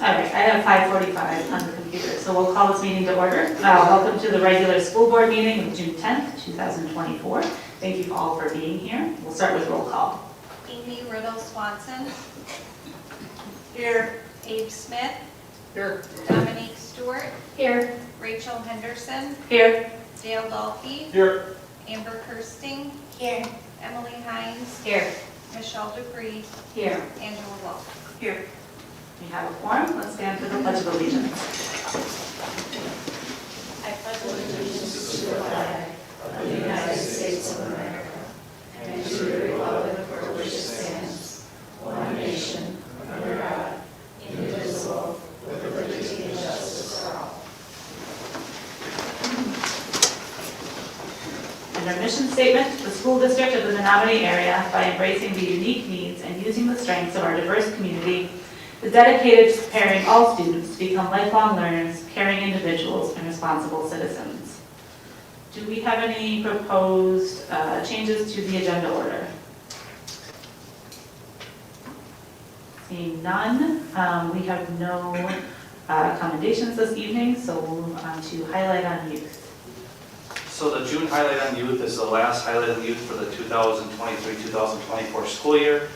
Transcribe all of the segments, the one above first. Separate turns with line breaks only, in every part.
All right, I have 5:45 on the computer, so we'll call this meeting to order. Welcome to the regular school board meeting of June 10th, 2024. Thank you all for being here. We'll start with roll call.
Amy Riddle Swanson.
Here.
Abe Smith.
Here.
Dominique Stewart.
Here.
Rachel Henderson.
Here.
Dale Dolphy.
Here.
Amber Kirsting.
Here.
Emily Hines.
Here.
Michelle Dupree.
Here.
Angela Wolf.
Here. We have a quorum. Let's stand for the Pledge of Allegiance.
I pledge allegiance
To the flag of the United States of America and to the republic for which it stands, one nation, under God, indivisible, with liberty and justice for all.
And our mission statement, the school district of the Menomonie area, by embracing the unique needs and using the strengths of our diverse community, is dedicated to preparing all students to become lifelong learners, caring individuals, and responsible citizens. Do we have any proposed changes to the agenda order? Seeing none, we have no commendations this evening, so we'll move on to highlight on youth.
So the June highlight on youth is the last highlight on youth for the 2023-2024 school year.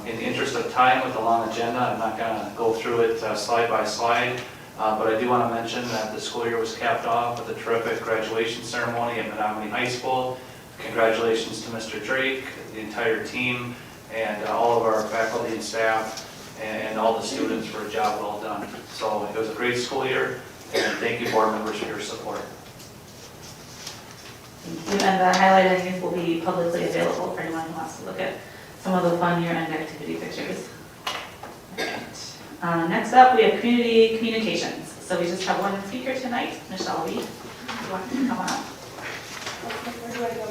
In the interest of time with the long agenda, I'm not going to go through it slide by slide, but I do want to mention that the school year was capped off with a terrific graduation ceremony at Menomonie High School. Congratulations to Mr. Drake, the entire team, and all of our faculty and staff, and all the students for a job well done. So it was a great school year, and thank you board members for your support.
Thank you, and the highlight on youth will be publicly available for anyone who wants to look at some of the fun year-end activity pictures. Right. Next up, we have community communications. So we just have one speaker tonight, Michelle Reed. You want to come on up?
Where do I go?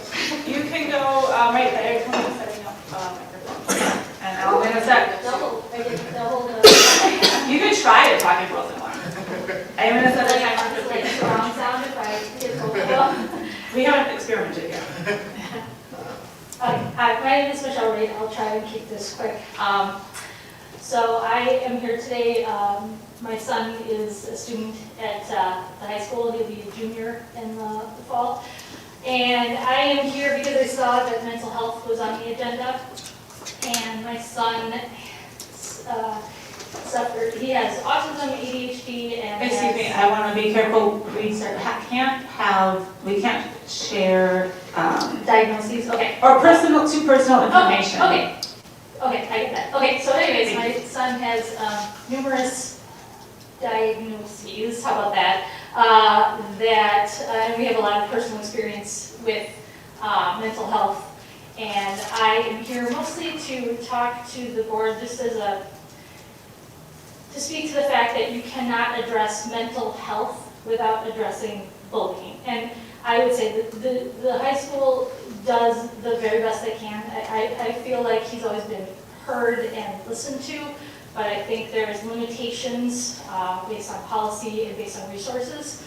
You can go right there. Come on, setting up microphone.
And I'll wait a sec.
Double,
You can try to talk in both at once. I'm going to set a timer for
like
3
surround sound if I hit both.
We haven't experimented yet.
Hi, my name is Michelle Reed. I'll try and keep this quick. So I am here today. My son is a student at the high school. He'll be a junior in the fall. And I am here because I saw that mental health was on the agenda. And my son suffered, he has autism, ADHD, and
Excuse me, I want to be careful. We can't share
diagnoses. Okay.
or too personal information.
Okay, I get that. Okay, so anyways, my son has numerous diagnoses, how about that, and we have a lot of personal experience with mental health. And I am here mostly to talk to the board just as to speak to the fact that you cannot address mental health without addressing bullying. And I would say that the high school does the very best they can. I feel like he's always been heard and listened to, but I think there's limitations based on policy and based on resources.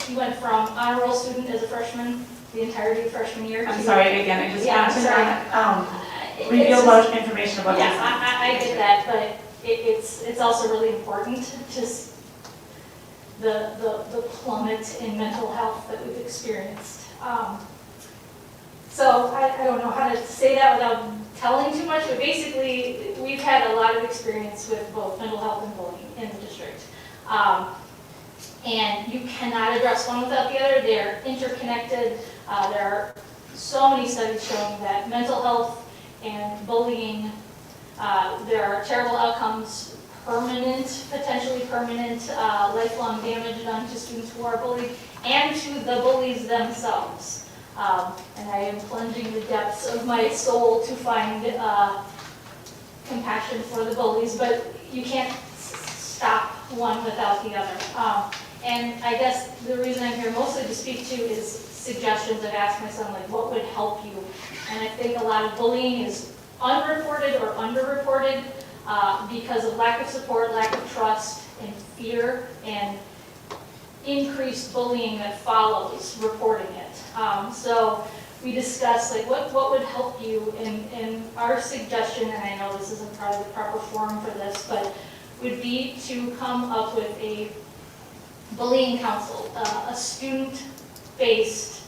He went from honor roll student as a freshman, the entirety of freshman year.
I'm sorry, again, I just
Yeah,
want
I'm
to reveal more information about
Yeah,
this.
I get that, but it's also really important to the plummet in mental health that we've experienced. So I don't know how to say that without telling too much, but basically we've had a lot of experience with both mental health and bullying in the district. And you cannot address one without the other. They're interconnected. There are so many studies showing that mental health and bullying, there are terrible outcomes, potentially permanent, lifelong damage done to students who are bullied and to the bullies themselves. And I am plunging the depths of my soul to find compassion for the bullies, but you can't stop one without the other. And I guess the reason I'm here mostly to speak to is suggestions. I've asked my son, like, what would help you? And I think a lot of bullying is unreported or underreported because of lack of support, lack of trust, and fear, and increased bullying that follows reporting it. So we discussed like what would help you, and our suggestion, and I know this isn't probably the proper forum for this, but would be to come up with a bullying council, a student-based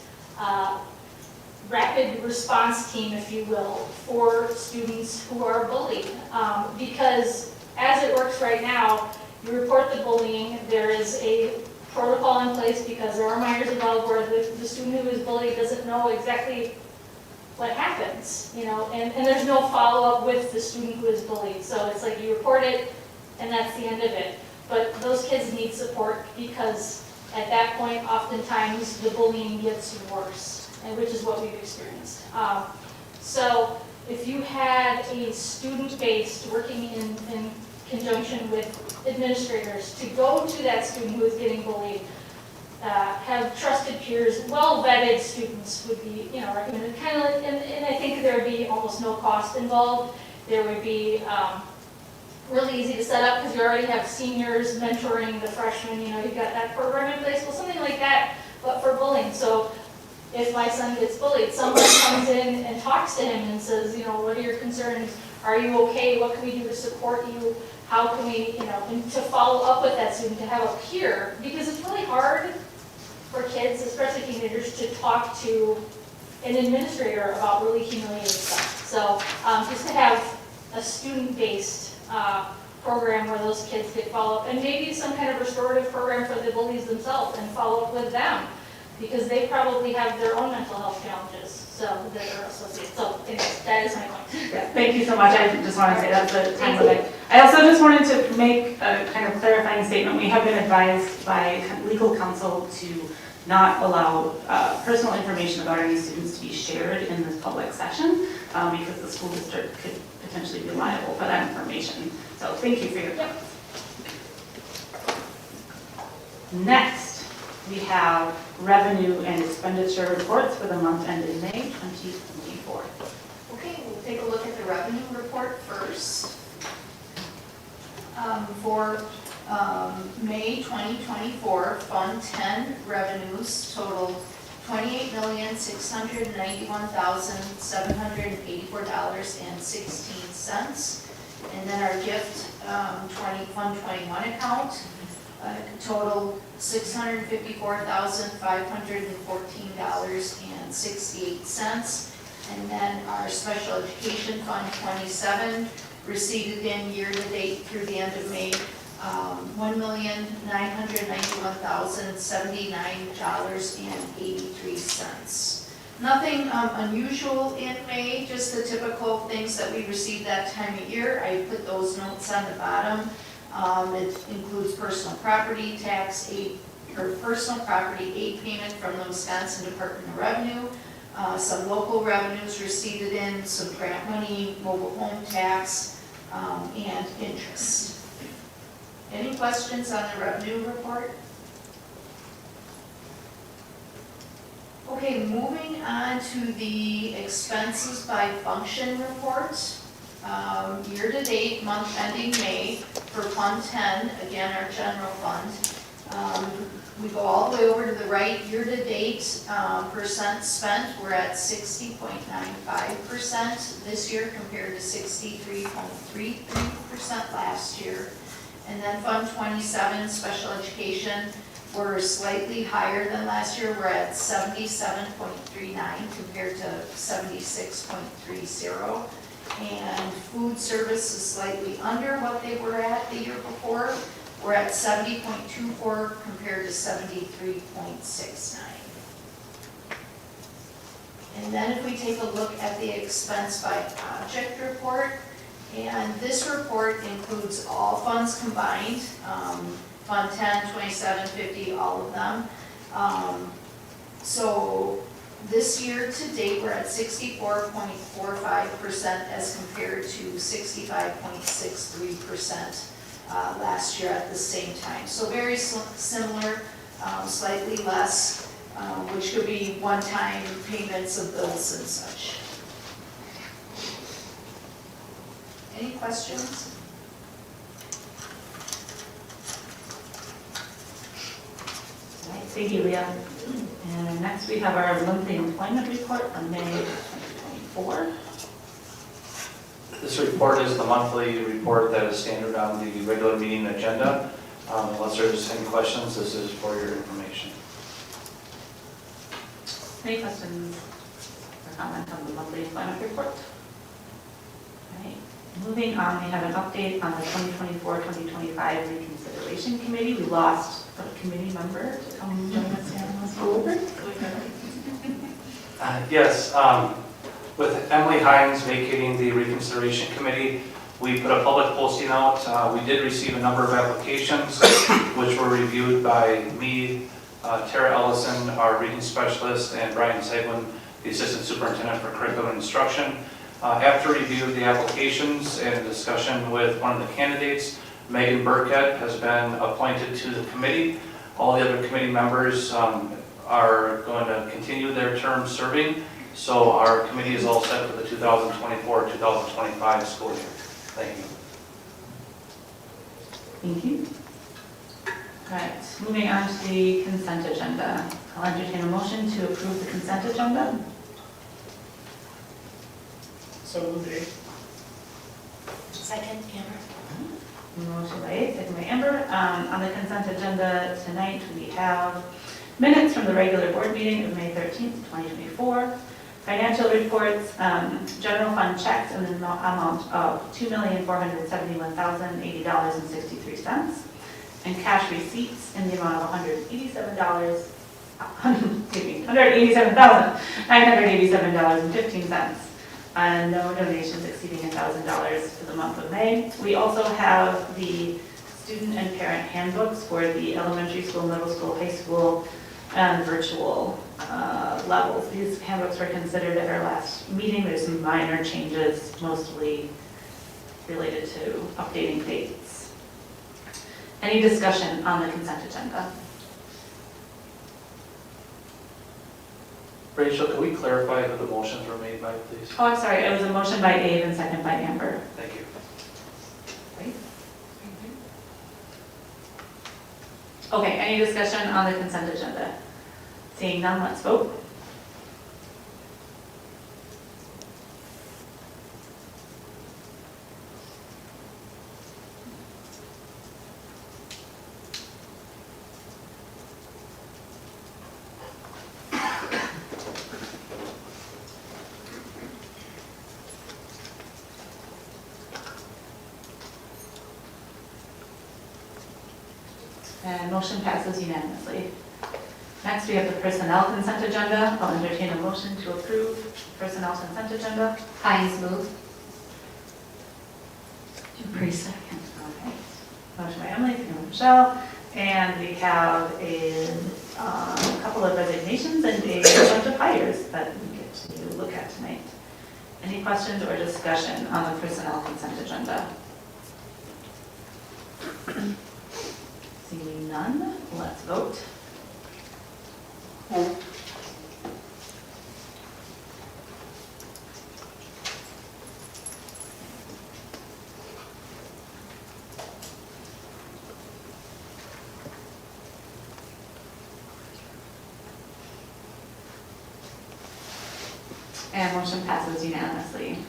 rapid response team, if you will, for students who are bullied. Because as it works right now, you report the bullying, there is a protocol in place because there are minors involved where the student who is bullied doesn't know exactly what happens, you know, and there's no follow-up with the student who is bullied. So it's like you report it and that's the end of it. But those kids need support because at that point, oftentimes the bullying gets worse, and which is what we've experienced. So if you had a student-based working in conjunction with administrators to go to that student who is getting bullied, have trusted peers, well-vetted students would be, you know, recommended. Kind of like, and I think there would be almost no cost involved. There would be really easy to set up because you already have seniors mentoring the freshmen. You know, you've got that program in place. Well, something like that, but for bullying. So if my son gets bullied, someone comes in and talks to him and says, you know, what are your concerns? Are you okay? What can we do to support you? How can we, you know, and to follow up with that student, to have a peer, because it's really hard for kids, especially teenagers, to talk to an administrator about really humiliating stuff. So just to have a student-based program where those kids get follow-up, and maybe some kind of restorative program for the bullies themselves and follow up with them, because they probably have their own mental health challenges, so that are associated. So anyways, that is my point.
Yeah, thank you so much. I just want to say that's the time limit. I also just wanted to make a kind of clarifying statement. We have been advised by legal counsel to not allow personal information about any students to be shared in this public session because the school district could potentially be liable for that information. So thank you for your comments. Next, we have revenue and expenditure reports for the month ended May 2024.
Okay, we'll take a look at the revenue report first. For May 2024, Fund 10 revenues total $28,691,784.16. And then our gift Fund 21 account total $654,514.68. And then our Special Education Fund 27 received in year-to-date through the end of May $1,991,079.83. Nothing unusual in May, just the typical things that we receive that time of year. I put those notes on the bottom. It includes personal property tax aid, or personal property aid payment from the Wisconsin Department of Revenue, some local revenues received in, some grant money, mobile home tax, and interest. Any questions on the revenue report? Okay, moving on to the expenses by function report. Year-to-date, month ending May, for Fund 10, again, our general fund. We go all the way over to the right, year-to-date percent spent, we're at 60.95% this year compared to 63.33% last year. And then Fund 27, special education, we're slightly higher than last year. We're at 77.39 compared to 76.30. And food service is slightly under what they were at the year before. We're at 70.24 compared to 73.69. And then if we take a look at the expense by object report, and this report includes all funds combined, Fund 10, 27, 50, all of them. So this year to date, we're at 64.45% as compared to 65.63% last year at the same time. So very similar, slightly less, which could be one-time payments of bills and such. Any questions?
Right, thank you, Leah. And next we have our monthly employment report for May 2024.
This report is the monthly report that is standard on the regular meeting agenda. Unless there's any questions, this is for your information.
Any questions or comments on the monthly employment report? All right. Moving on, we have an update on the 2024-2025 reconsideration committee. We lost a committee member to come join us here on this board.
Yes, with Emily Hines vacating the reconsideration committee, we put a public posting out. We did receive a number of applications, which were reviewed by me, Tara Ellison, our reading specialist, and Brian Seguin, the assistant superintendent for curriculum and instruction. After review of the applications and discussion with one of the candidates, Megan Burkett has been appointed to the committee. All the other committee members are going to continue their term serving. So our committee is all set for the 2024-2025 school year. Thank you.
Thank you. All right, moving on to the consent agenda. I'll entertain a motion to approve the consent agenda.
So moved. Second, Amber.
Motion by Abe, second by Amber. On the consent agenda tonight, we have minutes from the regular board meeting of May 13th, 2024, financial reports, general fund checks in the amount of $2,471,080.63, and cash receipts in the amount of $187,987.15. And no donations exceeding $1,000 for the month of May. We also have the student and parent handbooks for the elementary school, middle school, high school, and virtual levels. These handbooks were considered at our last meeting. There's some minor changes, mostly related to updating dates. Any discussion on the consent agenda?
Rachel, can we clarify who the motions were made by, please?
Oh, I'm sorry, it was a motion by Abe and second by Amber.
Thank you.
Right. Okay, any discussion on the consent agenda? Seeing none, let's vote. And motion passes unanimously. Next, we have the personnel consent agenda. I'll entertain a motion to approve personnel consent agenda.
Hines move.
Dupree second. Okay. Motion by Emily, second by Michelle. And we have a couple of resignations and a bunch of hires that we get to look at tonight. Any questions or discussion on the personnel consent agenda? Seeing none, let's vote. And motion passes unanimously.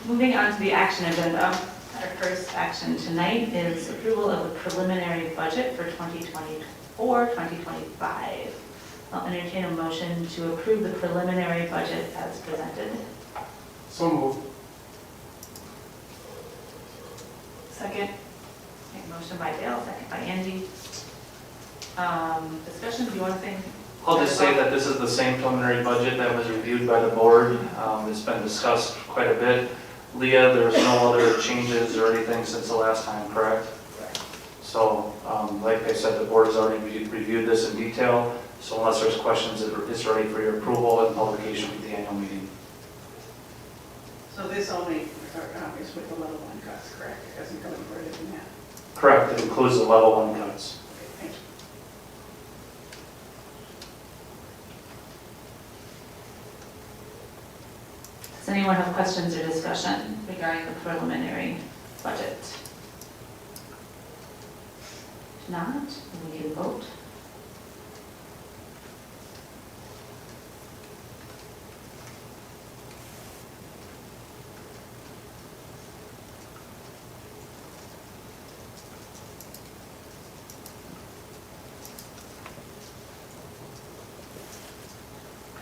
Moving on to the action agenda. Our first action tonight is approval of the preliminary budget for 2024-2025. I'll entertain a motion to approve the preliminary budget as presented.
So moved.
Second. Okay, motion by Dale, second by Angie. Discussion, do you want to think?
I'll just say that this is the same preliminary budget that was reviewed by the board. It's been discussed quite a bit. Leah, there's no other changes or anything since the last time, correct?
Correct.
So, like I said, the board has already reviewed this in detail. So unless there's questions, it's ready for your approval and publication at the annual meeting.
So this only is with the level one cuts, correct? It doesn't go any further than that?
Correct, it includes the level 1 cuts.
Okay, thank you.
Does anyone have questions or discussion regarding the preliminary budget? If not, then we can vote.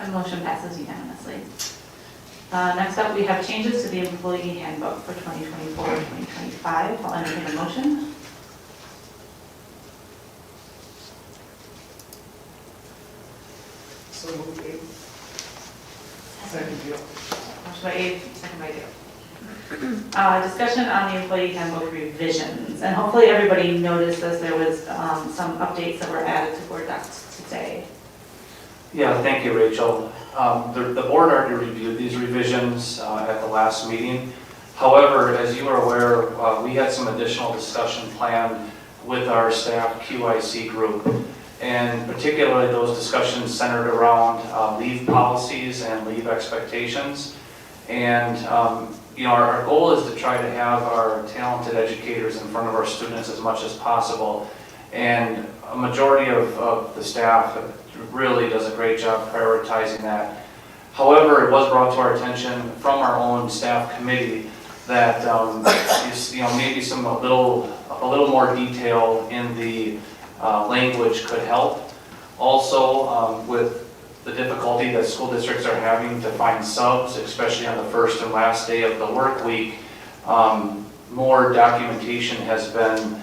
And motion passes unanimously. Next up, we have changes to the employee handbook for 2024-2025. I'll entertain a motion.
So moved, Abe. Second, Deal.
Motion by Abe, second by Dale. Discussion on the employee handbook revisions, and hopefully everybody noticed this, there was some updates that were added to board docs today.
Yeah, thank you, Rachel. The board already reviewed these revisions at the last meeting. However, as you are aware, we had some additional discussion planned with our staff QIC group, and particularly those discussions centered around leave policies and leave expectations. And our goal is to try to have our talented educators in front of our students as much as possible. And a majority of the staff really does a great job prioritizing that. However, it was brought to our attention from our own staff committee that maybe a little more detail in the language could help. Also, with the difficulty that school districts are having to find subs, especially on the first and last day of the work week, more documentation has been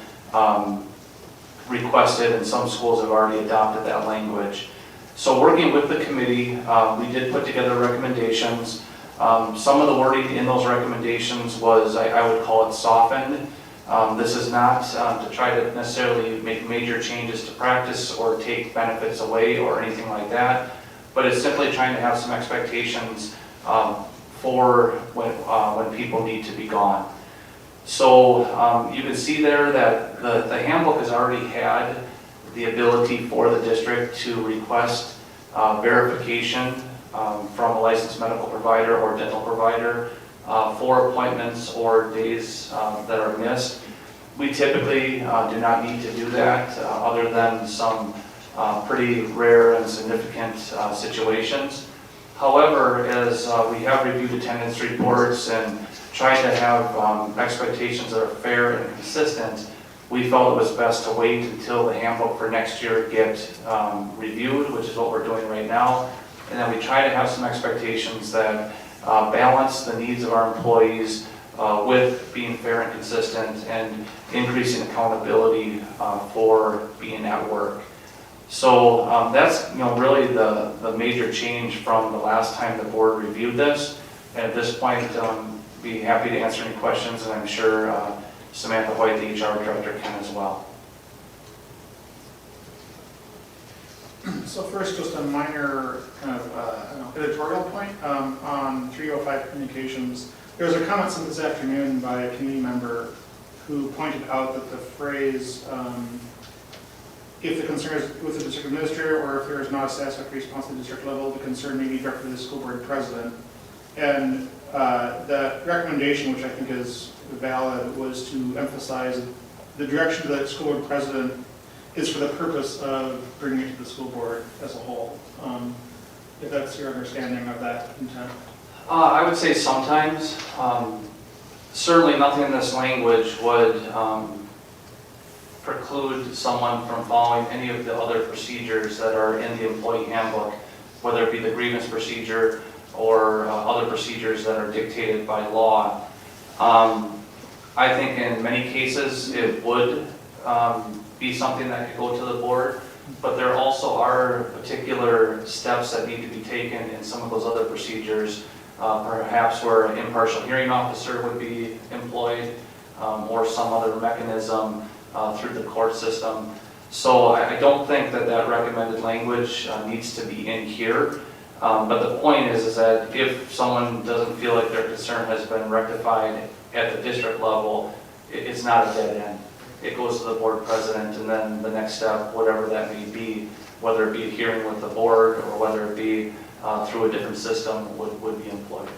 requested, and some schools have already adopted that language. So working with the committee, we did put together recommendations. Some of the wording in those recommendations was, I would call it softened. This is not to try to necessarily make major changes to practice or take benefits away or anything like that, but it's simply trying to have some expectations for when people need to be gone. So you can see there that the handbook has already had the ability for the district to request verification from a licensed medical provider or dental provider for appointments or days that are missed. We typically do not need to do that other than some pretty rare and significant situations. However, as we have reviewed attendance reports and tried to have expectations that are fair and consistent, we felt it was best to wait until the handbook for next year get reviewed, which is what we're doing right now. And then we try to have some expectations that balance the needs of our employees with being fair and consistent and increasing accountability for being at work. So that's really the major change from the last time the board reviewed this. And at this point, be happy to answer any questions, and I'm sure Samantha White, the HR director, can as well.
So first, just a minor kind of editorial point on 305 communications. There was a comment sent this afternoon by a committee member who pointed out that the phrase, if the concern is with the district administrator or if there is not a satisfactory response at the district level, the concern may be directed to the school board president. And that recommendation, which I think is valid, was to emphasize the direction to the school board president is for the purpose of bringing it to the school board as a whole. If that's your understanding of that intent.
I would say sometimes. Certainly nothing in this language would preclude someone from following any of the other procedures that are in the employee handbook, whether it be the grievance procedure or other procedures that are dictated by law. I think in many cases it would be something that could go to the board, but there also are particular steps that need to be taken in some of those other procedures, perhaps where an impartial hearing officer would be employed or some other mechanism through the court system. So I don't think that recommended language needs to be in here. But the point is that if someone doesn't feel like their concern has been rectified at the district level, it's not a dead end. It goes to the board president, and then the next step, whatever that may be, whether it be a hearing with the board or whether it be through a different system, would be employed.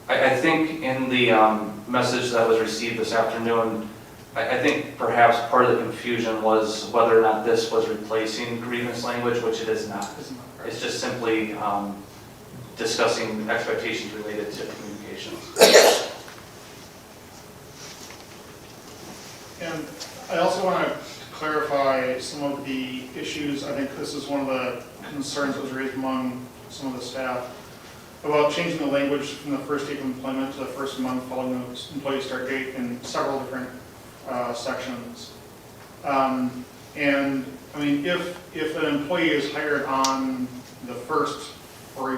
I think in the message that was received this afternoon, I think perhaps part of the confusion was whether or not this was replacing grievance language, which it is not. It's just simply discussing expectations related to communications.
And I also want to clarify some of the issues. I think this is one of the concerns that was raised among some of the staff about changing the language from the first date of employment to the first month following the employee start date in several different sections. And I mean, if an employee is hired on the first, or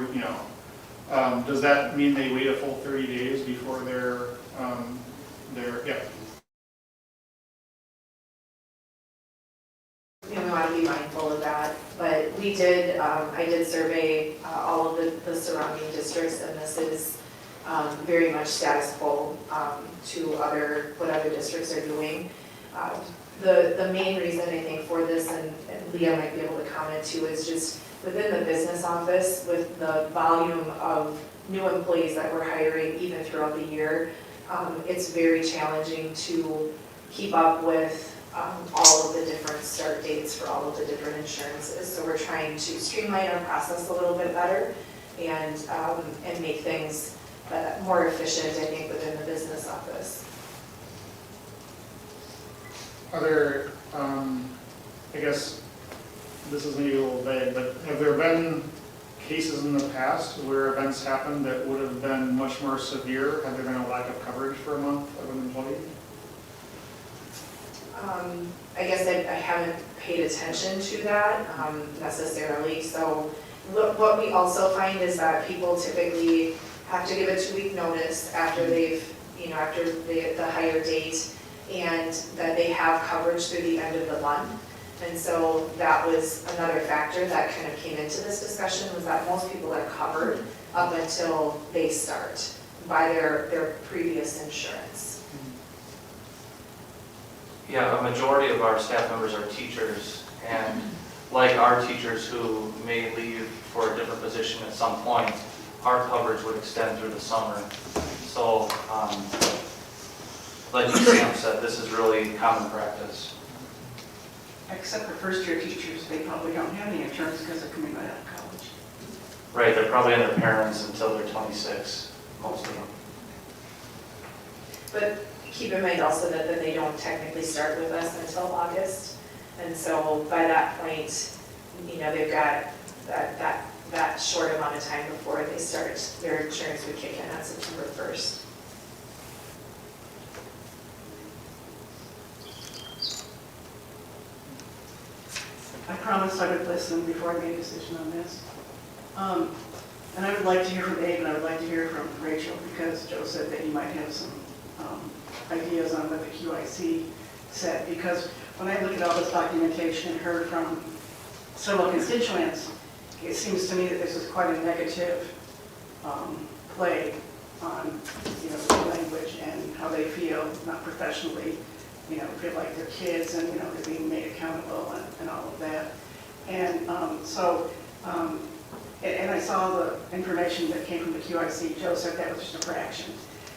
does that mean they wait a full 30 days before they're yeah?
We want to be mindful of that, but we did, I did survey all of the surrounding districts, and this is very much status quo to what other districts are doing. The main reason I think for this, and Leah might be able to comment too, is just within the business office, with the volume of new employees that we're hiring even throughout the year, it's very challenging to keep up with all of the different start dates for all of the different insurances. So we're trying to streamline our process a little bit better and make things more efficient, I think, within the business office.
Are there, I guess this is maybe a little vague, but have there been cases in the past where events happened that would have been much more severe had there been a lack of coverage for a month of an employee?
I guess I haven't paid attention to that necessarily. So what we also find is that people typically have to give a 2-week notice after they've, after the hire date, and that they have coverage through the end of the month. And so that was another factor that kind of came into this discussion, was that most people are covered up until they start by their previous insurance.
Yeah, a majority of our staff members are teachers, and like our teachers who may leave for a different position at some point, our coverage would extend through the summer. So, like Sam said, this is really common practice.
Except for first-year teachers, they probably don't have any insurance because they're coming right out of college.
Right, they're probably in their parents until they're 26, most of them.
But keep in mind also that they don't technically start with us until August. And so by that point, they've got that short amount of time before they start, their insurance would kick in on September 1st.
I promised I would listen before I made a decision on this. And I would like to hear from Abe, and I would like to hear from Rachel, because Joe said that he might have some ideas on what the QIC said. Because when I look at all this documentation and heard from several constituents, it seems to me that this is quite a negative play on the language and how they feel, not professionally, feel like they're kids and they're being made accountable and all of that. And and I saw the information that came from the QIC. Joe said that was just a fraction.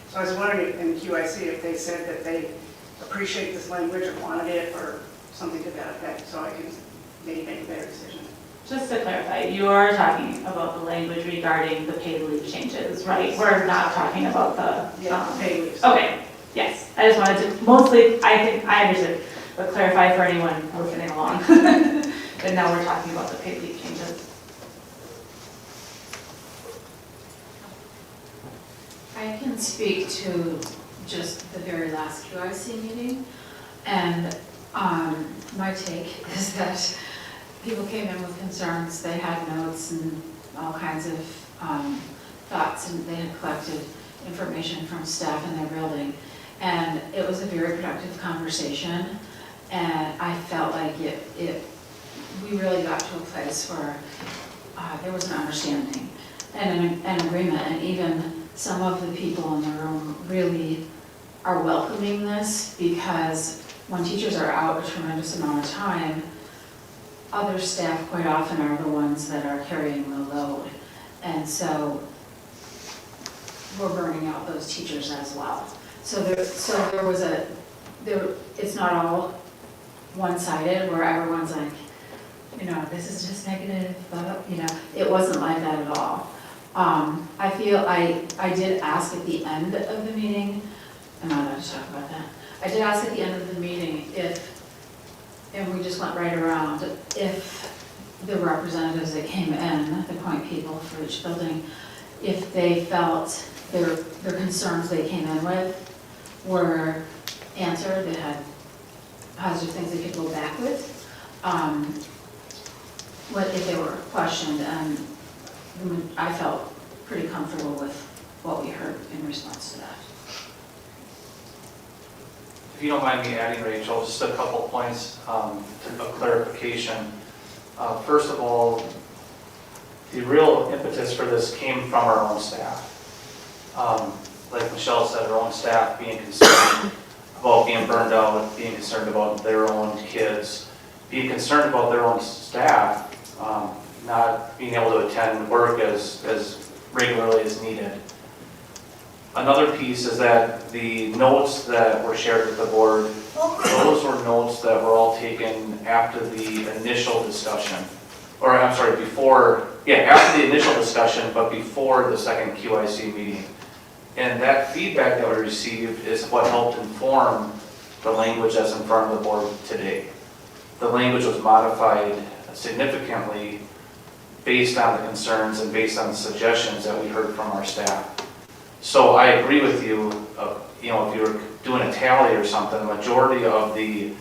So I was wondering if, in the QIC, if they said that they appreciate this language or wanted it or something to that effect, so I can maybe make a better decision.
Just to clarify, you are talking about the language regarding the paid leave changes, right? We're not talking about the...
Paid leave.
Okay, yes. I just wanted to, mostly, I think I understood, but clarify for anyone listening along. And now we're talking about the paid leave changes.
I can speak to just the very last QIC meeting, and my take is that people came in with concerns. They had notes and all kinds of thoughts, and they had collected information from staff in their building, and it was a very productive conversation, and I felt like we really got to a place where there was an understanding and an agreement, and even some of the people in the room really are welcoming this, because when teachers are out a tremendous amount of time, other staff quite often are the ones that are carrying the load. And so we're burning out those teachers as well. So there was it's not all one-sided where everyone's like, this is just negative, but it wasn't like that at all. I feel I did ask at the end of the meeting, I'm not allowed to talk about that. I did ask at the end of the meeting if and we just went right around, if the representatives that came in, the point people for each building, if they felt their concerns they came in with were answered, they had positive things they could go back with. What if they were questioned, and I felt pretty comfortable with what we heard in response to that.
If you don't mind me adding, Rachel, just a couple points of clarification. First of all, the real impetus for this came from our own staff. Like Michelle said, our own staff being concerned about being burned out, being concerned about their own kids, being concerned about their own staff not being able to attend work as regularly as needed. Another piece is that the notes that were shared with the board, those were notes that were all taken after the initial discussion. Or I'm sorry, after the initial discussion, but before the second QIC meeting. And that feedback that we received is what helped inform the language that's in front of the board today. The language was modified significantly based on the concerns and based on the suggestions that we heard from our staff. So I agree with you, if you were doing a tally or something, the majority of the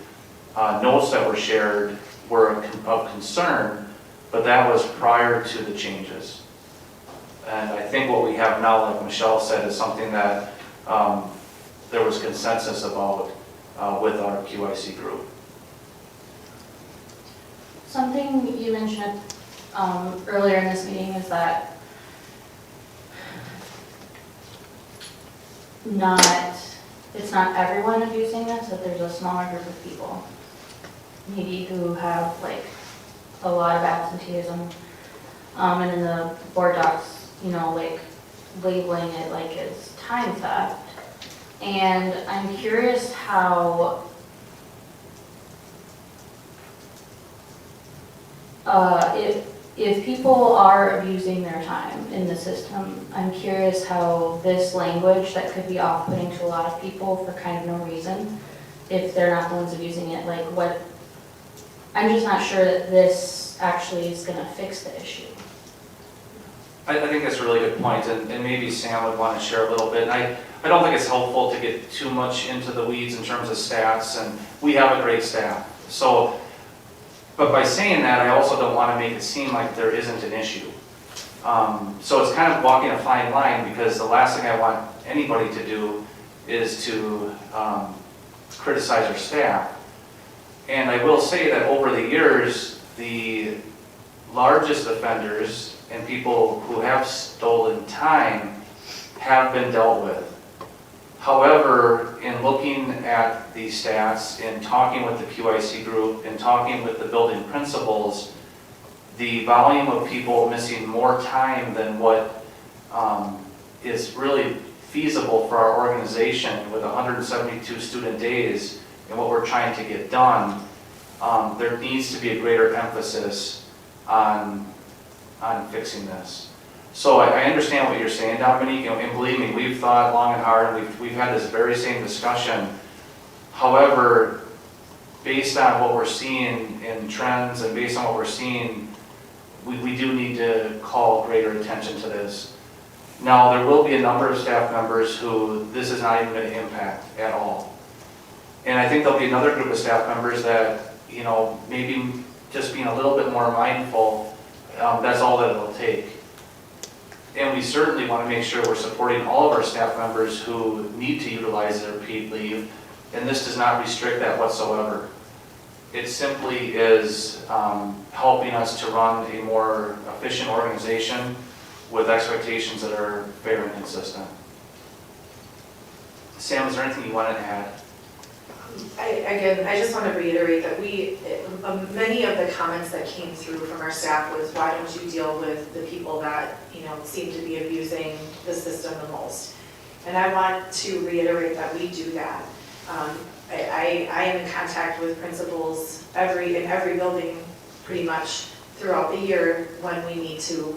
notes that were shared were of concern, but that was prior to the changes. And I think what we have now, like Michelle said, is something that there was consensus about with our QIC group.
Something you mentioned earlier in this meeting is that it's not everyone abusing this, that there's a smaller group of people, maybe who have like a lot of absenteeism, and in the board docs, like labeling it like it's time theft. And I'm curious how if people are abusing their time in the system, I'm curious how this language that could be off-putting to a lot of people for kind of no reason, if they're not the ones abusing it, like what, I'm just not sure that this actually is gonna fix the issue.
I think that's a really good point, and maybe Sam would want to share a little bit. And I don't think it's helpful to get too much into the weeds in terms of stats, and we have a great staff. So, but by saying that, I also don't want to make it seem like there isn't an issue. So it's kind of walking a fine line, because the last thing I want anybody to do is to criticize our staff. And I will say that over the years, the largest offenders and people who have stolen time have been dealt with. However, in looking at the stats, in talking with the QIC group, in talking with the building principals, the volume of people missing more time than what is really feasible for our organization with 172 student days and what we're trying to get done, there needs to be a greater emphasis on fixing this. So I understand what you're saying, Dominique, and believe me, we've thought long and hard, and we've had this very same discussion. However, based on what we're seeing in trends and based on what we're seeing, we do need to call greater attention to this. Now, there will be a number of staff members who this is not even going to impact at all. And I think there'll be another group of staff members that, maybe just being a little bit more mindful, that's all that it'll take. And we certainly want to make sure we're supporting all of our staff members who need to utilize their paid leave, and this does not restrict that whatsoever. It simply is helping us to run a more efficient organization with expectations that are fair and consistent. Sam, is there anything you wanted to add?
I just want to reiterate that many of the comments that came through from our staff was, why don't you deal with the people that, seem to be abusing the system the most? And I want to reiterate that we do that. I am in contact with principals in every building pretty much throughout the year when we need to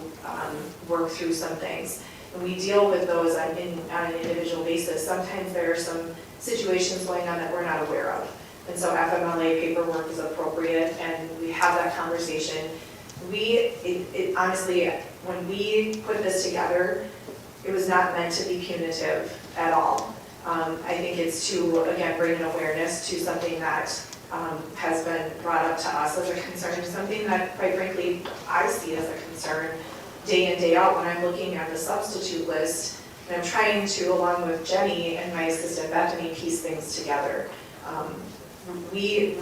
work through some things. And we deal with those on an individual basis. Sometimes there are some situations going on that we're not aware of.
and so FMLA paperwork is appropriate, and we have that conversation. Honestly, when we put this together, it was not meant to be punitive at all. I think it's to, again, bring an awareness to something that has been brought up to us as a concern, something that, quite frankly, I see as a concern day in, day out when I'm looking at the substitute list, and I'm trying to, along with Jenny and my assistant Bethany, piece things together. We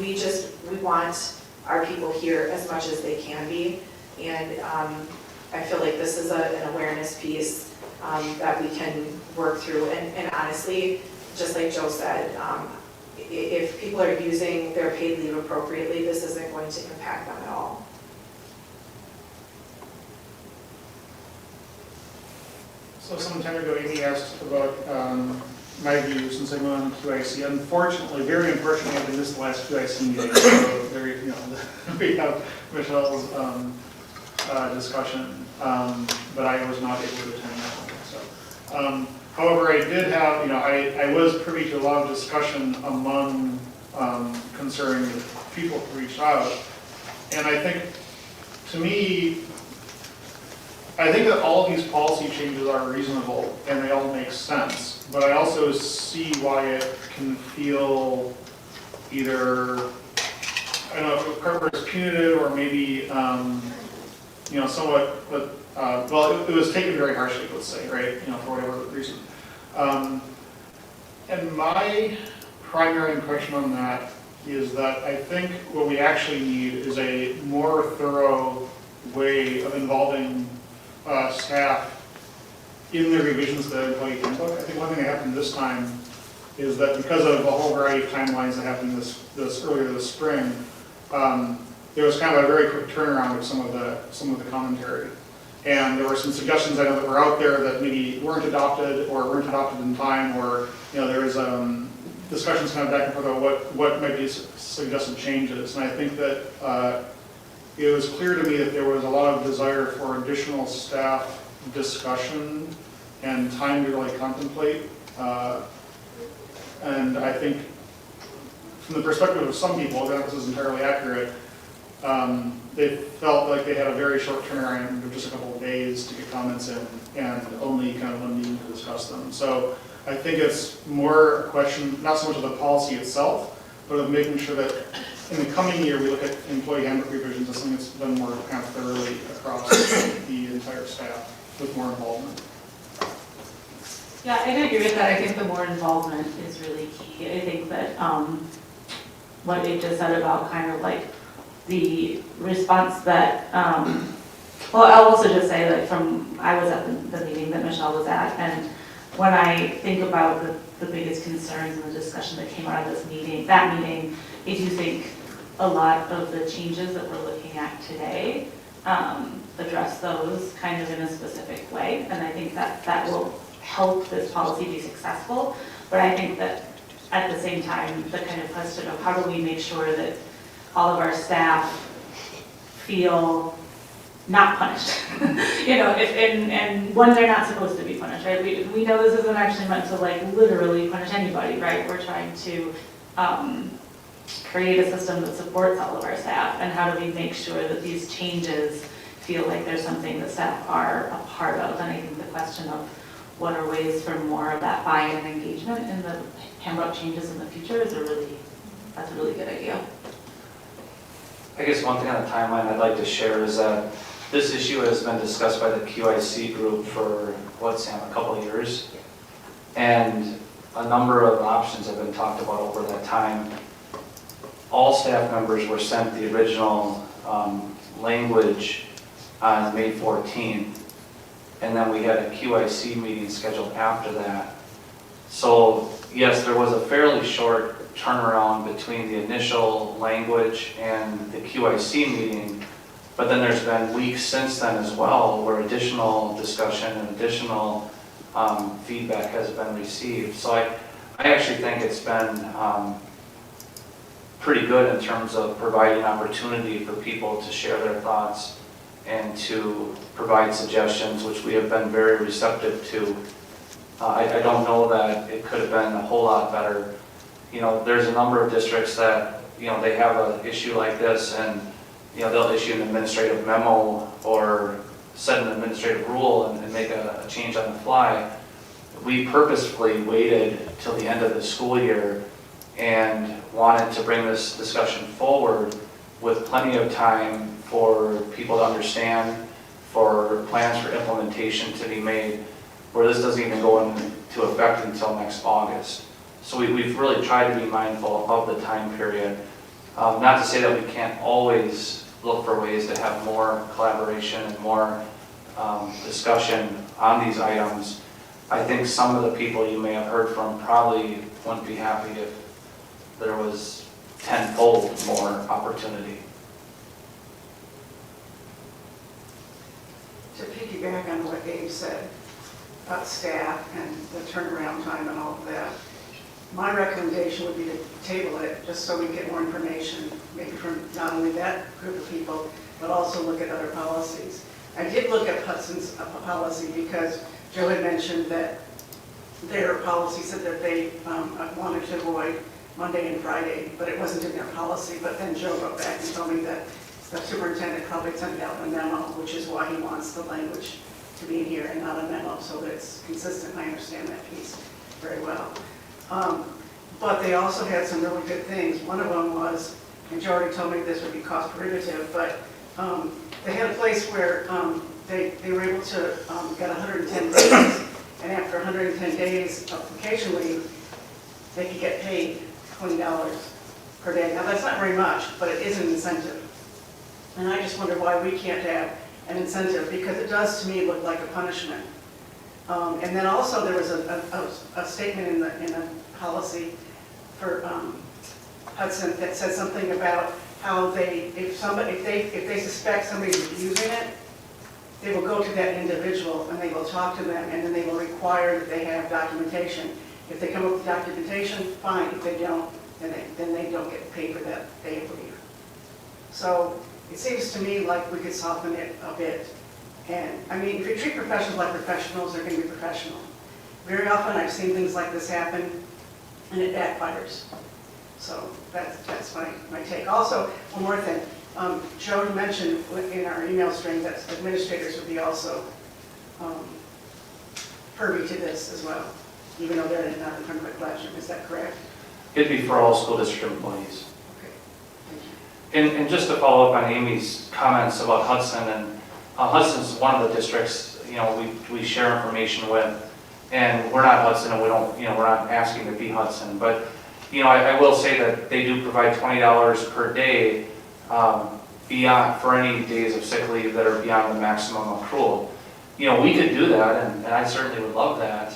want our people here as much as they can be, and I feel like this is an awareness piece that we can work through, and honestly, just like Joe said, if people are using their paid leave appropriately, this isn't going to impact them at all.
So some time ago, Amy asked about my view since I'm on QIC. Unfortunately, very unfortunately, I missed the last QIC meeting, so there, we have Michelle's discussion, but I was not able to attend that one. So, however, I did have, I was privy to a lot of discussion among concerning people who reached out, and I think, to me, I think that all of these policy changes are reasonable and they all make sense, but I also see why it can feel either, I don't know, if it's punitive or maybe, somewhat, but, well, it was taken very harshly, let's say, right, for whatever reason. And my primary impression on that is that I think what we actually need is a more thorough way of involving staff in the revisions to the employee handbook. I think one thing that happened this time is that because of a whole variety of timelines that happened this earlier this spring, there was kind of a very quick turnaround of some of the commentary. And there were some suggestions I know that were out there that maybe weren't adopted or weren't adopted in time, or there was discussions kind of back and forth about what might be suggested changes. And I think that it was clear to me that there was a lot of desire for additional staff discussion and time to really contemplate. And I think from the perspective of some people, that this is entirely accurate, they felt like they had a very short turnaround of just a couple of days to get comments in and only kind of one meeting to discuss them. So I think it's more a question, not so much of the policy itself, but of making sure that in the coming year we look at employee handbook revisions as something that's done more kind of thoroughly across the entire staff with more involvement.
Yeah, I can agree with that. I think the more involvement is really key. I think that what they just said about kind of like the response that, well, I'll also just say that I was at the meeting that Michelle was at, and when I think about the biggest concerns and the discussion that came out of this meeting, I do think a lot of the changes that we're looking at today address those kind of in a specific way, and I think that will help this policy be successful. But I think that at the same time, the kind of question of how do we make sure that all of our staff feel not punished, and when they're not supposed to be punished, right? We know this isn't actually meant to like literally punish anybody, right? We're trying to create a system that supports all of our staff, and how do we make sure that these changes feel like there's something that staff are a part of? And I think the question of what are ways for more of that buy-in and engagement in the handbook changes in the future is that's a really good idea.
I guess one thing on the timeline I'd like to share is that this issue has been discussed by the QIC group for, Sam, a couple of years. And a number of options have been talked about over that time. All staff members were sent the original language on May 14th. And then we had a QIC meeting scheduled after that. So yes, there was a fairly short turnaround between the initial language and the QIC meeting, but then there's been weeks since then as well where additional discussion and additional feedback has been received. So I actually think it's been pretty good in terms of providing opportunity for people to share their thoughts and to provide suggestions, which we have been very receptive to. I don't know that it could have been a whole lot better. there's a number of districts that, they have an issue like this and, they'll issue an administrative memo or set an administrative rule and make a change on the fly. We purposefully waited till the end of the school year and wanted to bring this discussion forward with plenty of time for people to understand, for plans for implementation to be made, where this doesn't even go into effect until next August. So we've really tried to be mindful of the time period. Not to say that we can't always look for ways to have more collaboration and more discussion on these items. I think some of the people you may have heard from probably wouldn't be happy if there was tenfold more opportunity.
To piggyback on what Dave said about staff and the turnaround time and all of that, my recommendation would be to table it just so we get more information, maybe from not only that group of people, but also look at other policies. I did look at Hudson's policy because Joe had mentioned that their policy said that they wanted to avoid Monday and Friday, but it wasn't in their policy. But then Joe wrote back and told me that the superintendent probably sent out a memo, which is why he wants the language to be in here and not a memo, so that it's consistent. I understand that piece very well. But they also had some really good things. One of them was, and Joe already told me this would be cost prohibitive, but they had a place where they were able to get 110 days, and after 110 days of vacation leave, they could get paid $20 per day. Now, that's not very much, but it is an incentive. And I just wonder why we can't have an incentive, because it does to me look like a punishment. And then also there was a statement in the policy for Hudson that said something about how if they suspect somebody's using it, they will go to that individual and they will talk to them, and then they will require that they have documentation. If they come up with documentation, fine. If they don't, then they don't get paid for that day of leave. So it seems to me like we could soften it a bit. And I mean, if you treat professionals like professionals, they're going to be professional. Very often I've seen things like this happen and it backfires. So that's my take. Also, one more thing. Joe mentioned in our email string that administrators would be also privy to this as well, even though they're not in front of a classroom. Is that correct?
It'd be for all school district employees.
Okay, thank you.
And just to follow up on Amy's comments about Hudson, and Hudson's one of the districts, we share information with, and we're not Hudson, and we don't, we're not asking to be Hudson, but, I will say that they do provide $20 per day beyond, for any days of sick leave that are beyond the maximum accrual. We could do that, and I certainly would love that.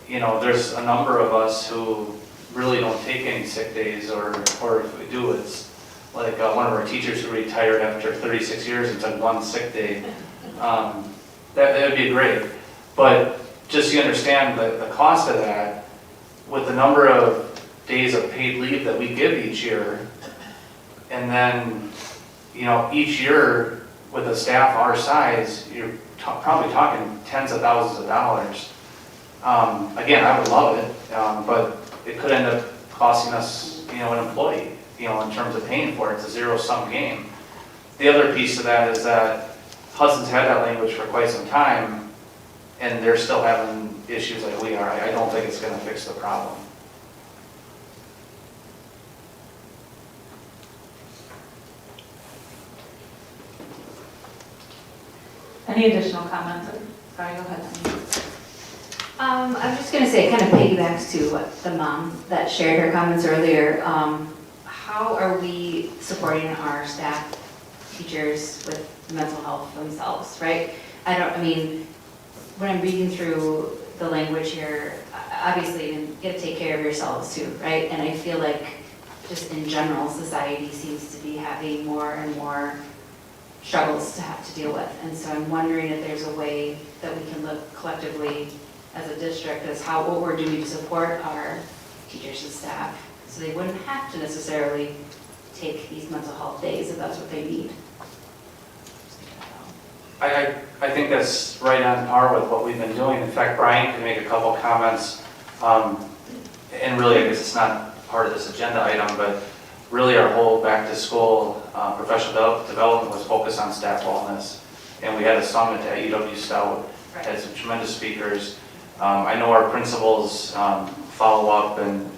There's a number of us who really don't take any sick days, or if we do, it's like one of our teachers who retired after 36 years and took one sick day. That would be great. But just so you understand the cost of that, with the number of days of paid leave that we give each year, and then, each year with a staff our size, you're probably talking tens of thousands of dollars. Again, I would love it, but it could end up costing us, an employee, in terms of paying for it. It's a zero-sum game. The other piece of that is that Hudson's had that language for quite some time, and they're still having issues like we are. I don't think it's going to fix the problem.
Any additional comments? Sorry, go ahead.
I'm just going to say, it kind of piggybacks to what the mom that shared her comments earlier. How are we supporting our staff, teachers with mental health themselves, right? When I'm reading through the language here, obviously you get to take care of yourselves too, right? And I feel like just in general, society seems to be having more and more struggles to have to deal with. And so I'm wondering if there's a way that we can look collectively as a district as what we're doing to support our teachers and staff, so they wouldn't have to necessarily take these mental health days if that's what they need.
I think that's right on par with what we've been doing. In fact, Brian can make a couple comments. and really, I guess it's not part of this agenda item, but really our whole back-to-school professional development was focused on staff wellness. And we had a summit at UW Stout, had some tremendous speakers. I know our principals follow up and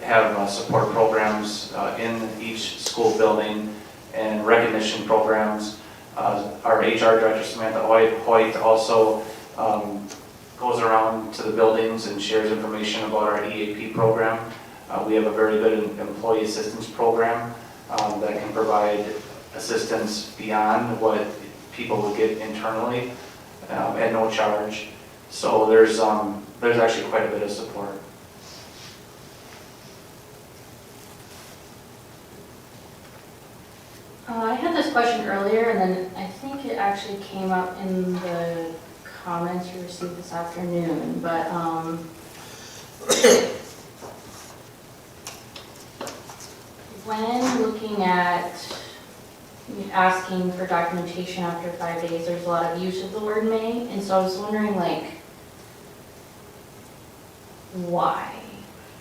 have support programs in each school building and recognition programs. Our HR director, Samantha Hoyt, also goes around to the buildings and shares information about our EAP program. We have a very good employee assistance program that can provide assistance beyond what people would get internally at no charge. So there's actually quite a bit of support.
I had this question earlier, and then I think it actually came up in the comments we received this afternoon, but when looking at asking for documentation after 5 days, there's a lot of use of the word may, and so I was wondering, like, why?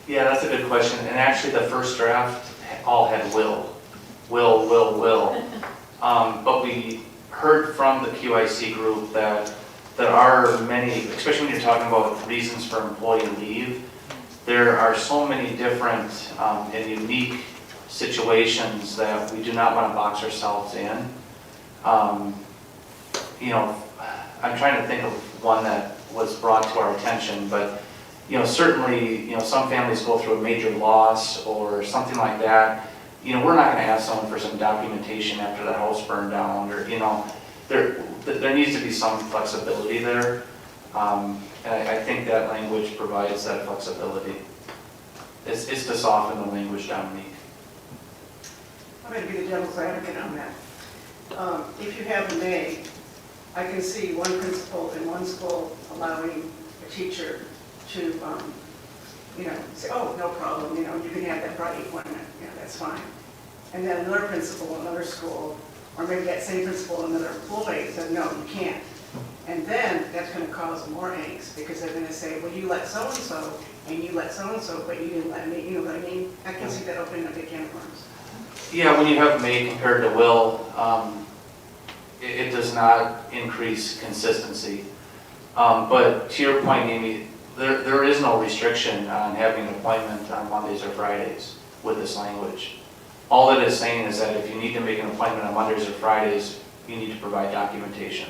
Yeah, that's a good question. And actually, the first draft all had will. But we heard from the QIC group that there are many, especially when you're talking about reasons for employee leave, there are so many different and unique situations that we do not want to box ourselves in. You know, I'm trying to think of one that was brought to our attention, but you know, certainly, you know, some families go through a major loss or something like that. You know, we're not going to ask someone for some documentation after the house burned down, or you know, there needs to be some flexibility there. And I think that language provides that flexibility. It's to soften the language, Dominique.
I'm going to be the devil's advocate on that. If you have a may, I can see one principal in one school allowing a teacher to, you know, say, oh, no problem, you know, you can have that Friday appointment, you know, that's fine. And then another principal in another school, or maybe that same principal and another employee said, no, you can't. And then that's going to cause more angst, because they're going to say, well, you let so-and-so, and you let so-and-so, but you didn't let me, you know what I mean? I can see that opening a big can of worms.
Yeah, when you have may compared to will, it does not increase consistency. But to your point, Amy, there is no restriction on having an appointment on Mondays or Fridays with this language. All it is saying is that if you need to make an appointment on Mondays or Fridays, you need to provide documentation.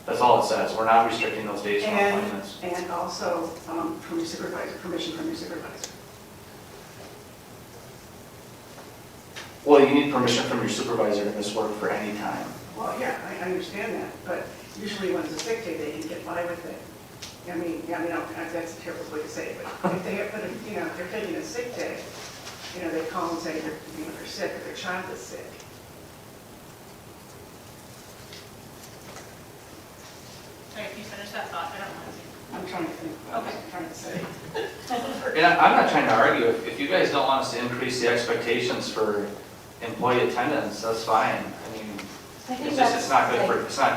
That's all it says. We're not restricting those days for appointments.
And also from your supervisor, permission from your supervisor.
Well, you need permission from your supervisor to miss work for any time.
Well, yeah, I understand that, but usually when it's a sick day, they can get by with it. I mean, that's a terrible way to say it, but if they have, you know, if they're taking a sick day, you know, they call and say they're sick or their child is sick.
Hey, if you finish that thought, I don't want to.
I'm trying to think what I'm trying to say.
And I'm not trying to argue. If you guys don't want us to increase the expectations for employee attendance, that's fine. I mean,
I think
it's
that's
just, it's not good for
I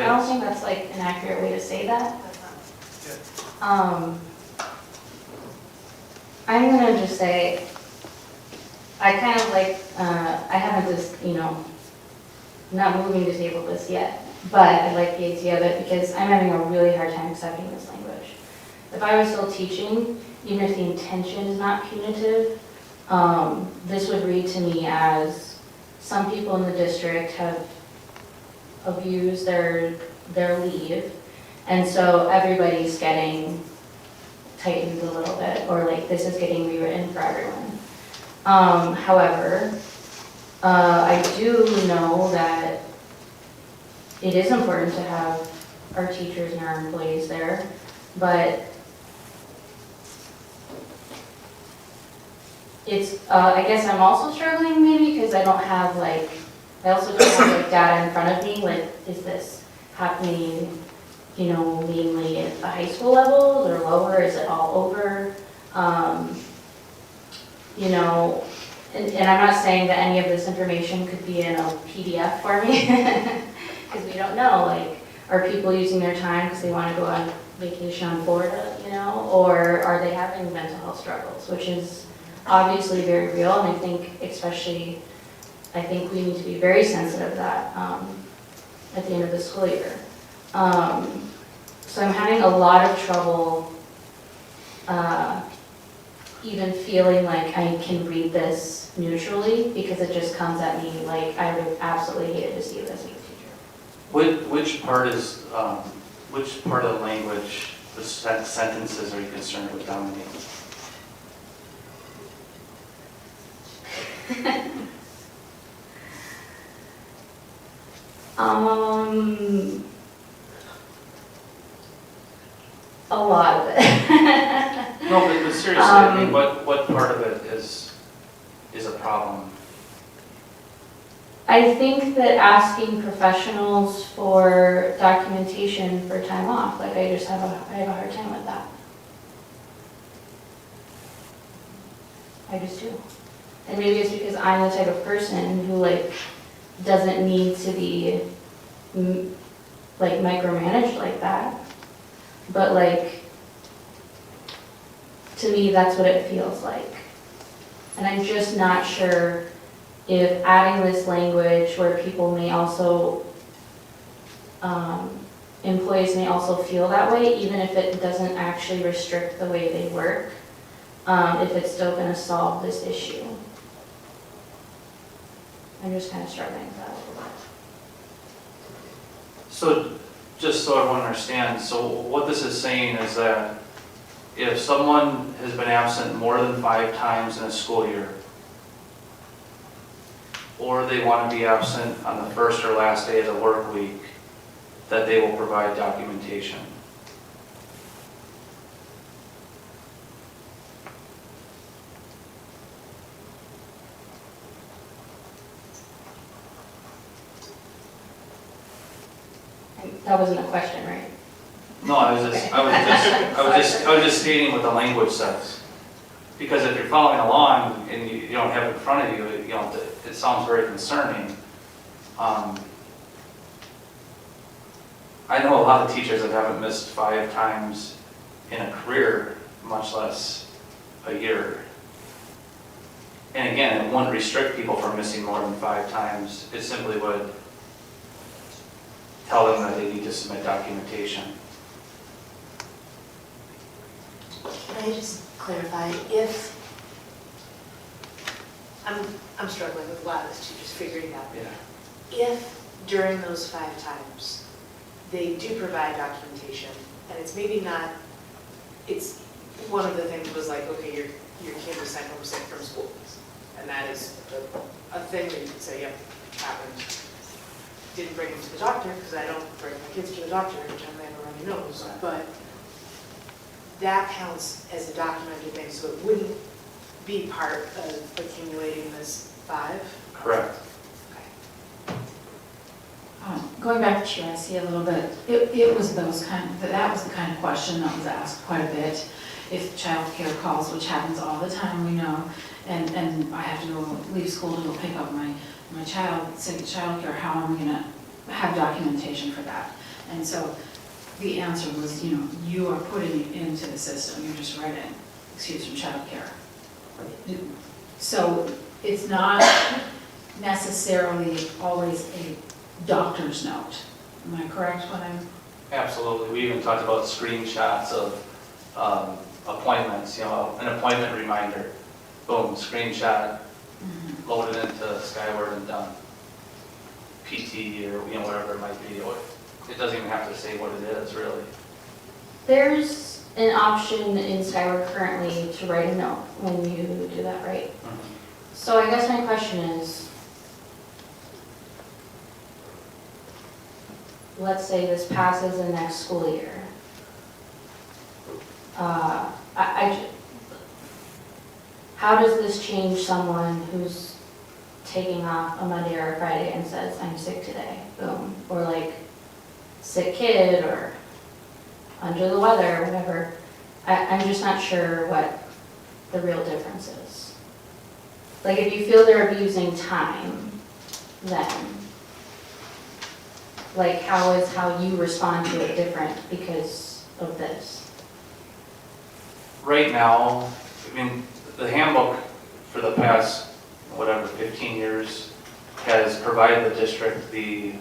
don't
kids.
think that's like an accurate way to say that.
That's not.
I'm gonna just say, I kind of like, I haven't just, you know, not moving to table this yet, but I like the idea of it because I'm having a really hard time accepting this language. If I was still teaching, even if the intention is not punitive, this would read to me as some people in the district have abused their leave, and so everybody's getting tightened a little bit, or like this is getting rewritten for everyone. However, I do know that it is important to have our teachers and our employees there, but it's, I guess I'm also struggling maybe because I don't have like, I also don't have like data in front of me, like is this happening, you know, mainly at the high school levels or lower, is it all over? You know, and I'm not saying that any of this information could be in a PDF for me, because we don't know, like, are people using their time because they want to go on vacation on Florida, you know, or are they having mental health struggles, which is obviously very real, and I think especially, I think we need to be very sensitive of that at the end of the school year. So I'm having a lot of trouble even feeling like I can read this neutrally, because it just comes at me like I would absolutely hate to see this as a teacher.
Which part of the language, the sentences are you concerned with, Dominique?
A lot of it.
No, but seriously, I mean, what part of it is a problem?
I think that asking professionals for documentation for time off, like I have a hard time with that. I just do. And maybe it's because I'm the type of person who like doesn't need to be like micromanaged like that. But like, to me, that's what it feels like. And I'm just not sure if adding this language where people may also, employees may also feel that way, even if it doesn't actually restrict the way they work, if it's still gonna solve this issue. I'm just kind of struggling with that a little bit.
So, just so everyone understands, so what this is saying is that if someone has been absent more than 5 times in a school year, or they want to be absent on the first or last day of the work week, that they will provide documentation.
That wasn't a question, right?
No, I was just stating what the language says. Because if you're following along and you don't have it in front of you, it sounds very concerning. I know a lot of teachers that haven't missed 5 times in a career, much less a year. And again, it wouldn't restrict people from missing more than 5 times. It simply would tell them that they need to submit documentation.
Can I just clarify, if, I'm struggling with a lot of this too, just figuring out.
Yeah.
If during those 5 times, they do provide documentation, and it's maybe not, it's, one of the things was like, okay, your kid was sent home sick from school. And that is a thing that you could say, yep, happened. Didn't bring him to the doctor, because I don't bring my kids to the doctor every time they have a runny nose, but that counts as a documented thing, so it wouldn't be part of accumulating this 5?
Correct.
Going back to GIC a little bit, it was that was the kind of question that was asked quite a bit. If childcare calls, which happens all the time, we know, and I have to leave school to go pick up my child, sick at childcare, how am I gonna have documentation for that? And so the answer was, you are putting it into the system, you're just writing, excuse from childcare. So it's not necessarily always a doctor's note. Am I correct when I'm?
Absolutely. We even talked about screenshots of appointments, an appointment reminder. Boom, screenshot, loaded into Skyward and done. PT or whatever it might be. It doesn't even have to say what it is, really.
There's an option in Skyward currently to write a note when you do that, right? So I guess my question is, let's say this passes the next school year. How does this change someone who's taking off a Monday or a Friday and says, I'm sick today, boom, or like sick kid or under the weather or whatever? I'm just not sure what the real difference is. Like if you feel they're abusing time, then like how is how you respond to it different? Because of this?
Right now, I mean, the handbook for the past, 15 years has provided the district the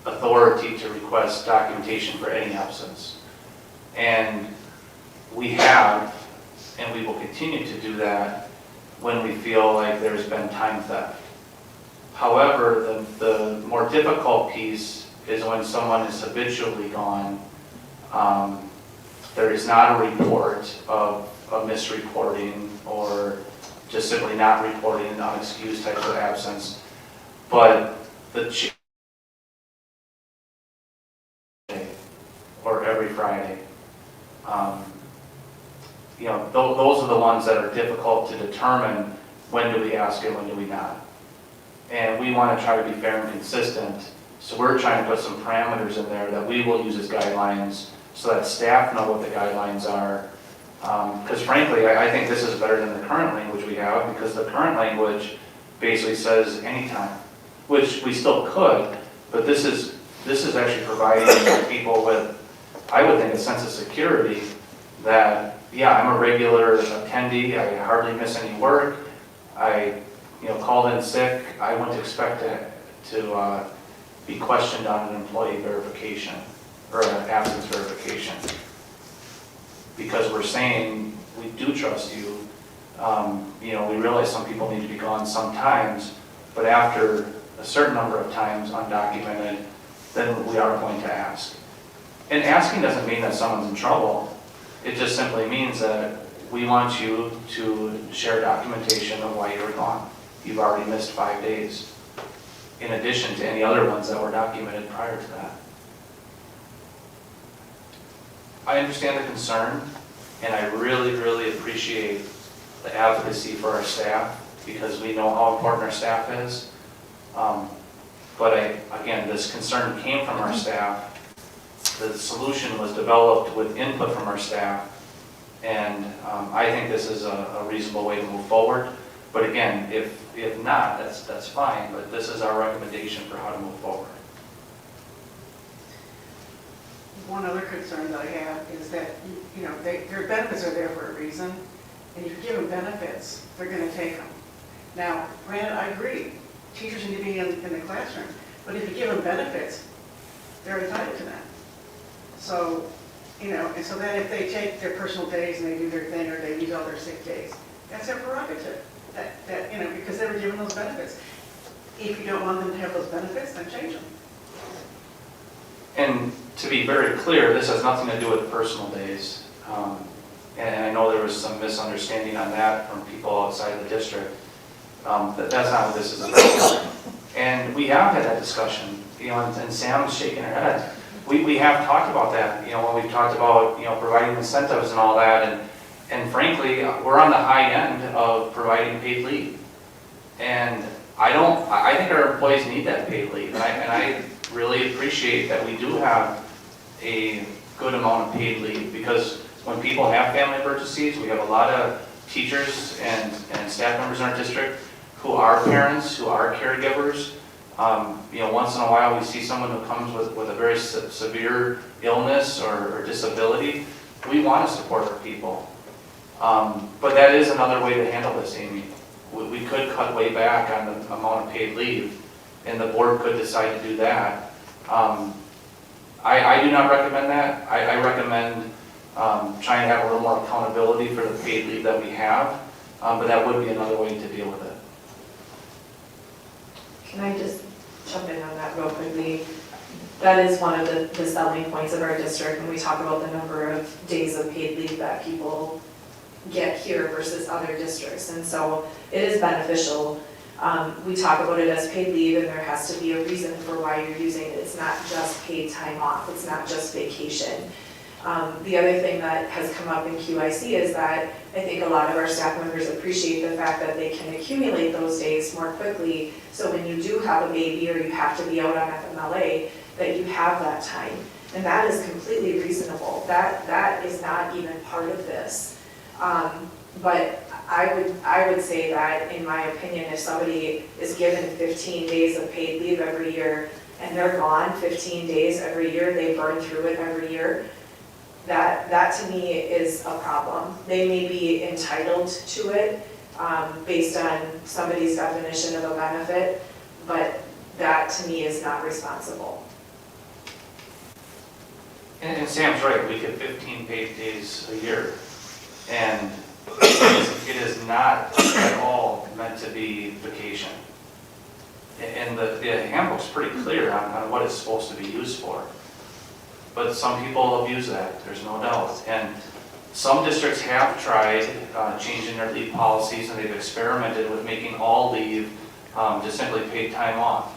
authority to request documentation for any absence. And we have, and we will continue to do that when we feel like there's been time theft. However, the more difficult piece is when someone is habitually gone. There is not a report of a misreporting or just simply not reporting an unexcused type of absence, but the or every Friday. Those are the ones that are difficult to determine when do we ask and when do we not. And we want to try to be fair and consistent, so we're trying to put some parameters in there that we will use as guidelines so that staff know what the guidelines are. Because frankly, I think this is better than the current language we have, because the current language basically says anytime, which we still could, but this is actually providing people with, I would think, a sense of security that, yeah, I'm a regular attendee, I hardly miss any work, I called in sick, I wouldn't expect to be questioned on an employee verification or an absence verification. Because we're saying, we do trust you. We realize some people need to be gone sometimes, but after a certain number of times undocumented, then we are going to ask. And asking doesn't mean that someone's in trouble. It just simply means that we want you to share documentation of why you were gone. You've already missed 5 days, in addition to any other ones that were documented prior to that. I understand the concern, and I really, really appreciate the advocacy for our staff, because we know how important our staff is. But again, this concern came from our staff. The solution was developed with input from our staff, and I think this is a reasonable way to move forward. But again, if not, that's fine, but this is our recommendation for how to move forward.
One other concern that I have is that, their benefits are there for a reason, and if you give them benefits, they're going to take them. Now, granted, I agree, teachers need to be in the classroom, but if you give them benefits, they're entitled to that. So, and so then if they take their personal days and they do their thing, or they use all their sick days, that's their prerogative, because they were given those benefits. If you don't want them to have those benefits, then change them.
And to be very clear, this has nothing to do with personal days. And I know there was some misunderstanding on that from people outside the district. That's not what this is about. And we have had that discussion, and Sam's shaking her head. We have talked about that, when we've talked about, providing incentives and all that. And frankly, we're on the high end of providing paid leave. And I think our employees need that paid leave. And I really appreciate that we do have a good amount of paid leave, because when people have family emergencies, we have a lot of teachers and staff members in our district who are parents, who are caregivers. Once in a while we see someone who comes with a very severe illness or disability. We want to support our people. But that is another way to handle this, Amy. We could cut way back on the amount of paid leave, and the board could decide to do that. I do not recommend that. I recommend trying to have a little more accountability for the paid leave that we have, but that would be another way to deal with it.
Can I just jump in on that real quickly? That is one of the selling points of our district when we talk about the number of days of paid leave that people get here versus other districts. And so it is beneficial. We talk about it as paid leave, and there has to be a reason for why you're using it. It's not just paid time off. It's not just vacation. The other thing that has come up in QIC is that I think a lot of our staff members appreciate the fact that they can accumulate those days more quickly. So when you do have a baby or you have to be out on FMLA, that you have that time. And that is completely reasonable. That is not even part of this. But I would say that, in my opinion, if somebody is given 15 days of paid leave every year and they're gone 15 days every year, they burn through it every year, that to me is a problem. They may be entitled to it based on somebody's definition of a benefit, but that to me is not responsible.
And Sam's right, we get 15 paid days a year. And it is not at all meant to be vacation. And the handbook's pretty clear on what it's supposed to be used for. But some people abuse that, there's no doubt. And some districts have tried changing their leave policies, and they've experimented with making all leave just simply paid time off.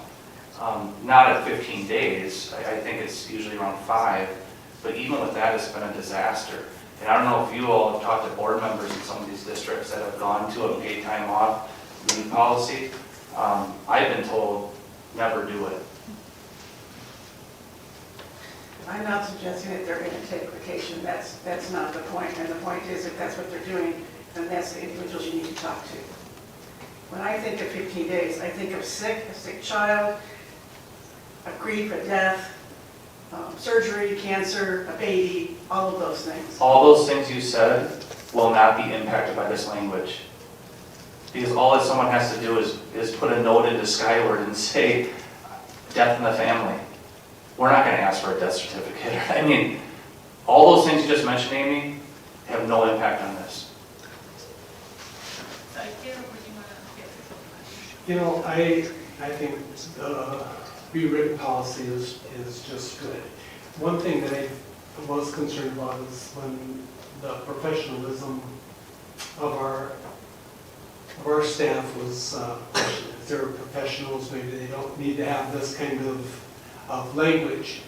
Not at 15 days, I think it's usually around 5, but even with that, it's been a disaster. And I don't know if you all have talked to board members in some of these districts that have gone to a paid time off leave policy. I've been told, never do it.
I'm not suggesting that they're going to take vacation, that's not the point, and the point is if that's what they're doing, then that's the individuals you need to talk to. When I think of 15 days, I think of a sick child, a grief, a death, surgery, cancer, a baby, all of those things.
All those things you said will not be impacted by this language. Because all that someone has to do is put a note into Skyward and say, death in the family. We're not going to ask for a death certificate. I mean, all those things you just mentioned, Amy, have no impact on this.
So, Caleb, would you want to get this?
You know, I think the rewritten policy is just good. One thing that I was concerned about is when the professionalism of our staff was questioned. If they're professionals, maybe they don't need to have this kind of language.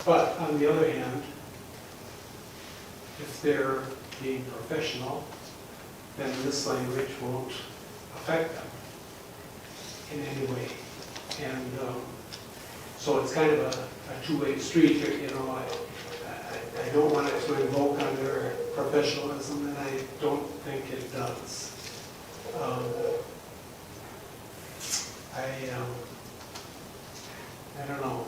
But on the other hand, if they're being professional, then this language won't affect them in any way. And so it's kind of a two-way street here, you know. I don't want it to invoke on their professionalism, and I don't think it does. I don't know.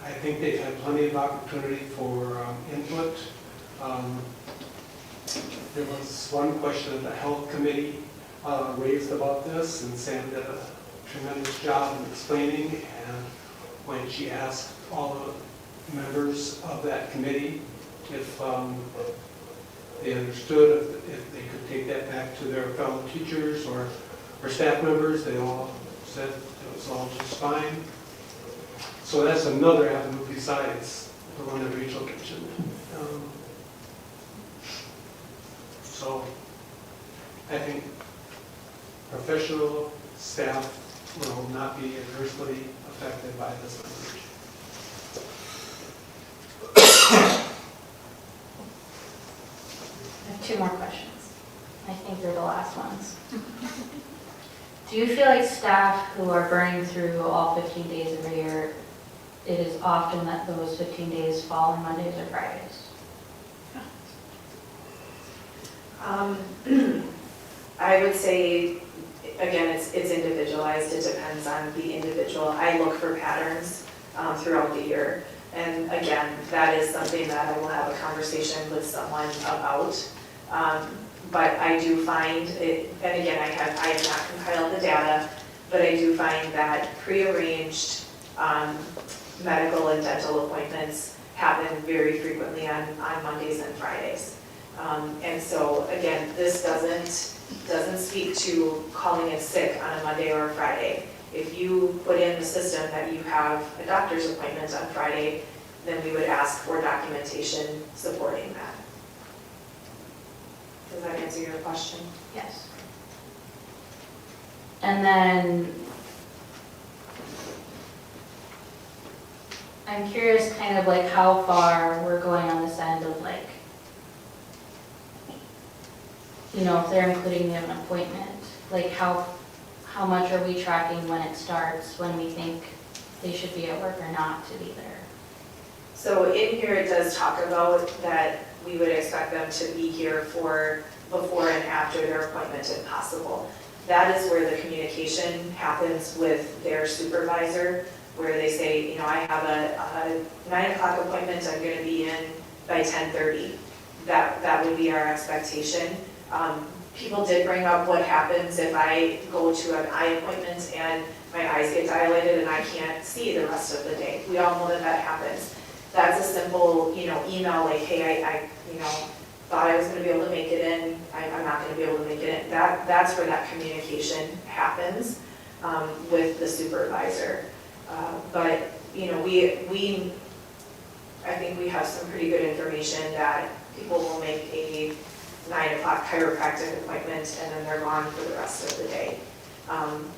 I think they've had plenty of opportunity for input. There was one question that the health committee raised about this, and Sam did a tremendous job in explaining. And when she asked all the members of that committee if they understood, if they could take that back to their fellow teachers or staff members, they all said it was all just fine. So that's another avenue besides the one that Rachel mentioned. So I think professional staff will not be adversely affected by this language.
I have 2 more questions. I think they're the last ones. Do you feel like staff who are burning through all 15 days of the year, it is often that those 15 days fall on Mondays or Fridays?
I would say, again, it's individualized, it depends on the individual. I look for patterns throughout the year. And again, that is something that I will have a conversation with someone about. But I do find it, and again, I have not compiled the data, but I do find that prearranged medical and dental appointments happen very frequently on Mondays and Fridays. And so again, this doesn't speak to calling in sick on a Monday or a Friday. If you put in the system that you have a doctor's appointment on Friday, then we would ask for documentation supporting that. Does that answer your question?
Yes. And then I'm curious kind of like how far we're going on this end of like, you know, if they're including an appointment, like how much are we tracking when it starts, when we think they should be at work or not to be there?
So in here, it does talk about that we would expect them to be here for before and after their appointment if possible. That is where the communication happens with their supervisor, where they say, I have a 9 o'clock appointment, I'm gonna be in by 10:30. That would be our expectation. People did bring up what happens if I go to an eye appointment and my eyes get dilated and I can't see the rest of the day. We all know that happens. That's a simple, email like, hey, I thought I was gonna be able to make it in, I'm not gonna be able to make it in. That's where that communication happens with the supervisor. But, I think we have some pretty good information that people will make a 9 o'clock chiropractic appointment and then they're gone for the rest of the day.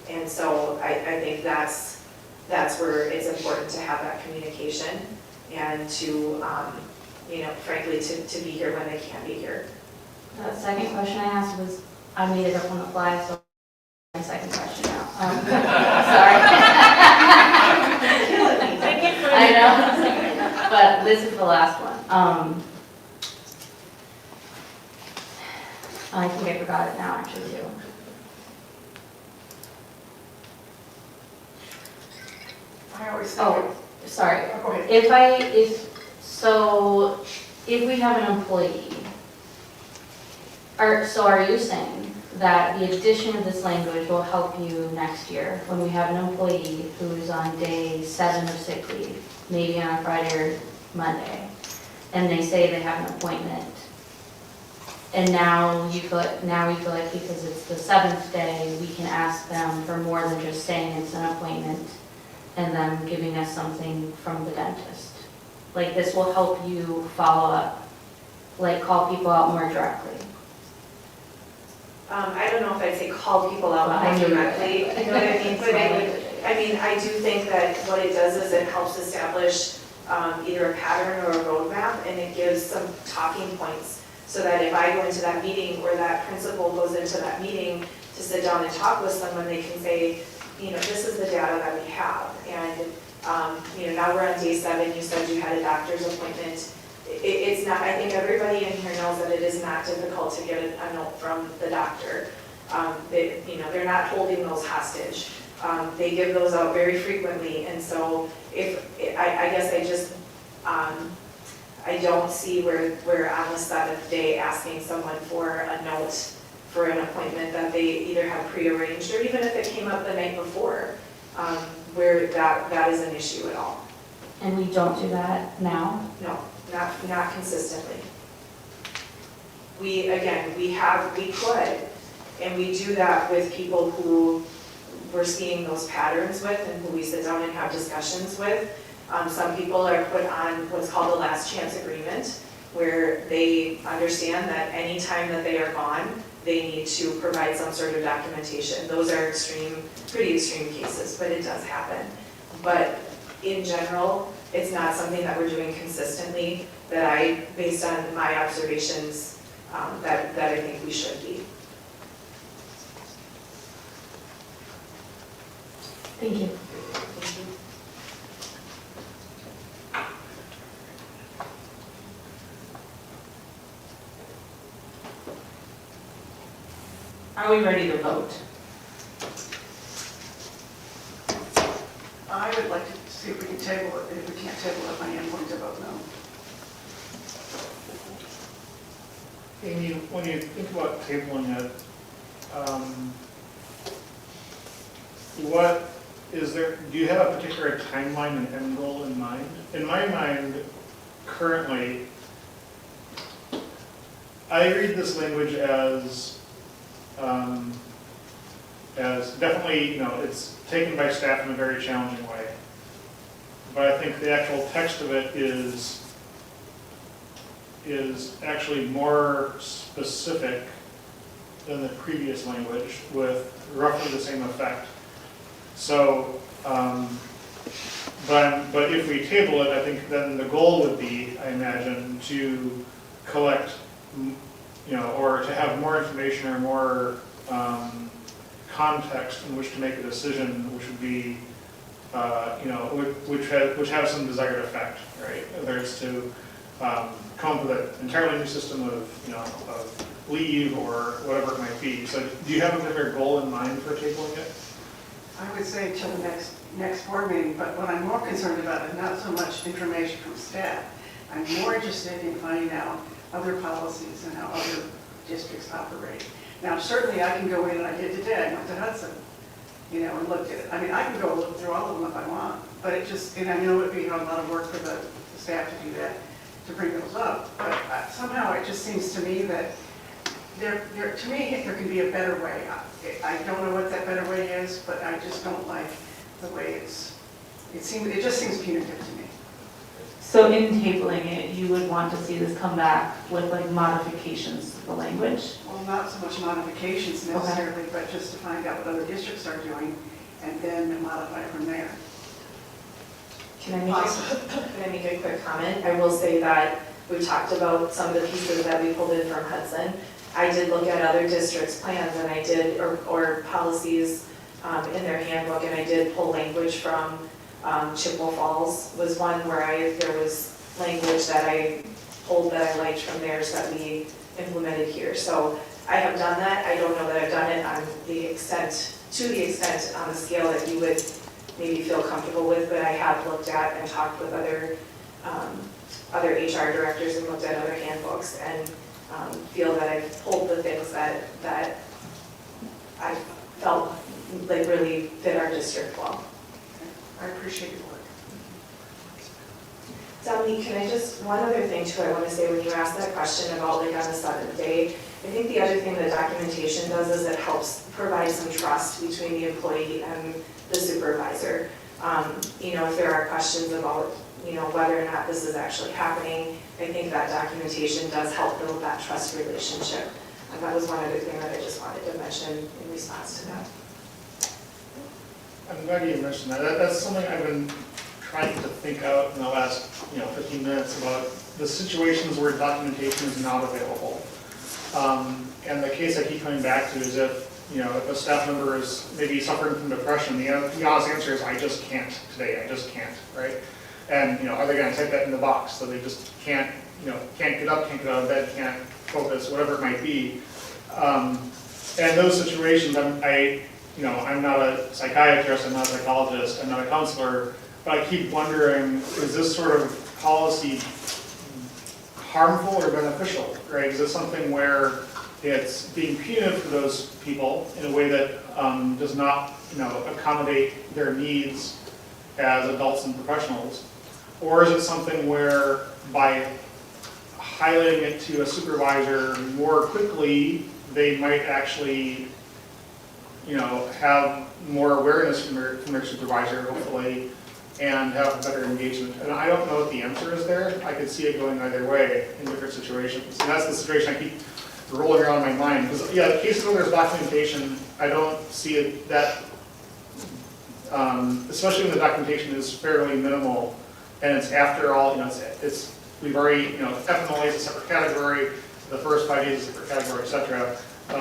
And so I think that's where it's important to have that communication and to, frankly, to be here when they can't be here.
The second question I asked was, I made it up on the fly, so my second question now. Sorry. I know, but this is the last one. I think I forgot it now, actually, too.
I always think.
Oh, sorry.
Go ahead.
If we have an employee, are you saying that the addition of this language will help you next year when we have an employee who's on day 7 of sick leave, maybe on a Friday or Monday, and they say they have an appointment, and now we feel like because it's the 7th day, we can ask them for more than just saying it's an appointment and them giving us something from the dentist? Like, this will help you follow up, like call people out more directly.
I don't know if I'd say call people out
Well, I
more
knew
directly, you know what I mean? But I do think that what it does is it helps establish either a pattern or a roadmap, and it gives some talking points so that if I go into that meeting or that principal goes into that meeting to sit down and talk with someone, they can say, this is the data that we have. And, now we're on day 7, you said you had a doctor's appointment. It's not, I think everybody in here knows that it is not difficult to get a note from the doctor. They're not holding those hostage. They give those out very frequently, and so I guess I just, I don't see where we're on the 7th day asking someone for a note for an appointment that they either have prearranged, or even if it came up the night before, where that is an issue at all.
And we don't do that now?
No, not consistently. We could, and we do that with people who we're seeing those patterns with and who we sit down and have discussions with. Some people are put on what's called a last chance agreement, where they understand that any time that they are gone, they need to provide some sort of documentation. Those are pretty extreme cases, but it does happen. But in general, it's not something that we're doing consistently that based on my observations, that I think we should be.
Thank you.
Thank you.
Are we ready to vote?
I would like to see if we can table it. If we can't table it, I am going to vote no.
Amy, when you think about tabling it, do you have a particular timeline and end goal in mind? In my mind, currently, I read this language as definitely, it's taken by staff in a very challenging way. But I think the actual text of it is actually more specific than the previous language with roughly the same effect. So, but if we table it, I think then the goal would be, I imagine, to collect, or to have more information or more context in which to make a decision, which would be, which has some desired effect, right? Whether it's to come up with an entirely new system of leave or whatever it might be. So do you have a particular goal in mind for tabling it?
I would say till the next board meeting, but what I'm more concerned about is not so much information from staff. I'm more interested in finding out other policies and how other districts operate. Now, certainly I can go in, and I did today, I went to Hudson, and looked at it. I mean, I can go look through all of them if I want, but it just, and I know it'd be a lot of work for the staff to do that, to bring those up. But somehow it just seems to me that there can be a better way. I don't know what that better way is, but I just don't like the way it just seems punitive to me.
So in tabling it, you would want to see this come back with like modifications to the language?
Well, not so much modifications necessarily, but just to find out what other districts are doing and then modify from there.
Can I make a quick comment? I will say that we talked about some of the pieces that we pulled in from Hudson. I did look at other districts' plans and I did, or policies in their handbook, and I did pull language from Chippewa Falls was one where there was language that I pulled that I liked from theirs that we implemented here. So I have done that. I don't know that I've done it on the extent, on the scale that you would maybe feel comfortable with, but I have looked at and talked with other HR directors and looked at other handbooks and feel that I've pulled the things that I felt like really fit our district well.
I appreciate your work.
Dominique, can I one other thing too, I want to say when you asked that question about like on the 7th day, I think the other thing that documentation does is it helps provide some trust between the employee and the supervisor. If there are questions about, whether or not this is actually happening, I think that documentation does help build that trust relationship. And that was one other thing that I just wanted to mention in response to that.
I'm glad you mentioned that. That's something I've been trying to think out in the last 15 minutes about the situations where documentation is not available. And the case I keep coming back to is if a staff member is maybe suffering from depression, the honest answer is I just can't today, I just can't, right? And are they going to type that in the box so they just can't get up, can't get out of bed, can't focus, whatever it might be. And those situations, I'm not a psychiatrist, I'm not a psychologist, I'm not a counselor, but I keep wondering, is this sort of policy harmful or beneficial, right? Is this something where it's being punitive for those people in a way that does not, accommodate their needs as adults and professionals? Or is it something where by highlighting it to a supervisor more quickly, they might actually have more awareness from their supervisor, hopefully, and have better engagement. And I don't know what the answer is there. I could see it going either way in different situations. And that's the situation I keep rolling around in my mind. Because, the cases where there's documentation, I don't see it that, especially when the documentation is fairly minimal, and it's after all, we've already, FMLA is a separate category, the first 5 days is a separate category, et cetera.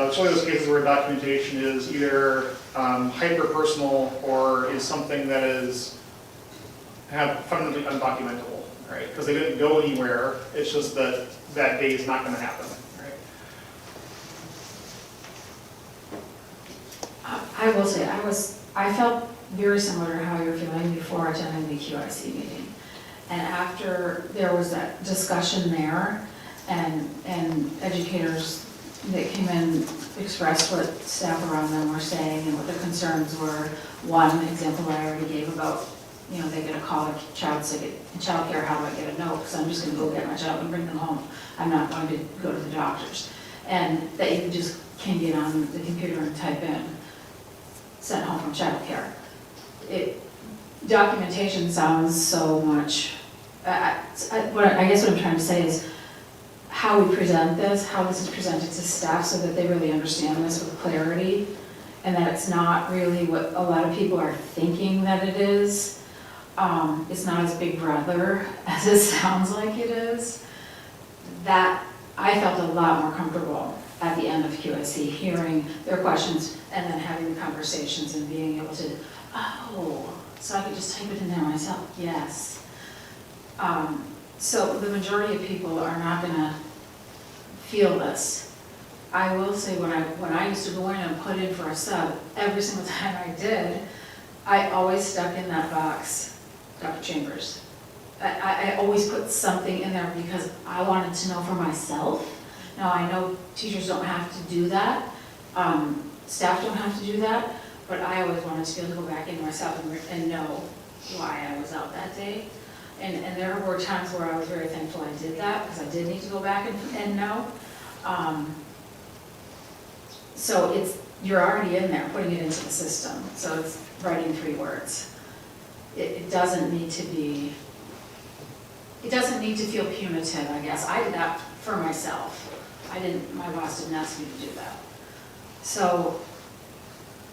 It's only those cases where documentation is either hyper-personal or is something that is fundamentally undocumentable, right? Because they didn't go anywhere, it's just that that day is not going to happen, right?
I will say, I felt very similar to how you're feeling before attending the QIC meeting. And after there was that discussion there, and educators that came in expressed what staff around them were saying and what their concerns were. One example that I already gave about, they get a call, a child sick in childcare, how do I get a note? Because I'm just going to go get my child and bring them home. I'm not going to go to the doctors. And that you just can get on the computer and type in, sent home from childcare. Documentation sounds so much, I guess what I'm trying to say is how we present this, how this is presented to staff so that they really understand this with clarity and that it's not really what a lot of people are thinking that it is. It's not as big brother as it sounds like it is. That I felt a lot more comfortable at the end of QIC hearing their questions and then having the conversations and being able to, so I could just type it in there myself, yes. So the majority of people are not going to feel this. I will say when I used to go in and put in for a sub, every single time I did, I always stuck in that box, Dr. Chambers. I always put something in there because I wanted to know for myself. Now, I know teachers don't have to do that, staff don't have to do that, but I always wanted to be able to go back into myself and know why I was out that day. And there were times where I was very thankful I did that, because I did need to go back and know. So you're already in there, putting it into the system, so it's writing 3 words. It doesn't need to feel punitive, I guess. I did that for myself. My boss didn't ask me to do that. So,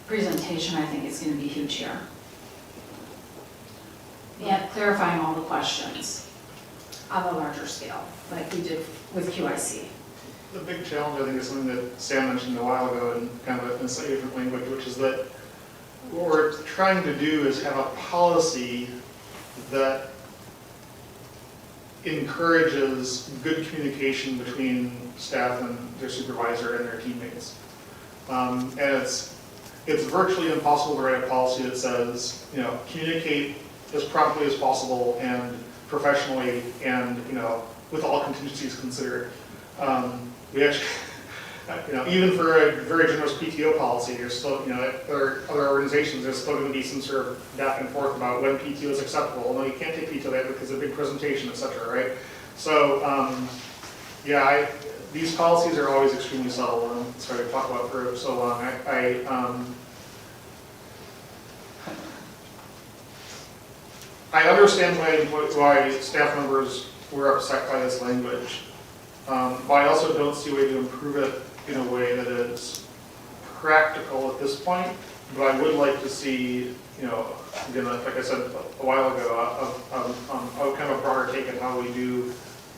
presentation, I think, is going to be huge here. And clarifying all the questions on a larger scale, like we did with QIC.
The big challenge, I think, is something that Sam mentioned a while ago in kind of a slightly different language, which is that what we're trying to do is have a policy that encourages good communication between staff and their supervisor and their teammates. And it's virtually impossible to write a policy that says, communicate as promptly as possible and professionally and, with all contingencies considered. We actually, even for a very generous PTO policy, there's still, other organizations, there's still going to be some sort of back and forth about when PTO is acceptable. No, you can't take PTO that because of a big presentation, et cetera, right? So, these policies are always extremely subtle, and sorry to talk about for so long. I understand why staff members were upset by this language, but I also don't see a way to improve it in a way that is practical at this point. But I would like to see, again, like I said a while ago, a kind of a broader take on how we do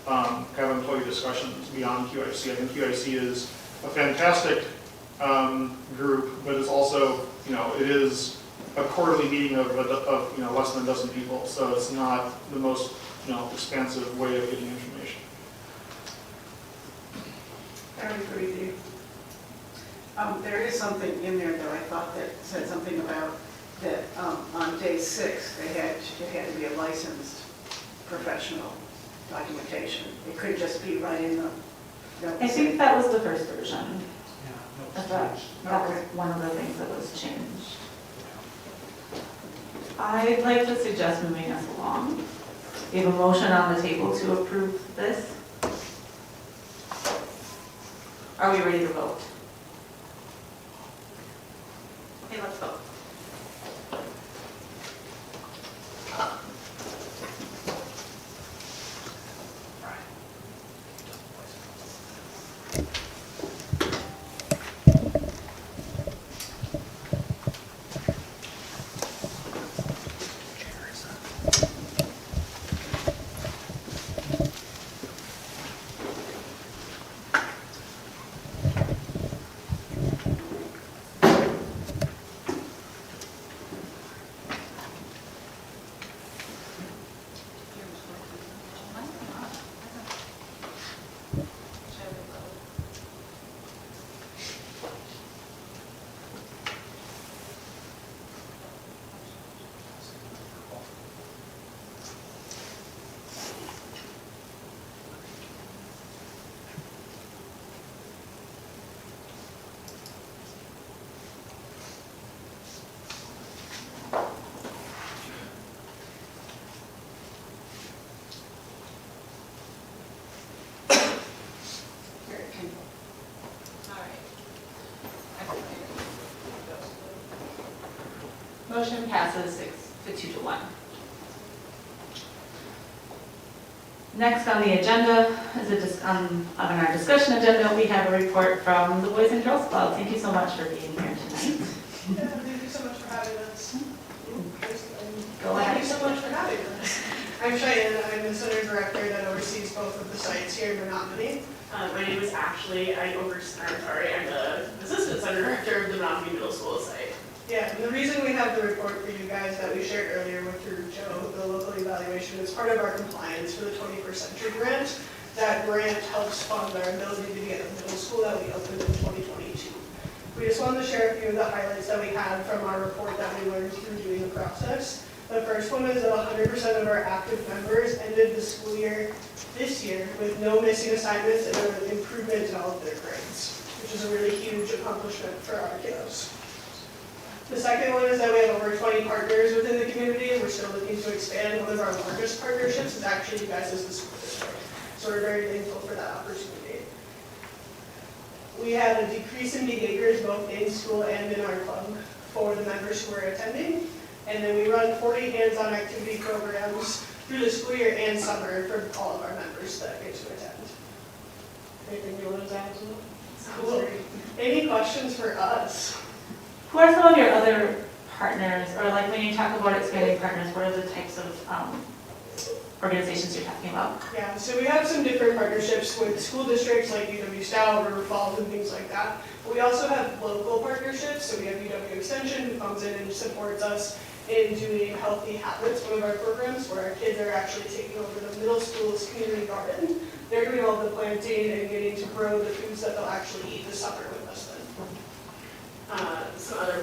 kind of employee discussions beyond QIC. I think QIC is a fantastic group, but it's also, it is a quarterly meeting of less than a dozen people, so it's not the most expansive way of getting information.
I would agree with you. There is something in there though, I thought that said something about that on day 6 it had to be a licensed professional documentation. It could just be right in the.
I think that was the first version.
Yeah,
That was one of the things that was changed. I'd like to suggest moving us along. We have a motion on the table to approve this. Are we ready to vote? Okay, let's vote. Motion passes 2-1. Next on the agenda, on our discussion agenda, we have a report from the Boys and Girls Club. Thank you so much for being here tonight.
Yeah, thank you so much for having us.
Go ahead.
Thank you so much for having us. I'm Cheyenne, I'm the center director that oversees both of the sites here in Menomonie. My name is Ashley, I'm the assistant center director of the Menomonie Middle School site. Yeah, and the reason we have the report for you guys that we shared earlier through Joe, the local evaluation, is part of our compliance for the 21st Century Grant. That grant helps fund our ability to get a middle school that we opened in 2022. We just wanted to share a few of the highlights that we had from our report that we learned through doing the process. The first one is that 100% of our active members ended the school year this year with no missing assignments and an improvement in all of their grades, which is a really huge accomplishment for our kiddos. The second one is that we have over 20 partners within the community, and we're still looking to expand. One of our largest partnerships is actually you guys as the school district. So we're very thankful for that opportunity. We had a decrease in behaviors both in school and in our club for the members who were attending. And then we run 40 hands-on activity programs through the school year and summer for all of our members that get to attend. Anything you want to add to that? Cool. Any questions for us?
Who are some of your other partners, or like when you talk about expanding partners, what are the types of organizations you're talking about?
Yeah, so we have some different partnerships with school districts like UW Stout, River Falls, and things like that. But we also have local partnerships, so we have UW Extension who comes in and supports us in doing Healthy Habits, one of our programs where our kids are actually taking over the middle school's community garden. They're doing all the planting and getting to grow the foods that they'll actually eat this summer with us then. Some other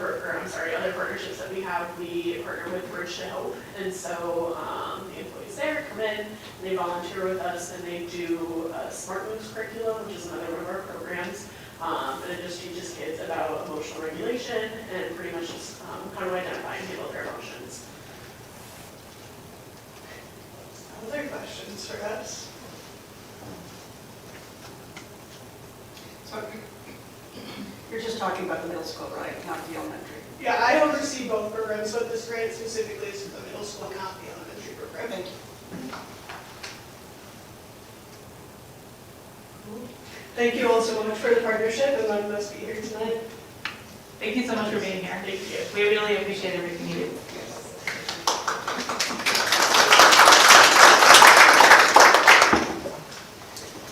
partnerships that we have, we partner with Bridge to Hope, and so the employees there come in, they volunteer with us, and they do a Smart Moves curriculum, which is another one of our programs, and it just teaches kids about emotional regulation and pretty much just how to identify and handle their emotions. Other questions for us?
So you're just talking about the middle school, right, not the elementary?
Yeah, I oversee both programs, but this grant specifically is for the middle school, not the elementary program.
Thank you.
Thank you all so much for the partnership and letting us be here tonight.
Thank you so much for being here.
Thank you.
We really appreciate everything you do.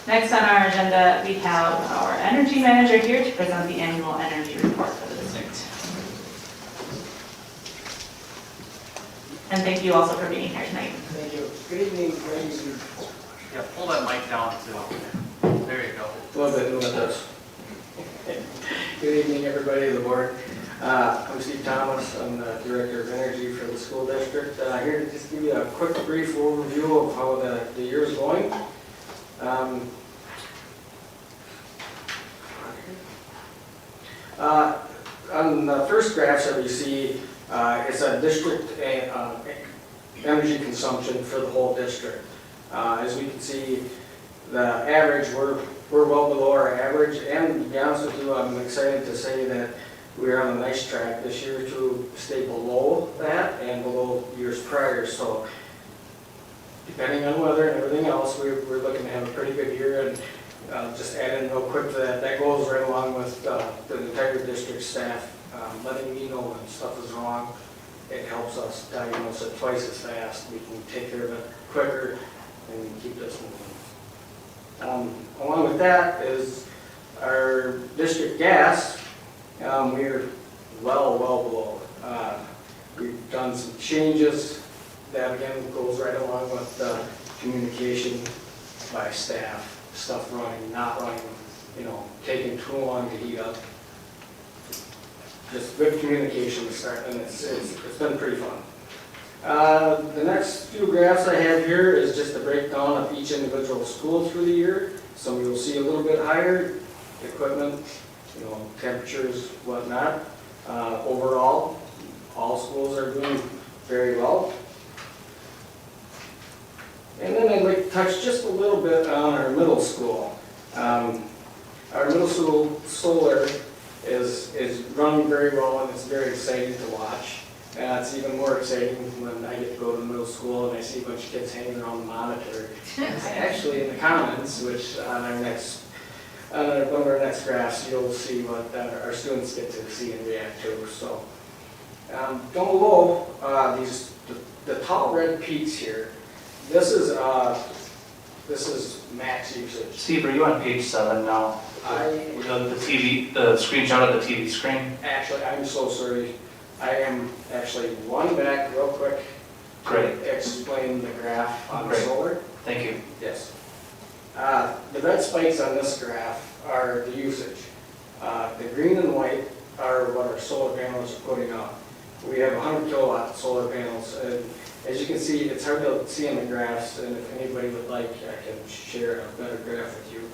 Next on our agenda, we have our energy manager here to present the annual energy report for the district. And thank you also for being here tonight.
Thank you. Good evening, ladies and...
Yeah, pull that mic down too. There you go.
A little bit with this. Good evening, everybody, the board. I'm Steve Thomas. I'm the Director of Energy for the school district. Here to just give you a quick, brief overview of how the year is going. On the first graphs that we see, it's a district energy consumption for the whole district. As we can see, the average, we're well below our average, and to be honest with you, I'm excited to say that we're on a nice track this year to stay below that and below years prior. So depending on weather and everything else, we're looking to have a pretty good year. And just add in real quick that goes right along with the entire district staff letting me know when stuff is wrong. It helps us diagnose it twice as fast. We can take care of it quicker and keep this moving. Along with that is our district gas. We're well below. We've done some changes. That again goes right along with communication by staff. Stuff running, not running, taking too long to heat up. Just good communication to start, and it's been pretty fun. The next few graphs I have here is just a breakdown of each individual school through the year. Some you'll see a little bit higher equipment, temperatures, whatnot. Overall, all schools are doing very well. And then I'd like to touch just a little bit on our middle school. Our middle school solar is running very well, and it's very exciting to watch. And it's even more exciting when I get to go to middle school and I see a bunch of kids hanging around the monitor. Actually, in the comments, which on one of our next graphs, you'll see what our students get to see and react to. So down below, the tall red peaks here. This is max usage.
Steve, are you on page 7 now? The screenshot of the TV screen?
Actually, I'm so sorry. I am actually one back real quick.
Great.
To explain the graph on the
Great.
solar.
Thank you.
Yes. The red spikes on this graph are the usage. The green and white are what our solar panels are putting out. We have 100 kilowatt solar panels, and as you can see, it's hard to see on the graphs, and if anybody would like, I can share a better graph with you.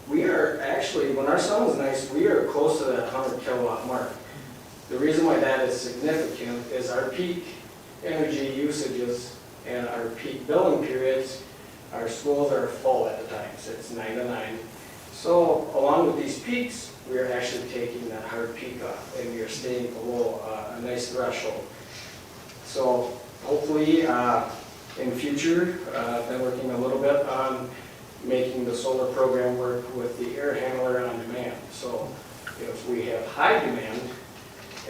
We are actually, when our sun is nice, we are close to that 100 kilowatt mark. The reason why that is significant is our peak energy usages and our peak billing periods, our schools are full at the times. It's 9 to 9. So along with these peaks, we are actually taking that hard peak off, and we are staying below a nice threshold. So hopefully in the future, I've been working a little bit on making the solar program work with the air handler on demand. So if we have high demand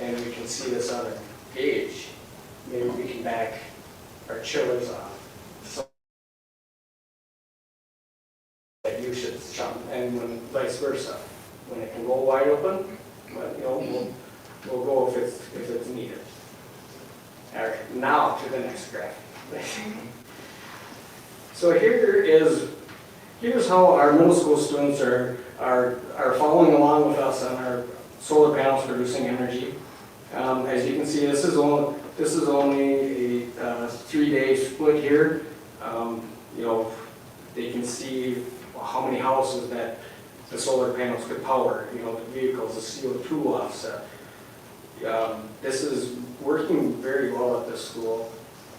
and we can see this on a gauge, maybe we can back our chillers off. So that you should jump, and when vice versa. When it can go wide open, but we'll go if it's needed. All right, now to the next graph. So here's how our middle school students are following along with us on our solar panels producing energy. As you can see, this is only a 3-day split here. They can see how many houses that the solar panels could power, the vehicles, the CO2 offset. This is working very well at this school,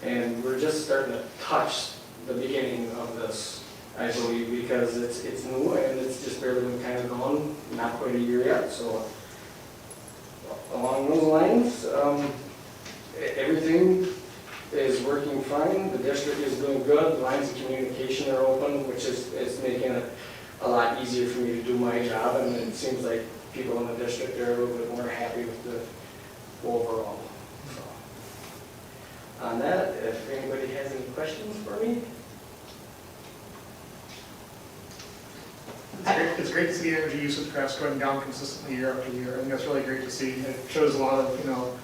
and we're just starting to touch the beginning of this, I believe, because it's new and it's just barely been kind of going, not quite a year yet. So along those lines, everything is working fine. The district is doing good. The lines of communication are open, which is making it a lot easier for me to do my job, and it seems like people in the district are a little bit more happy with the overall. So, on that, if anybody has any questions for me?
It's great to see energy usage graphs going down consistently year after year. I think that's really great to see. It shows a lot of,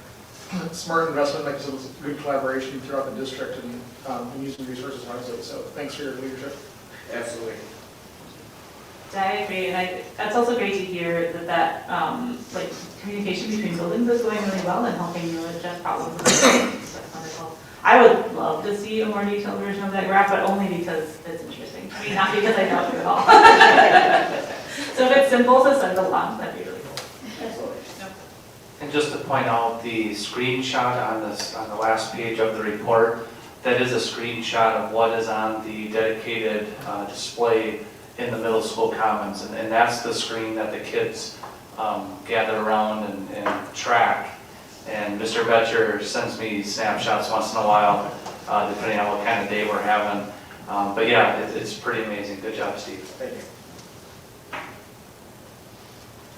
smart investment, like I said, with good collaboration throughout the district and using resources wisely. So thanks for your leadership.
Absolutely.
I agree, and that's also great to hear that communication between buildings is going really well and helping you address problems. That's wonderful. I would love to see a more detailed version of that graph, but only because it's interesting. I mean, not because I know it at all. So if it's simple to send along, that'd be really cool.
Absolutely.
And just to point out the screenshot on the last page of the report, that is a screenshot of what is on the dedicated display in the middle school commons, and that's the screen that the kids gather around and track. And Mr. Betcher sends me snapshots once in a while, depending on what kind of day we're having. But yeah, it's pretty amazing. Good job, Steve.
Thank you.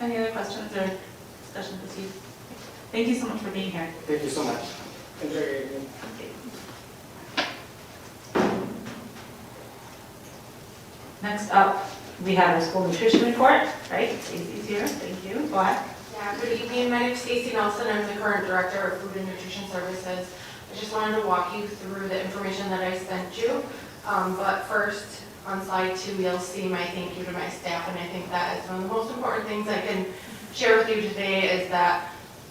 Any other questions or discussions with you? Thank you so much for being here.
Thank you so much. Enjoy your evening.
Next up, we have our school nutrition report, right? Stacey's here, thank you. Go ahead.
Yeah, good evening. My name is Stacey Nelson. I'm the current director of Food and Nutrition Services. I just wanted to walk you through the information that I sent you. But first, on slide 2, you'll see my thank you to my staff, and I think that is one of the most important things I can share with you today is that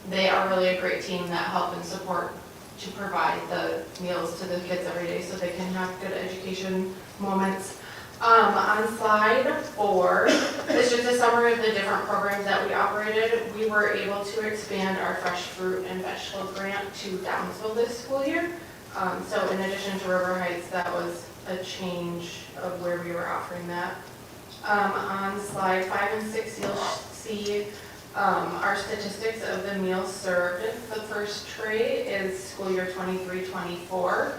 they are really a great team that help and support to provide the meals to the kids every day so they can have good education moments. On slide 4, it's just a summary of the different programs that we operated. We were able to expand our fresh fruit and vegetable grant to Downsville this school year. So in addition to River Heights, that was a change of where we were offering that. On slide 5 and 6, you'll see our statistics of the meals served. The first tray is school year 23-24,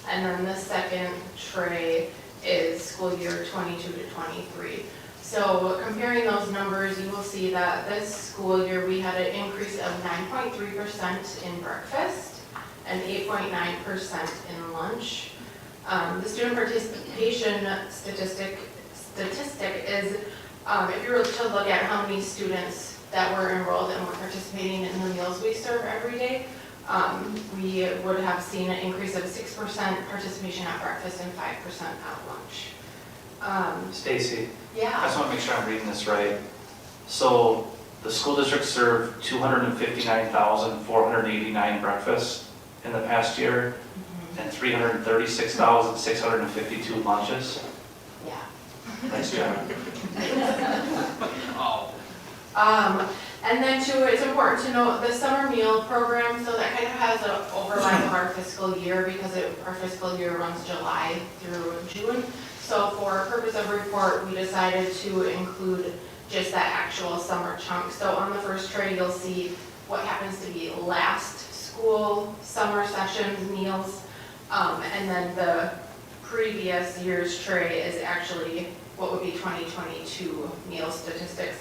and then the second tray is school year 22 to 23. So comparing those numbers, you will see that this school year we had an increase of 9.3% in breakfast and 8.9% in lunch. The student participation statistic is, if you were to look at how many students that were enrolled and were participating in the meals we serve every day, we would have seen an increase of 6% participation at breakfast and 5% at lunch.
Stacy, I
Yeah.
just want to make sure I'm reading this right. So The school district served 259,489 breakfasts in the past year and 336,652 lunches.
Yeah.
Nice job.
And then too, it's important to note the summer meal program, so that kind of has an overlap of our fiscal year because our fiscal year runs July through June. So for purpose of report, we decided to include just that actual summer chunk. So on the first tray, you'll see what happens to be last school summer sessions meals. And then the previous year's tray is actually what would be 2022 meal statistics.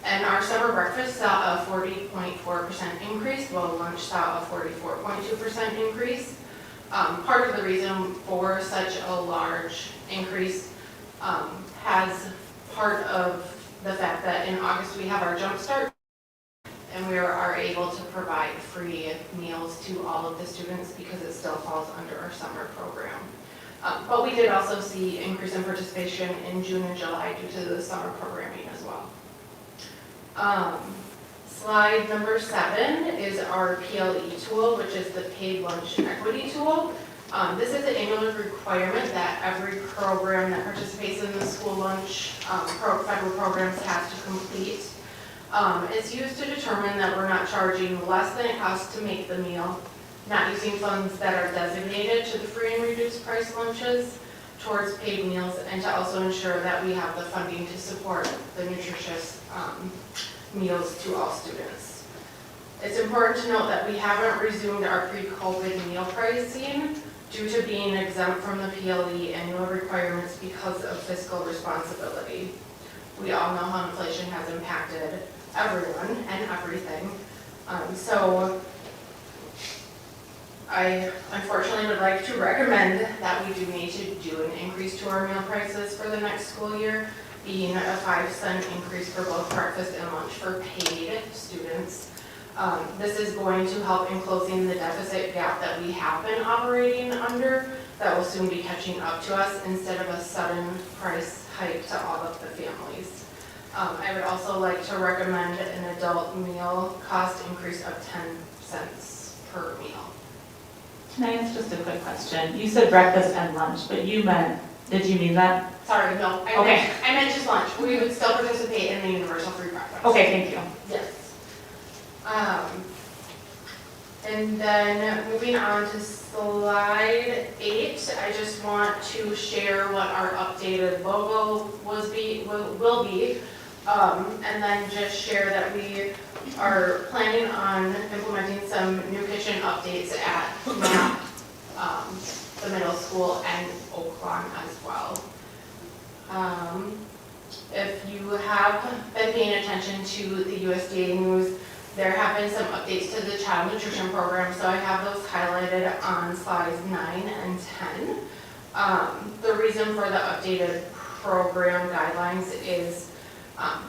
And our summer breakfast saw a 40.4% increase, while lunch saw a 44.2% increase. Part of the reason for such a large increase has part of the fact that in August we have our Jump Start, and we are able to provide free meals to all of the students because it still falls under our summer program. But we did also see increase in participation in June and July due to the summer programming as well. Slide number 7 is our PLE tool, which is the paid lunch equity tool. This is an annual requirement that every program that participates in the school lunch federal programs has to complete. It's used to determine that we're not charging less than it costs to make the meal, not using funds that are designated to the free and reduced price lunches towards paid meals, and to also ensure that we have the funding to support the nutritious meals to all students. It's important to note that we haven't resumed our pre-COVID meal pricing due to being exempt from the PLE annual requirements because of fiscal responsibility. We all know how inflation has impacted everyone and everything. So I unfortunately would like to recommend that we do need to do an increase to our meal prices for the next school year, being a 5-cent increase for both breakfast and lunch for paid students. This is going to help in closing the deficit gap that we have been operating under that will soon be catching up to us instead of a sudden price hike to all of the families. I would also like to recommend an adult meal cost increase of 10 cents per meal.
Can I ask just a quick question? You said breakfast and lunch, but did you mean that?
Sorry, no,
Okay.
I meant just lunch. We would still participate in the universal free breakfast.
Okay, thank you.
Yes. And then moving on to slide 8, I just want to share what our updated logo will be. And then just share that we are planning on implementing some new kitchen updates at MAP, the middle school, and Oaklawn as well. If you have been paying attention to the USDA news, there have been some updates to the child nutrition program, so I have those highlighted on slides 9 and 10. The reason for the updated program guidelines is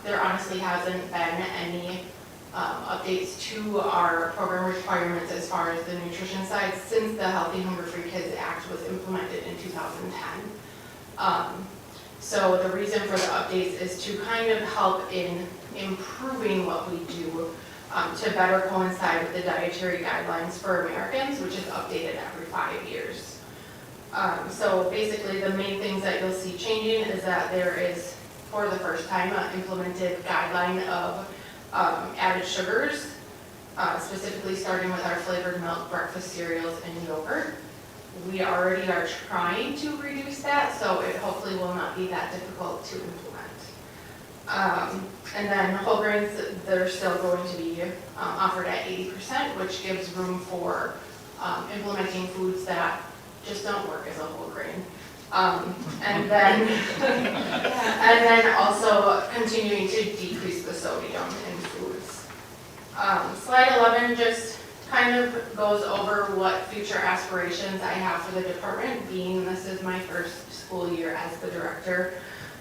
there honestly hasn't been any updates to our program requirements as far as the nutrition side since the Healthy Hunger Free Kids Act was implemented in 2010. So the reason for the updates is to kind of help in improving what we do to better coincide with the dietary guidelines for Americans, which is updated every 5 years. So basically the main things that you'll see changing is that there is, for the first time, an implemented guideline of added sugars, specifically starting with our flavored milk, breakfast cereals, and yogurt. We already are trying to reduce that, so it hopefully will not be that difficult to implement. And then whole grains, they're still going to be offered at 80%, which gives room for implementing foods that just don't work as a whole grain. And then also continuing to decrease the sodium in foods. Slide 11 just kind of goes over what future aspirations I have for the department, being this is my first school year as the director.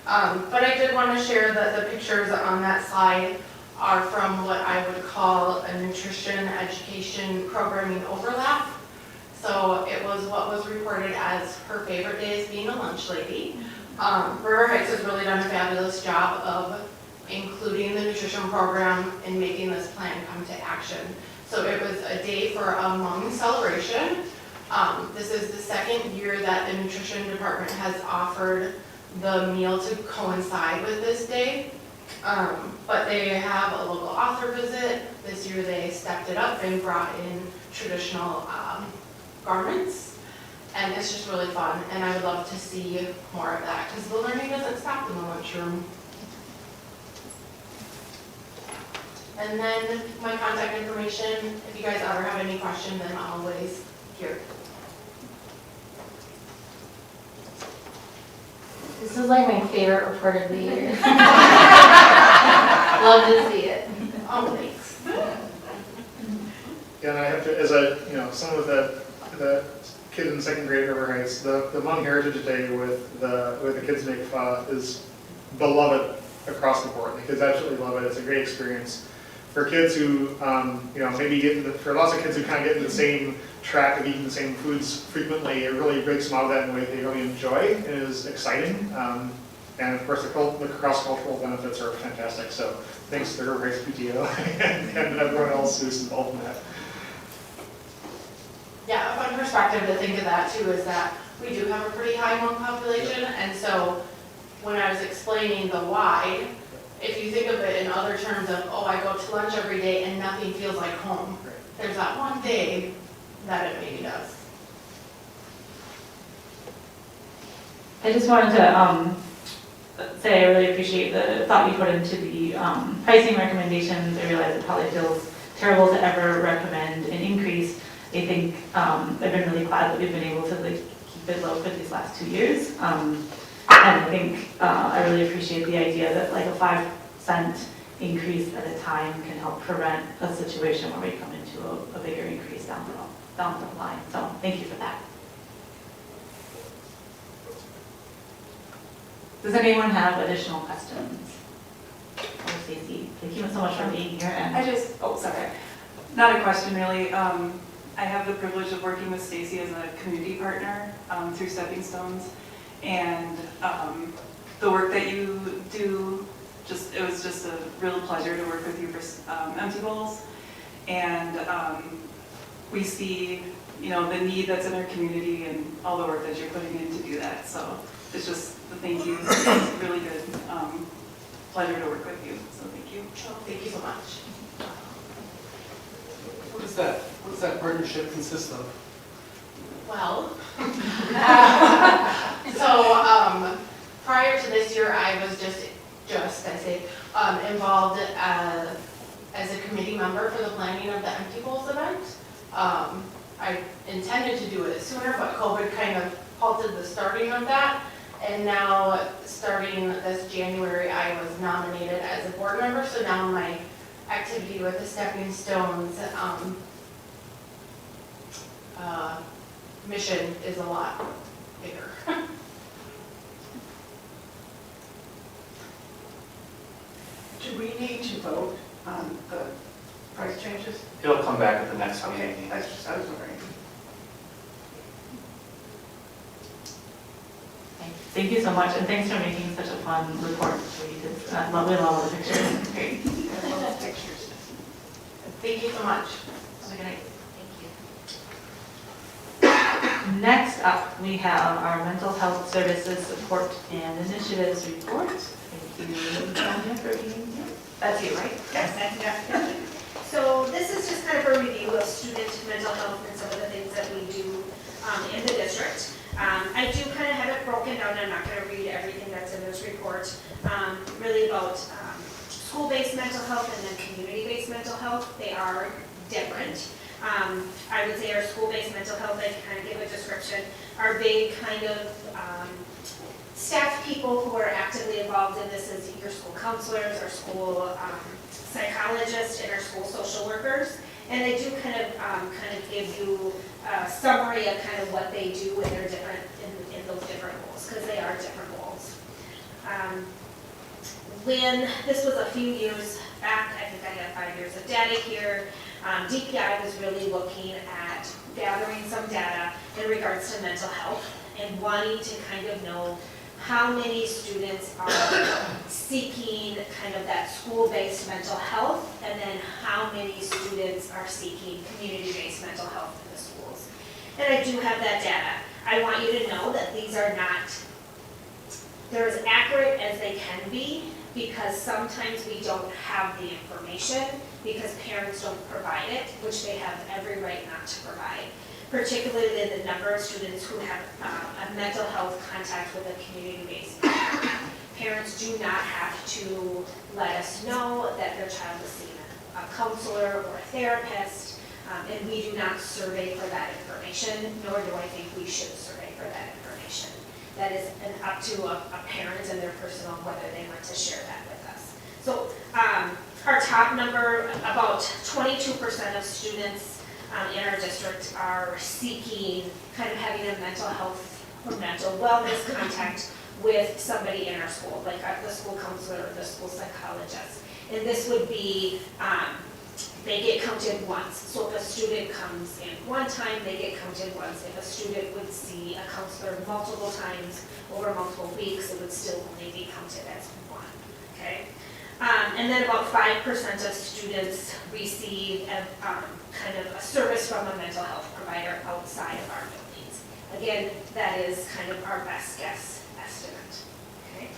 But I did want to share that the pictures on that slide are from what I would call a nutrition education programming overlap. So it was what was reported as her favorite day is being a lunch lady. River Heights has really done a fabulous job of including the nutrition program and making this plan come to action. So it was a day for a Hmong celebration. This is the second year that the nutrition department has offered the meal to coincide with this day. But they have a local author visit. This year they stepped it up and brought in traditional garments. And it's just really fun, and I would love to see more of that, because the learning doesn't stop in the lunchroom. And then my contact information, if you guys ever have any questions, I'm always here.
This is like my favorite report of the year. Love to see it.
Oh, thanks.
Yeah, and I have to, as some of the kids in second grade River Heights, the Hmong Heritage Day with the kids make pho is beloved across the board. The kids absolutely love it. It's a great experience for kids who, maybe for lots of kids who kind of get in the same track of eating the same foods frequently. It really breaks them out of that in a way they really enjoy. It is exciting. And of course, the cross-cultural benefits are fantastic. So thanks to the River Heights PTO and everyone else who's involved in that.
Yeah, a fun perspective to think of that too is that we do have a pretty high Hmong population, and so when I was explaining the why, if you think of it in other terms of, oh, I go to lunch every day and nothing feels like home, there's that one day that it maybe does.
I just wanted to say I really appreciate the thought you put into the pricing recommendations. I realize it probably feels terrible to ever recommend an increase. I think I've been really glad that we've been able to keep it low for these last 2 years. And I think I really appreciate the idea that like a 5-cent increase at a time can help prevent a situation where we come into a bigger increase down the line. So thank you for that. Does anyone have additional questions? Or Stacey, thank you so much for being here. And
sorry, not a question really. I have the privilege of working with Stacey as a community partner through Stepping Stones, and the work that you do, it was just a real pleasure to work with you for Empty Bowls, and we see the need that's in our community and all the work that you're putting in to do that. So it's just the thank you. It's really good. Pleasure to work with you. So thank you.
Oh, thank you so much.
What does that partnership consist of?
Well, so prior to this year, I was involved as a committee member for the planning of the Empty Bowls event. I intended to do it sooner, but COVID kind of halted the starting of that. And now, starting this January, I was nominated as a board member, so now my activity with the Stepping Stones mission is a lot bigger.
Do we need to vote on the price changes?
It'll come back at the next
Okay,
meeting.
that's just, I was wondering.
thank you so much, and thanks for making such a fun report. We love all the pictures. It's great.
I love the pictures.
Thank you so much.
Have a good night. Next up, we have our mental health services support and initiatives report. Thank you, Tanya, for being here. That's you, right?
Yes. So this is just kind of a review of student mental health and some of the things that we do in the district. I do kind of have it broken down. I'm not going to read everything that's in this report. Really about school-based mental health and then community-based mental health. They are different. I would say our school-based mental health, I can kind of give a description, our big kind of staff people who are actively involved in this is your school counselors, our school psychologists, and our school social workers. And they do kind of give you a summary of kind of what they do when they're different in those different roles, because they are different roles. When this was a few years back, I think I have 5 years of data here, DPI was really looking at gathering some data in regards to mental health and wanting to kind of know how many students are seeking kind of that school-based mental health, and then how many students are seeking community-based mental health in the schools. And I do have that data. I want you to know that these are not, they're as accurate as they can be, because sometimes we don't have the information because parents don't provide it, which they have every right not to provide. Particularly the number of students who have a mental health contact with a community-based program. Parents do not have to let us know that their child is seeing a counselor or a therapist, and we do not survey for that information, nor do I think we should survey for that information. That is up to a parent and their personal, whether they want to share that with us. So our top number, about 22% of students in our district are seeking, kind of having a mental health or mental wellness contact with somebody in our school, like the school counselor or the school psychologist. And this would be, they get counted once. So if a student comes in one time, they get counted once. If a student would see a counselor multiple times over multiple weeks, it would still only be counted as one, okay? And then about 5% of students receive kind of a service from a mental health provider outside of our buildings. Again, that is kind of our best guess estimate, okay?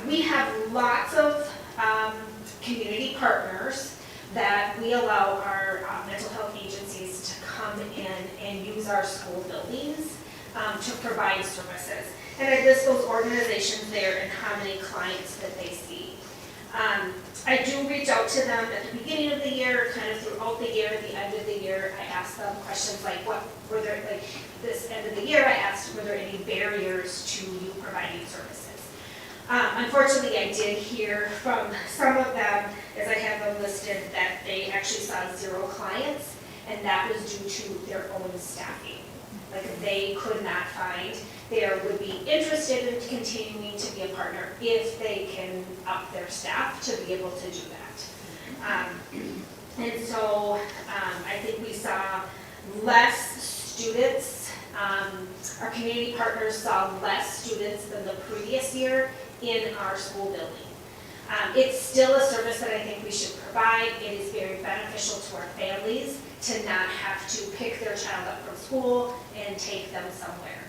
We have lots of community partners that we allow our mental health agencies to come in and use our school buildings to provide services. And I list those organizations there and how many clients that they see. I do reach out to them at the beginning of the year, kind of throughout the year, at the end of the year. I ask them questions like, what were there, like this end of the year, I asked, were there any barriers to you providing services? Unfortunately, I did hear from some of them, as I have them listed, that they actually saw 0 clients, and that was due to their own staffing. Like they could not find, they would be interested in continuing to be a partner if they can up their staff to be able to do that. And so I think we saw less students, our community partners saw less students than the previous year in our school building. It's still a service that I think we should provide. It is very beneficial to our families to not have to pick their child up from school and take them somewhere.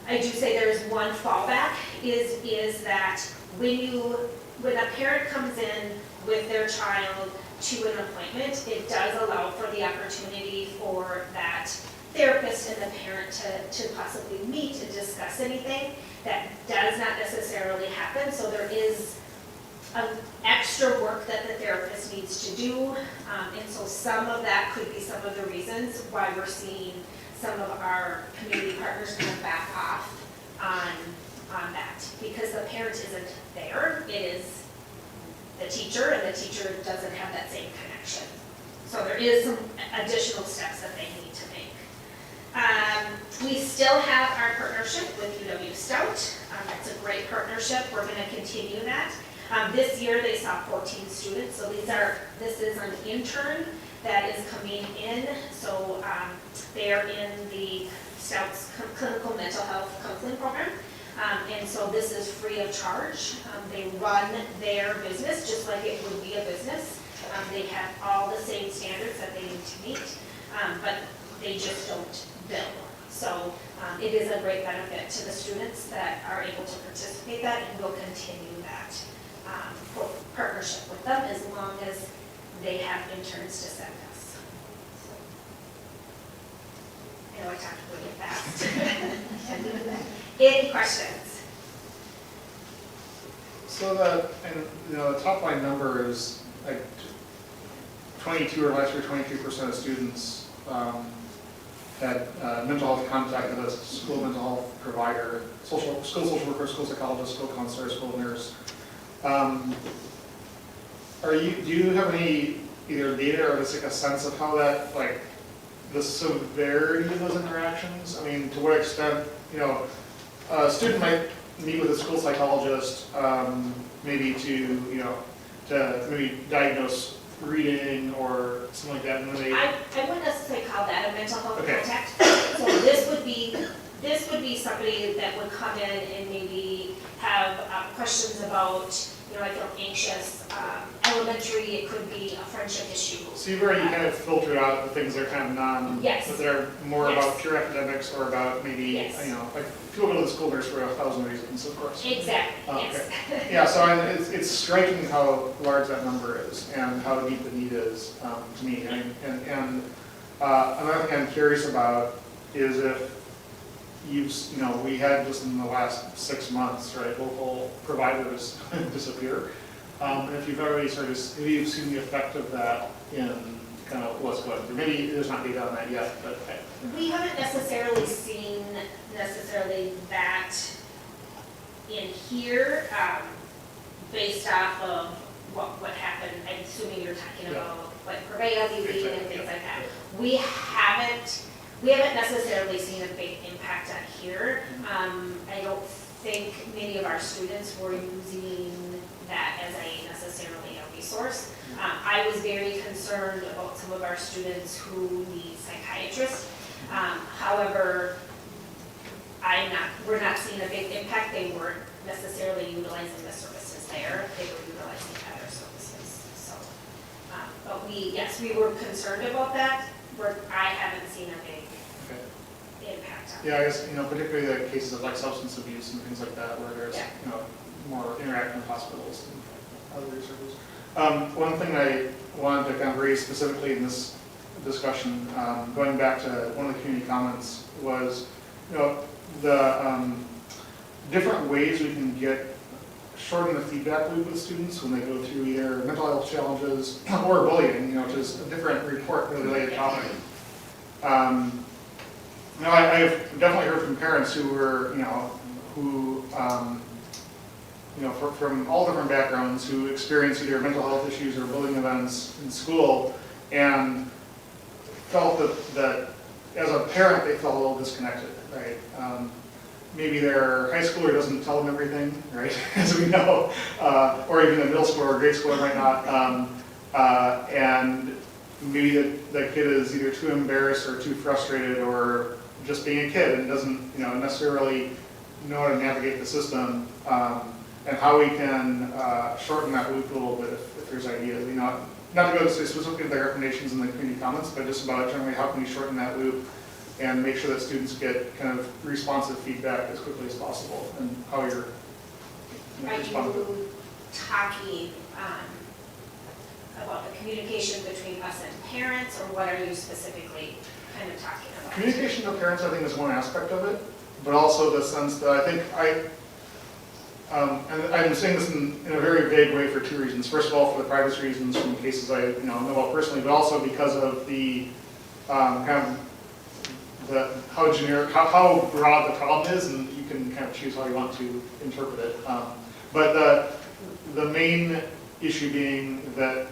I do say there is one fallback, is that when a parent comes in with their child to an appointment, it does allow for the opportunity for that therapist and the parent to possibly meet and discuss anything. That does not necessarily happen, so there is extra work that the therapist needs to do, and so some of that could be some of the reasons why we're seeing some of our community partners kind of back off on that, because the parent isn't there, it is the teacher, and the teacher doesn't have that same connection. So there is some additional steps that they need to make. We still have our partnership with UW Stout. It's a great partnership. We're going to continue that. This year they saw 14 students, so this is an intern that is coming in. So they're in the Stout's clinical mental health counseling program. And so this is free of charge. They run their business just like it would be a business. They have all the same standards that they need to meet, but they just don't bill. So it is a great benefit to the students that are able to participate in that, and we'll continue that partnership with them as long as they have interns to send us. So, I know I talked really fast. Any questions?
So the top line number is like 22 or less, or 23% of students had mental health contact with a school mental health provider, school social worker, school psychologist, school counselor, school nurse. Do you have any either data or just like a sense of how that, like the severity of those interactions? I mean, to what extent, a student might meet with a school psychologist, maybe to maybe diagnose reading or something like that, and then
I wouldn't necessarily call that a mental health
Okay.
contact. So this would be this would be somebody that would come in and maybe have questions about, I feel anxious. Elementary, it could be a friendship issue.
So you've already kind of filtered out the things that are kind of
Yes.
that are more
Yes.
about pure academics or about maybe,
Yes.
like people go to the school nurse for 1,000 reasons, of course.
Exactly,
Okay.
yes.
Yeah, so it's striking how large that number is and how deep the need is to me. And another thing I'm curious about is if we had just in the last 6 months, right, local providers disappear. And if you've already have you seen the effect of that in kind of what's going through? Maybe there's not data on that yet, but.
We haven't necessarily seen that in here, based off of what happened. I'm assuming you're talking about like Purveyor leaving and things like that. We haven't necessarily seen a big impact on here. I don't think many of our students were using that as necessarily a resource. I was very concerned about some of our students who need psychiatrists. However, we're not seeing a big impact. They weren't necessarily utilizing the services there. They were utilizing other services. So, but we were concerned about that. I haven't seen a big impact on it.
Yeah, I guess, particularly the cases of like substance abuse and things like that, where there's, more interaction with hospitals and other researchers. One thing I wanted to kind of raise specifically in this discussion, going back to one of the community comments, was, the different ways we can shorten the feedback loop with students when they go through either mental health challenges or bullying, which is a different report-related topic. I've definitely heard from parents who were, from all different backgrounds, who experience either mental health issues or bullying events in school, and felt that as a parent they felt a little disconnected, right? Maybe their high schooler doesn't tell them everything, right, as we know, or even a middle schooler or grade schooler might not, and maybe the kid is either too embarrassed or too frustrated or just being a kid and doesn't necessarily know how to navigate the system, and how we can shorten that loop a little bit if there's ideas. Not to go specifically to the recommendations in the community comments, but just about generally how can we shorten that loop and make sure that students get kind of responsive feedback as quickly as possible, and how you're responding.
Are you talking about the communication between us and parents, or what are you specifically kind of talking about?
Communication to parents, I think, is one aspect of it, but also the sense that I think and I'm saying this in a very vague way for two reasons. First of all, for the privacy reasons from cases I know about personally, but also because of the how generic, how broad the problem is, and you can kind of choose how you want to interpret it. But the main issue being that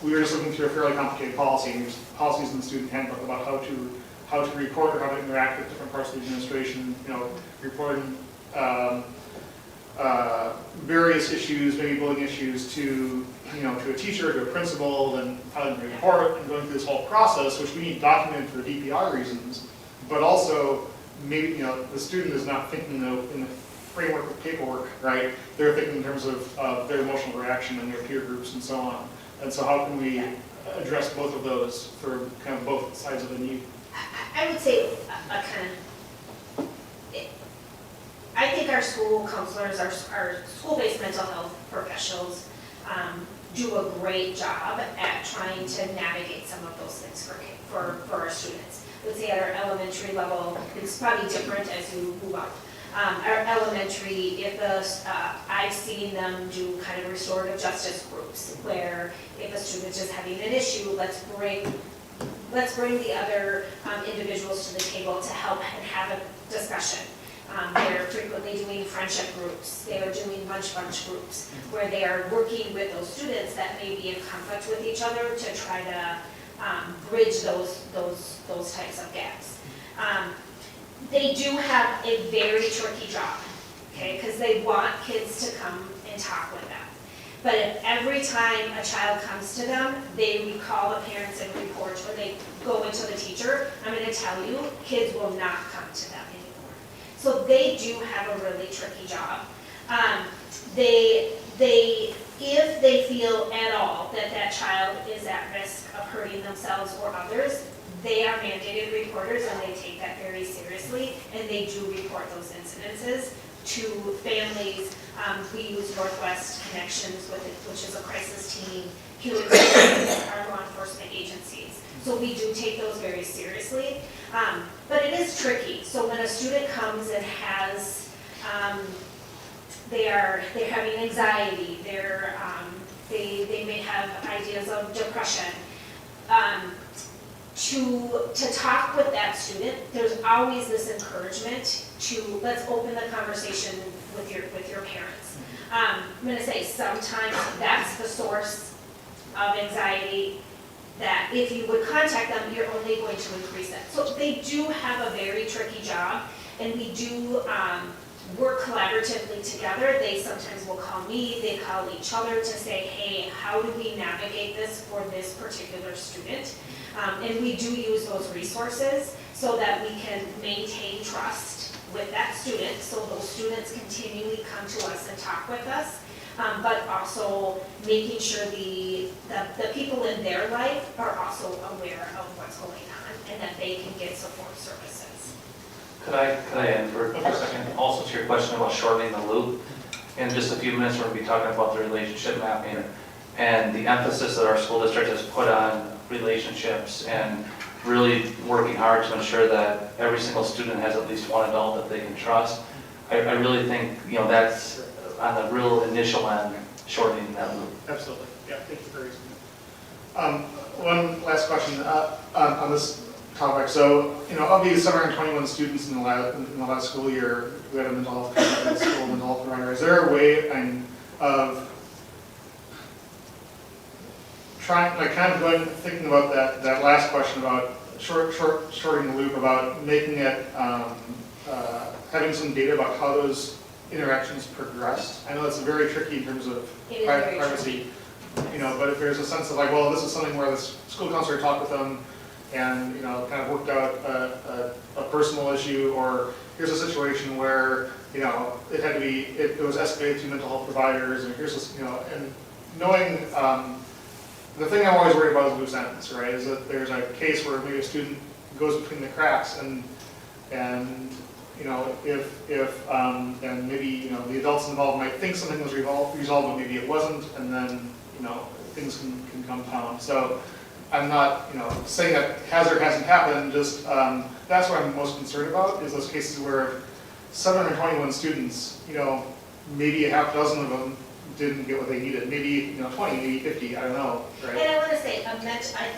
we were just looking through a fairly complicated policy, and there's policies in the student handbook about how to report or how to interact with different parts of the administration. Reporting various issues, maybe bullying issues, to a teacher, to a principal, and filing a report, and going through this whole process, which we need documented for DPR reasons, but also maybe the student is not thinking in the framework of paperwork, right? They're thinking in terms of their emotional reaction and their peer groups and so on. And so how can we address both of those for kind of both sides of the need?
I would say I think our school counselors, our school-based mental health professionals do a great job at trying to navigate some of those things for our students. I would say at our elementary level, it's probably different as you move up. Our elementary, I've seen them do kind of restorative justice groups, where if a student is having an issue, let's bring the other individuals to the table to help and have a discussion. They're frequently doing friendship groups. They are doing bunch groups, where they are working with those students that may be in conflict with each other to try to bridge those types of gaps. They do have a very tricky job, okay, because they want kids to come and talk with them. But if every time a child comes to them, they recall the parents and report, or they go into the teacher, I'm going to tell you, kids will not come to them anymore. So they do have a really tricky job. If they feel at all that that child is at risk of hurting themselves or others, they are mandated reporters and they take that very seriously, and they do report those incidences to families. We use Northwest Connections with it, which is a crisis team, Human Services, our law enforcement agencies. So we do take those very seriously, but it is tricky. So when a student comes and has, they're having anxiety, they may have ideas of depression. To talk with that student, there's always this encouragement to, let's open the conversation with your parents. I'm gonna say sometimes that's the source of anxiety, that if you would contact them, you're only going to increase it. So they do have a very tricky job, and we do work collaboratively together. They sometimes will call me, they call each other to say, hey, how do we navigate this for this particular student? And we do use those resources so that we can maintain trust with that student, so those students continually come to us and talk with us, but also making sure the people in their life are also aware of what's going on and that they can get support services.
Could I end for a second? Also to your question about shortening the loop, in just a few minutes, we're going to be talking about the relationship mapping and the emphasis that our school district has put on relationships and really working hard to ensure that every single student has at least one adult that they can trust. I really think, that's on the real initial end, shortening that loop.
Absolutely, yeah, thank you for raising it. One last question on this topic. So, of these 721 students in the last school year who had a mental health contact in school, mental health provider, is there a way of trying, thinking about that last question about shortening the loop, about making it, having some data about how those interactions progressed? I know that's very tricky in terms of privacy, but if there's a sense of well, this is something where the school counselor talked with them and, kind of worked out a personal issue, or here's a situation where, it had to be, it was escalated to mental health providers, and here's this, and knowing, the thing I'm always worried about is loose ends, right? Is that there's a case where maybe a student goes between the cracks, and and maybe the adults involved might think something was resolved, but maybe it wasn't, and then things can compound. So I'm not saying that has or hasn't happened. Just that's what I'm most concerned about, is those cases where 721 students, maybe a half dozen of them didn't get what they needed. Maybe 20, maybe 50. I don't know. Right?
And I want to say, I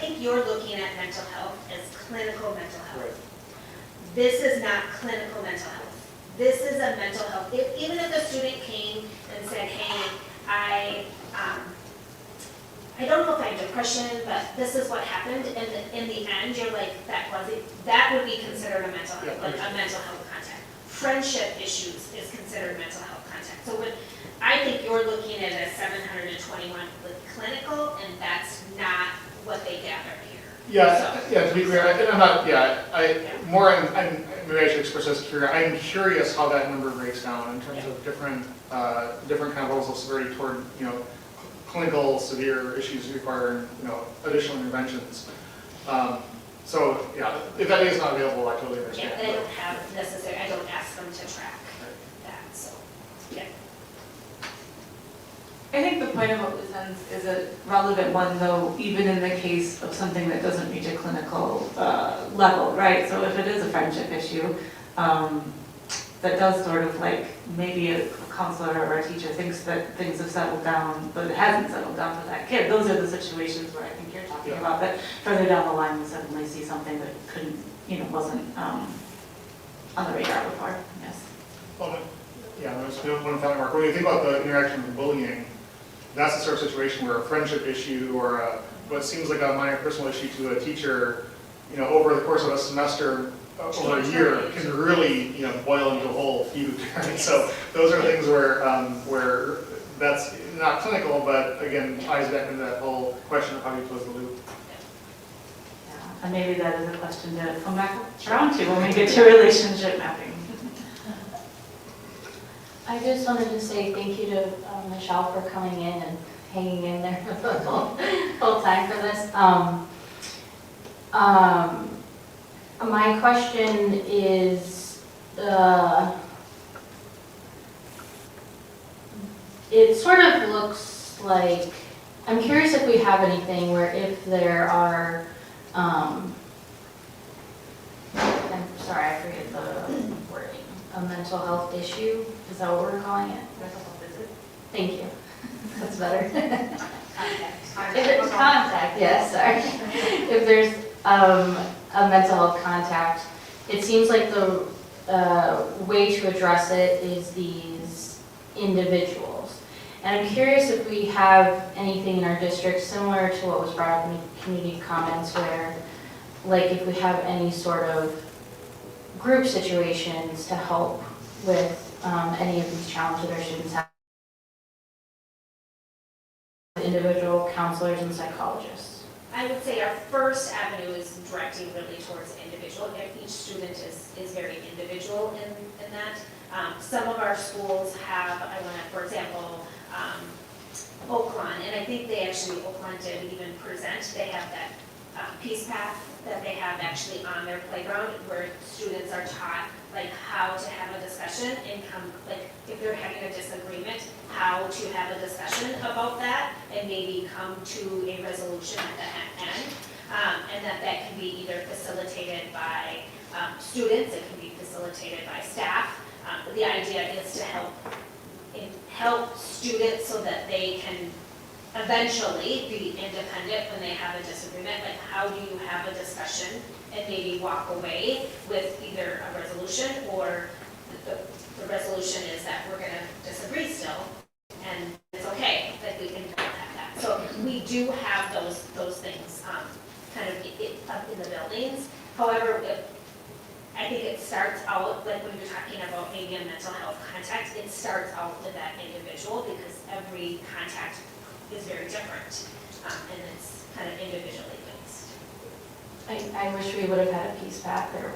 think you're looking at mental health as clinical mental health.
Right.
This is not clinical mental health. This is a mental health. Even if the student came and said, hey, I don't know if I have depression, but this is what happened, and in the end, you're like, that would be considered a mental health, a mental health contact. Friendship issues is considered mental health contact. So I think you're looking at a 721 with clinical, and that's not what they gathered here.
Yeah, to be clear, I'm not, maybe I should express this here. I'm curious how that number breaks down in terms of different kind of levels of severity toward, clinical severe issues requiring, additional interventions. So, if that is not available, I totally understand.
Yeah, they don't have I don't ask them to track that, so, yeah.
I think the point about loose ends is a relevant one, though, even in the case of something that doesn't reach a clinical level, right? So if it is a friendship issue, that does sort of maybe a counselor or a teacher thinks that things have settled down, but it hasn't settled down for that kid. Those are the situations where I think you're talking about, that further down the line we suddenly see something that couldn't, wasn't on the radar before, yes.
Well, there's one final remark. When you think about the interaction with bullying, that's the sort of situation where a friendship issue or what seems like a minor personal issue to a teacher, over the course of a semester, over a year, can really, boil into a whole feud. Right? So those are things where that's not clinical, but again, ties back into that whole question of how you close the loop.
And maybe that is a question to come back around to when we get to relationship mapping.
I just wanted to say thank you to Michelle for coming in and hanging in there the whole time for this. My question is, it sort of looks like, I'm curious if we have anything where if there are, I'm sorry, I forget the wording, a mental health issue, is that what we're calling it?
Mental health visit.
Thank you, that's better.
Contact.
If it's contact, yes, sorry. If there's a mental health contact, it seems like the way to address it is these individuals. And I'm curious if we have anything in our district similar to what was brought up in the community comments where, like if we have any sort of group situations to help with any of these challenges our students have. Individual counselors and psychologists.
I would say our first avenue is directing really towards individual. Each student is very individual in that. Some of our schools have, for example, Oaklawn, and I think they actually, Oaklawn did even present, they have that peace path that they have actually on their playground where students are taught like how to have a discussion and like if they're having a disagreement, how to have a discussion about that and maybe come to a resolution at the end. And that can be either facilitated by students, it can be facilitated by staff. The idea is to help students so that they can eventually be independent when they have a disagreement. Like how do you have a discussion and maybe walk away with either a resolution or the resolution is that we're going to disagree still and it's okay that we can have that. So we do have those things kind of up in the buildings. However, I think it starts out, like when you're talking about maybe a mental health contact, it starts out with that individual because every contact is very different and it's kind of individually based.
I wish we would have had a peace path there.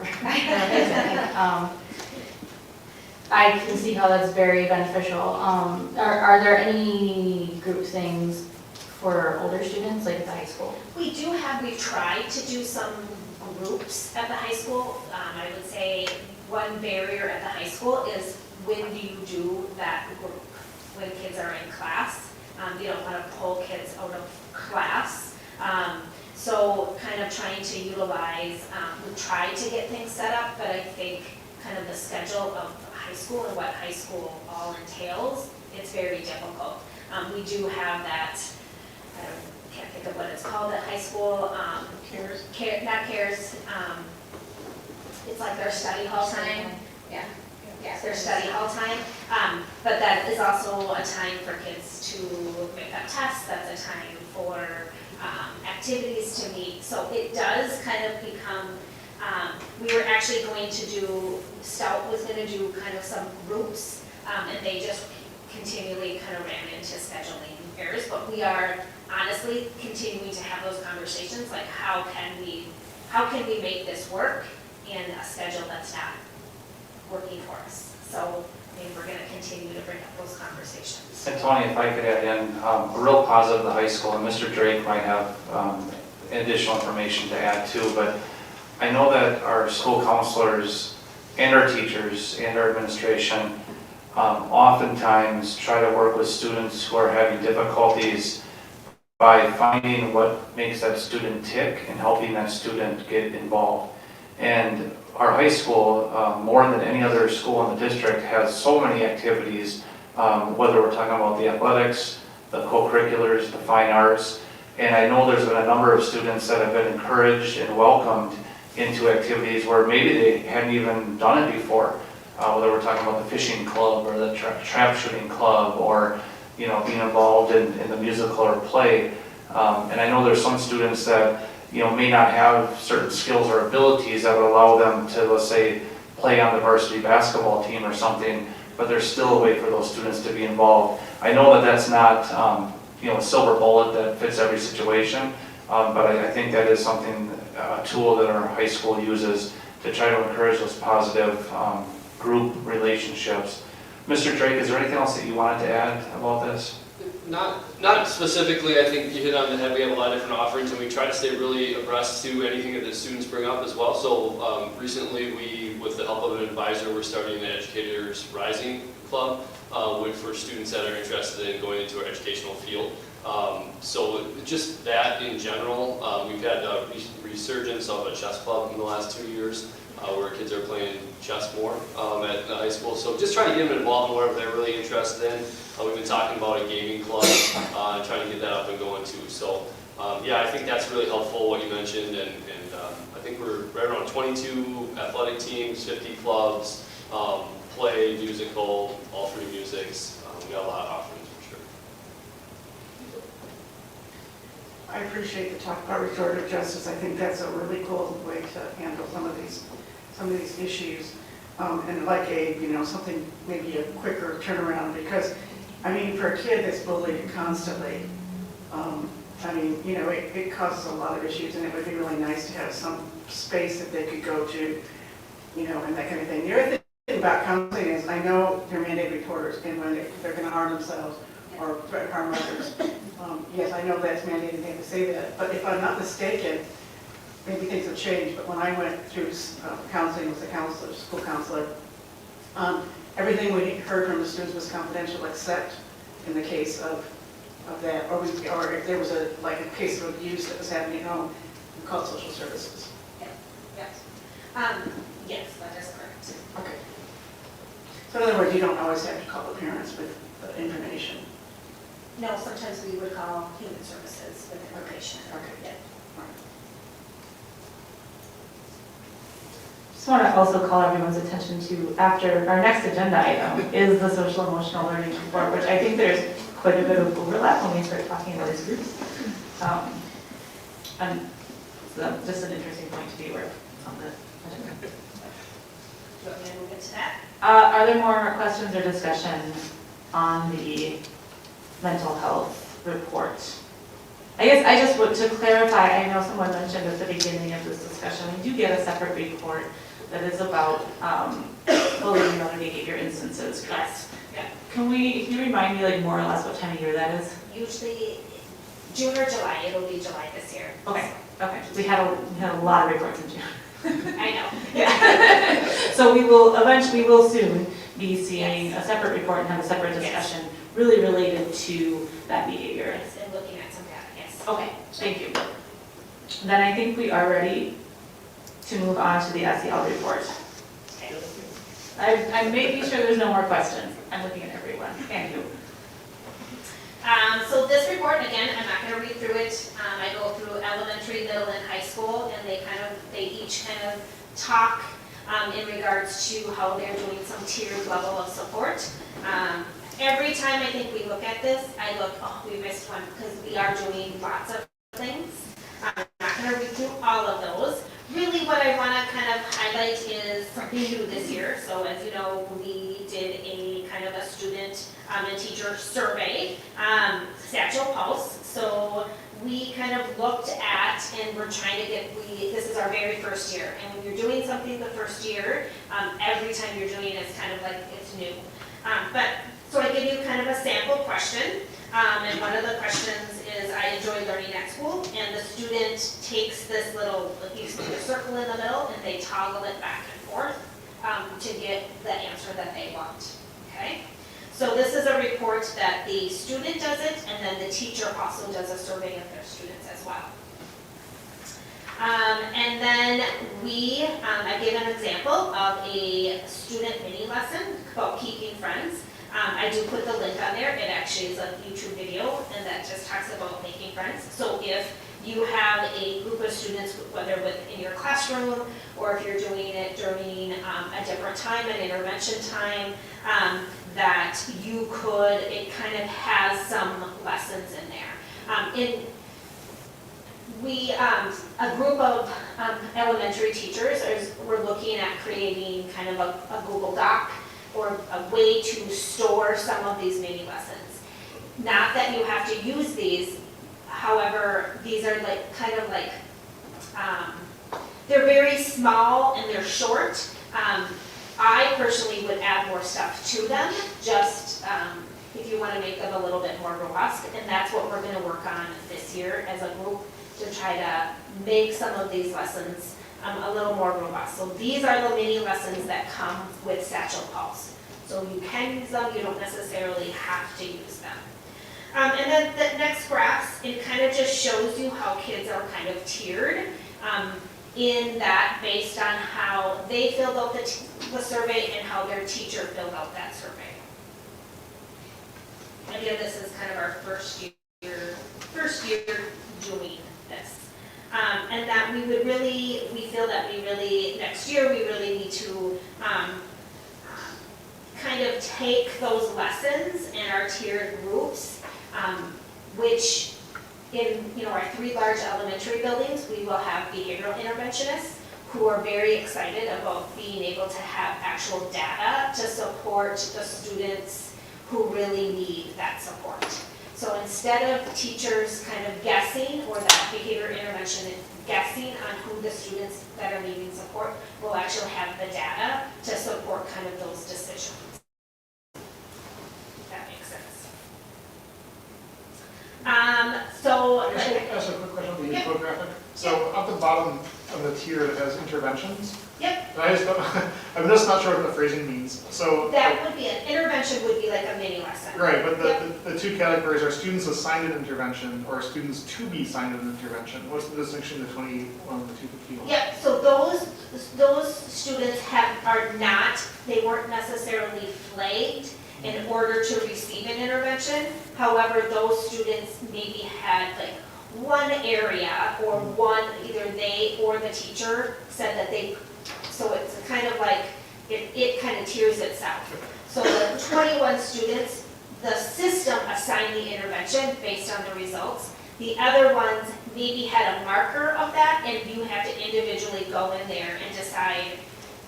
I can see how that's very beneficial. Are there any group things for older students, like at the high school?
We've tried to do some groups at the high school. I would say one barrier at the high school is when do you do that group? When kids are in class. You don't want to pull kids out of class. So kind of trying to utilize, we tried to get things set up, but I think kind of the schedule of high school and what high school all entails, it's very difficult. We do have that, I can't think of what it's called at high school.
Cares.
Not cares, it's like their study hall time.
Yeah.
Yes, their study hall time, but that is also a time for kids to make up tests, that's a time for activities to meet. So it does kind of become, we were actually going to do, Stout was going to do kind of some groups, and they just continually kind of ran into scheduling errors, but we are honestly continuing to have those conversations, like how can we make this work in a schedule that's not working for us. So I mean, we're going to continue to bring up those conversations.
And Tony, if I could add in, a real positive of the high school, and Mr. Drake might have additional information to add too, but I know that our school counselors and our teachers and our administration oftentimes try to work with students who are having difficulties by finding what makes that student tick and helping that student get involved. And our high school, more than any other school in the district, has so many activities, whether we're talking about the athletics, the co-curriculars, the fine arts. And I know there's been a number of students that have been encouraged and welcomed into activities where maybe they hadn't even done it before. Whether we're talking about the fishing club or the trap shooting club or being involved in the musical or play. And I know there's some students that may not have certain skills or abilities that would allow them to, let's say, play on the varsity basketball team or something, but there's still a way for those students to be involved. I know that that's not, a silver bullet that fits every situation, but I think that is something a tool that our high school uses to try to encourage those positive group relationships. Mr. Drake, is there anything else that you wanted to add about this?
Not specifically. I think you hit on the head. We have a lot of different offerings, and we try to stay really abreast to anything that the students bring up as well. So recently, we, with the help of an advisor, we're starting an Educators Rising Club for students that are interested in going into our educational field. So just that in general. We've had a resurgence of a chess club in the last 2 years, where kids are playing chess more at the high school. So just trying to get them involved in whatever they're really interested in. We've been talking about a gaming club and trying to get that up and going too. So yeah, I think that's really helpful what you mentioned, and I think we're right around 22 athletic teams, 50 clubs, play, musical, all three musics. We got a lot of offerings for sure.
I appreciate the talk about restorative justice. I think that's a really cool way to handle some of these issues. And like something, maybe a quicker turnaround, because, I mean, for a kid that's bullied constantly, it causes a lot of issues, and it would be really nice to have some space that they could go to, and that kind of thing. The other thing about counseling is, I know they're mandated reporters, and when they're going to harm themselves or harm others. Yes, I know that's mandated, they have to say that, but if I'm not mistaken, maybe things have changed, but when I went through counseling as a counselor, school counselor, everything we heard from the students was confidential, except in the case of that, or if there was a case of abuse that was happening at home, we called social services.
Yes, that is correct.
Okay. So in other words, you don't always have to call the parents with the information.
No, sometimes we would call human services with information.
Okay.
Yeah.
Just want to also call everyone's attention to, after our next agenda item is the social emotional learning report, which I think there's quite a bit of overlap when we start talking about these groups. And so just an interesting point to be aware of on the agenda.
Do you want me to move into that?
Are there more questions or discussion on the mental health report? I guess I just want to clarify, I know someone mentioned at the beginning of this discussion, we do get a separate report that is about bullying and other behavior instances, correct?
Yeah.
Can you remind me more or less what time of year that is?
Usually June or July, it'll be July this year.
Okay. We had a lot of reports in June.
I know.
Yeah. So we will soon be seeing a separate report and have a separate discussion really related to that behavior.
Yes, and looking at some data, yes.
Okay, thank you. Then I think we are ready to move on to the SEL report.
Okay.
I'm making sure there's no more questions. I'm looking at everyone. Thank you.
So this report, again, I'm not going to read through it. I go through elementary, middle, and high school, and they each kind of talk in regards to how they're doing some tiered level of support. Every time I think we look at this, I look, oh, we missed one, because we are doing lots of things. I'm not going to read through all of those. Really what I want to kind of highlight is something new this year. So as you know, we did a kind of a student and teacher survey, Satchel Pulse. So we kind of looked at, and we're trying to this is our very first year. And when you're doing something the first year, every time you're doing it, it's kind of like it's new. So I give you kind of a sample question, and one of the questions is, I enjoy learning at school, and the student takes this little, you see the circle in the middle, and they toggle it back and forth to get the answer that they want, okay? So this is a report that the student does it, and then the teacher also does a survey of their students as well. And then I gave an example of a student mini lesson about keeping friends. I do put the link on there. It actually is a YouTube video, and that just talks about making friends. So if you have a group of students, whether in your classroom, or if you're doing it during a different time, an intervention time, that you could, it kind of has some lessons in there. A group of elementary teachers, we're looking at creating kind of a Google Doc or a way to store some of these mini lessons. Not that you have to use these, however, these are kind of They're very small and they're short. I personally would add more stuff to them, just if you want to make them a little bit more robust. And that's what we're going to work on this year as a group, to try to make some of these lessons a little more robust. So these are the mini lessons that come with Satchel Pulse. So you can use them, you don't necessarily have to use them. And then the next graph, it kind of just shows you how kids are kind of tiered in that based on how they filled out the survey and how their teacher filled out that survey. Again, this is kind of our first year doing this. And that we feel that next year, we really need to kind of take those lessons and our tiered groups, which in our 3 large elementary buildings, we will have behavioral interventionists who are very excited about being able to have actual data to support the students who really need that support. So instead of teachers kind of guessing, or that behavior intervention guessing on who the students that are needing support, we'll actually have the data to support kind of those decisions. If that makes sense. So
I just ask a quick question on the infographic. So at the bottom of the tier, it has interventions.
Yep.
And I just don't, I'm just not sure what the phrasing means. So
that would be an intervention, would be like a mini lesson.
right, but the 2 categories are students assigned an intervention or students to be assigned an intervention. What's the distinction between the 21 and the 251?
Yep, so those students they weren't necessarily flagged in order to receive an intervention. However, those students maybe had like one area or either they or the teacher said that so it's kind of like, it kind of tiers itself. So the 21 students, the system assigned the intervention based on the results. The other ones maybe had a marker of that, and you have to individually go in there and decide,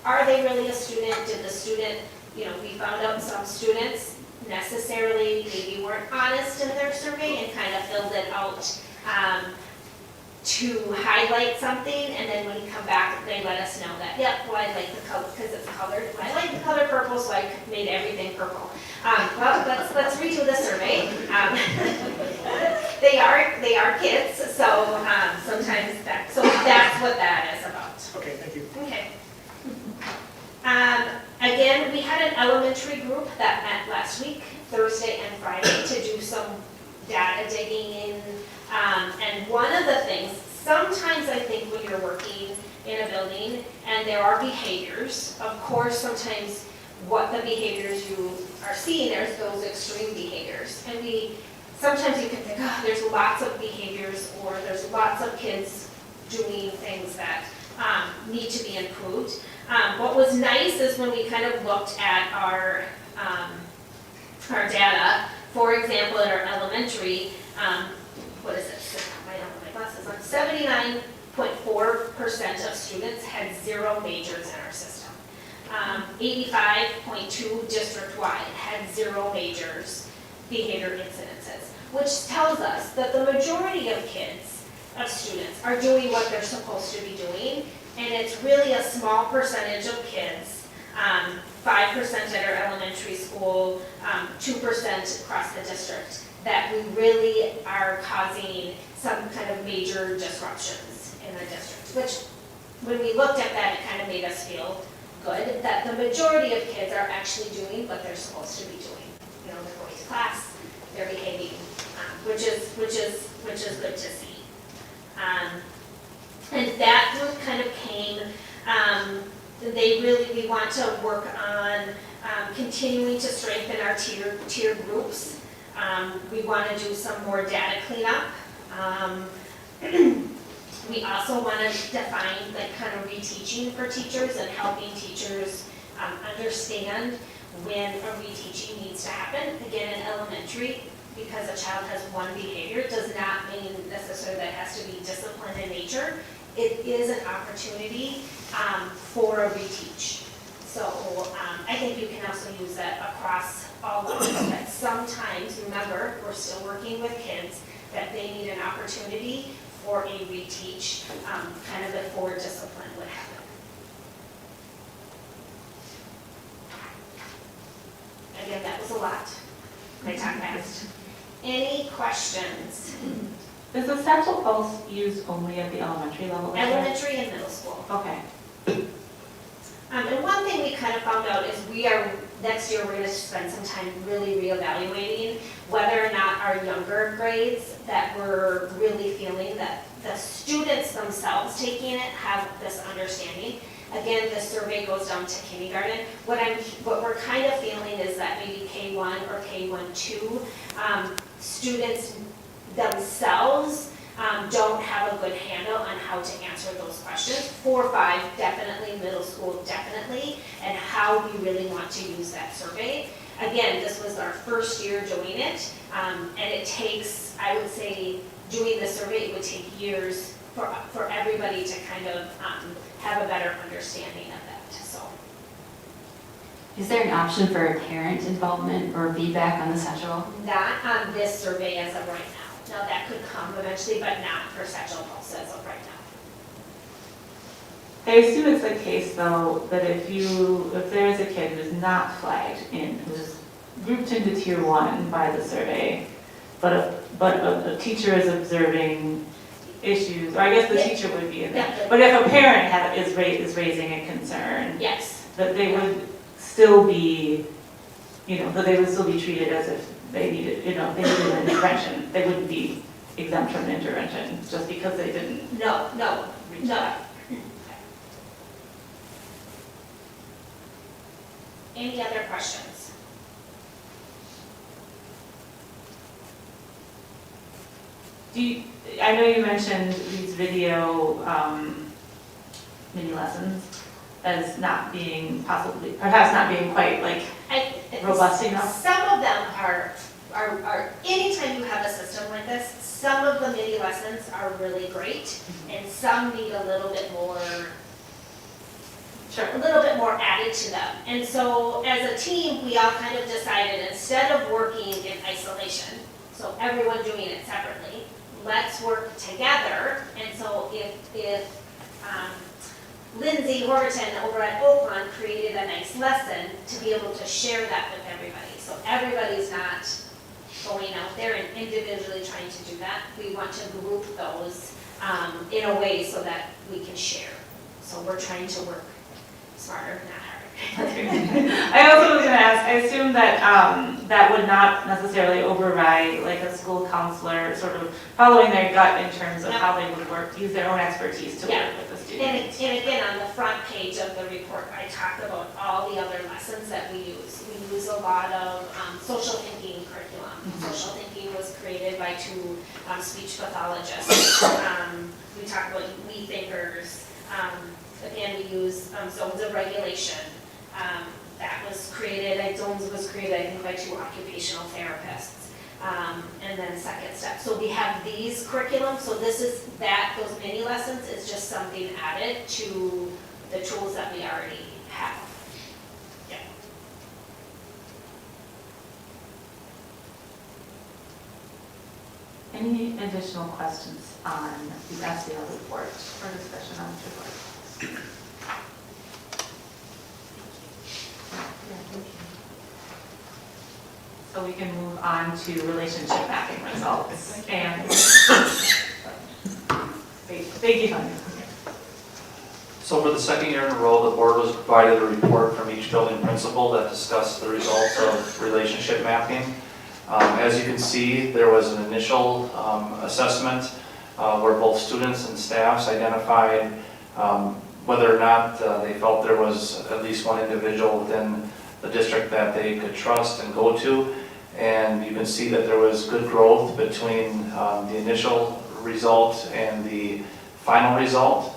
are they really a student? Did the student, we found out some students necessarily maybe weren't honest in their survey and kind of filled it out to highlight something, and then when you come back, they let us know that, yep, well, I like the color, because it's colored. I like the color purple, so I made everything purple. Well, let's redo the survey. They are kids, so sometimes so that's what that is about.
Okay, thank you.
Okay. Again, we had an elementary group that met last week, Thursday and Friday, to do some data digging in. And one of the things, sometimes I think when you're working in a building and there are behaviors, of course, sometimes what the behaviors you are seeing are those extreme behaviors. And sometimes you can think, there's lots of behaviors, or there's lots of kids doing things that need to be improved. What was nice is when we kind of looked at our data, for example, in our elementary, what is it? I don't have my glasses on. 79.4% of students had 0 majors in our system. 85.2 district-wide had 0 majors behavior incidences, which tells us that the majority of students are doing what they're supposed to be doing, and it's really a small percentage of kids, 5% at our elementary school, 2% across the district, that we really are causing some kind of major disruptions in the district, which when we looked at that, it kind of made us feel good that the majority of kids are actually doing what they're supposed to be doing. They're going to class, they're behaving, which is good to see. And that group kind of came, we want to work on continuing to strengthen our tier groups. We want to do some more data cleanup. We also want to define kind of reteaching for teachers and helping teachers understand when a reteaching needs to happen. Again, in elementary, because a child has one behavior does not mean necessarily that it has to be disciplined in nature. It is an opportunity for a reteach. So I think you can also use that across all levels, but sometimes, remember, we're still working with kids, that they need an opportunity or a reteach, kind of before discipline would happen. Again, that was a lot. I talked fast. Any questions?
Is the Satchel Pulse used only at the elementary level?
Elementary and middle school.
Okay.
And one thing we kind of found out is next year, we're gonna spend some time really reevaluating whether or not our younger grades that we're really feeling that the students themselves taking it have this understanding. Again, the survey goes down to kindergarten. What we're kind of feeling is that maybe K1 or K1-2, students themselves don't have a good handle on how to answer those questions. 4, 5, definitely, middle school, definitely, and how we really want to use that survey. Again, this was our first year doing it, and it takes, I would say, doing the survey, it would take years for everybody to kind of have a better understanding of that, so.
Is there an option for parent involvement or feedback on the Satchel?
Not on this survey as of right now. Now, that could come eventually, but not for Satchel Pulse as of right now.
I assume it's the case, though, that if there is a kid who's not flagged in, who's grouped into tier 1 by the survey, but a teacher is observing issues, or I guess the teacher would be in there.
Yeah.
But if a parent is raising a concern,
Yes.
that they would still be, that they would still be treated as if they needed, they needed an intervention. They wouldn't be exempt from an intervention just because they didn't.
No. Any other questions?
I know you mentioned these video mini lessons as not being perhaps not being quite robust enough.
Some of them are, anytime you have a system like this, some of the mini lessons are really great, and some need a little bit more, added to them. And so as a team, we all kind of decided, instead of working in isolation, so everyone doing it separately, let's work together. And so if Lindsay Horton over at Oakland created a nice lesson, to be able to share that with everybody. So everybody's not going out there and individually trying to do that. We want to group those in a way so that we can share. So we're trying to work smarter, not harder.
I also was going to ask, I assume that that would not necessarily override like a school counselor sort of following their gut in terms of how they would use their own expertise to work with the students.
And again, on the front page of the report, I talk about all the other lessons that we use. We use a lot of social thinking curriculum. Social thinking was created by 2 speech pathologists. We talk about we thinkers. Again, we use zones of regulation. That was created, zones was created, I think, by 2 occupational therapists. And then second step. So we have these curriculums, so this is those mini lessons is just something added to the tools that we already have. Yeah.
Any additional questions on the SEL report or discussion on this report? So we can move on to relationship mapping results. And thank you, Tanya.
So for the second year in a row, the board was provided a report from each building principal that discussed the results of relationship mapping. As you can see, there was an initial assessment where both students and staffs identified whether or not they felt there was at least one individual within the district that they could trust and go to. And you can see that there was good growth between the initial result and the final result.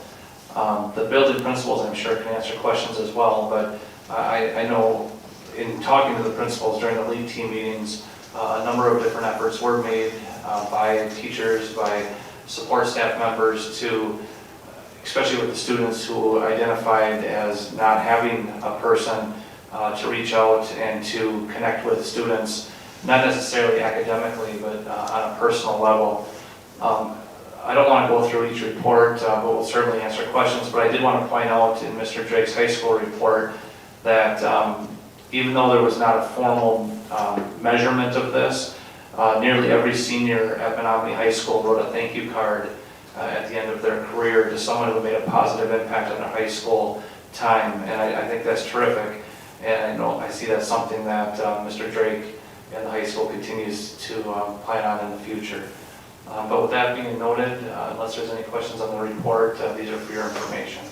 The building principals, I'm sure, can answer questions as well, but I know in talking to the principals during the lead team meetings, a number of different efforts were made by teachers, by support staff members to, especially with the students who identified as not having a person to reach out and to connect with students, not necessarily academically, but on a personal level. I don't want to go through each report, but we'll certainly answer questions, but I did want to point out in Mr. Drake's high school report that even though there was not a formal measurement of this, nearly every senior at Menomonie High School wrote a thank you card at the end of their career to someone who made a positive impact on their high school time, and I think that's terrific. And I know I see that's something that Mr. Drake and the high school continues to plan on in the future. But with that being noted, unless there's any questions on the report, these are for your information.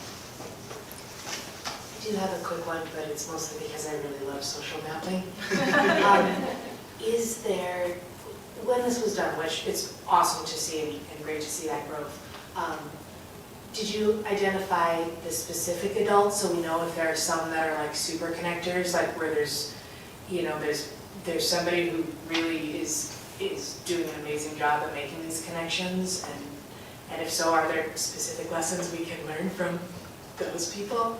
I do have a quick one, but it's mostly because I really love social mapping. Is there, when this was done, which it's awesome to see and great to see that growth, did you identify the specific adults so we know if there are some that are like super connectors, like where there's, you know, there's somebody who really is doing an amazing job at making these connections, and if so, are there specific lessons we can learn from those people?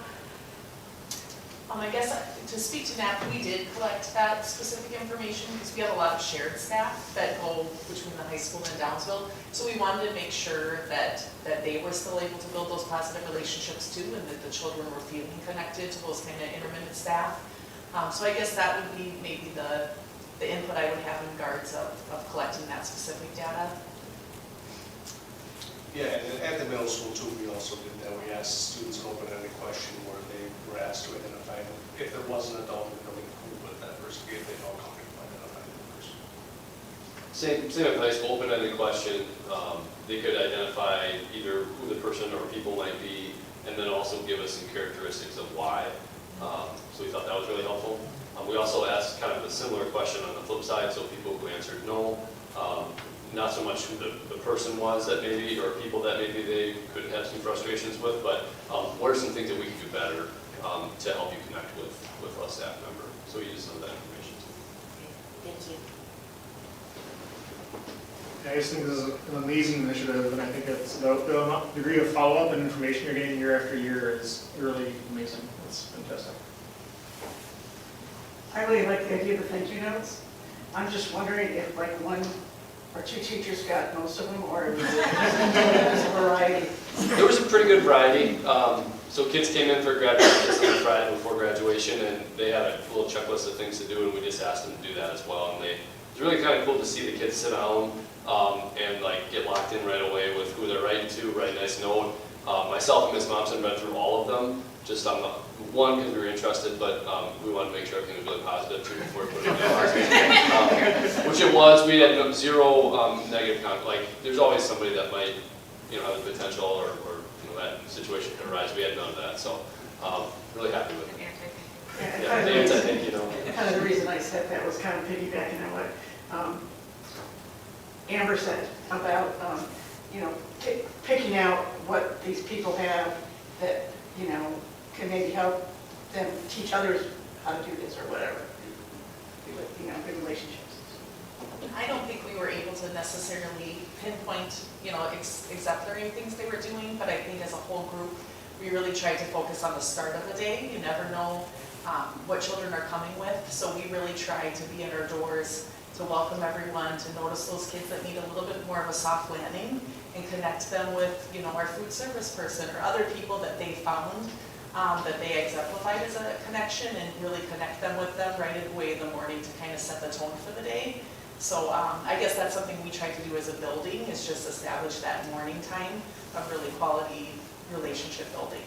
I guess to speak to that, we did collect that specific information because we have a lot of shared staff that go between the high school and Downsville. So we wanted to make sure that they were still able to build those positive relationships too, and that the children were feeling connected to those kind of intermittent staff. So I guess that would be maybe the input I would have in regards of collecting that specific data.
Yeah, and at the middle school too, we also did that. We asked students an open-ended question where they were asked to identify if there was an adult in the building, who would that person be, if they felt comfortable identifying that person.
Same at high school, open-ended question. They could identify either who the person or people might be, and then also give us some characteristics of why. So we thought that was really helpful. We also asked kind of a similar question on the flip side, so people who answered no, not so much who the person was that maybe, or people that maybe they could have some frustrations with, but what are some things that we could do better to help you connect with a staff member? So we use some of that information too.
Thank you.
I just think this is an amazing initiative, and I think it's the degree of follow-up and information you're getting year after year is really amazing. It's fantastic.
I really like the idea of the thank you notes. I'm just wondering if like one or two teachers got most of them, or if there's a variety.
There was a pretty good variety. So kids came in for graduation on Friday before graduation, and they had a little checklist of things to do, and we just asked them to do that as well. And it was really kind of cool to see the kids sit down and like get locked in right away with who they're writing to, write a nice note. Myself and Ms. Thompson read through all of them, just on the one because we were interested, but we wanted to make sure everything was really positive too before putting it in. Which it was. We had zero negative comment. Like there's always somebody that might, you know, have the potential or you know that situation could arise. We had none of that, so really happy with it. Yeah, the anti-thank you know.
Kind of the reason I said that was kind of piggybacking on what Amber said about you know, picking out what these people have that, you know, can maybe help them teach others how to do this or whatever. You know, good relationships.
I don't think we were able to necessarily pinpoint, you know, exemplary things they were doing, but I think as a whole group, we really tried to focus on the start of the day. You never know what children are coming with, so we really tried to be at our doors to welcome everyone, to notice those kids that need a little bit more of a soft landing and connect them with, you know, our food service person or other people that they found that they exemplified as a connection, and really connect them with them right away in the morning to kind of set the tone for the day. So I guess that's something we try to do as a building, is just establish that morning time of really quality relationship building.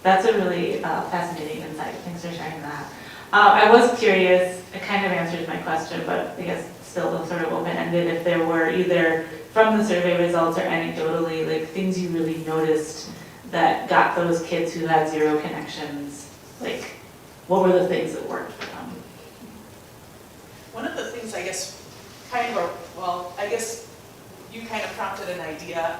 That's a really fascinating insight. Thanks for sharing that. I was curious, it kind of answers my question, but I guess still sort of open-ended, if there were either from the survey results or anecdotally, like things you really noticed that got those kids who had zero connections, like what were the things that worked for them?
One of the things, I guess, I guess you kind of prompted an idea.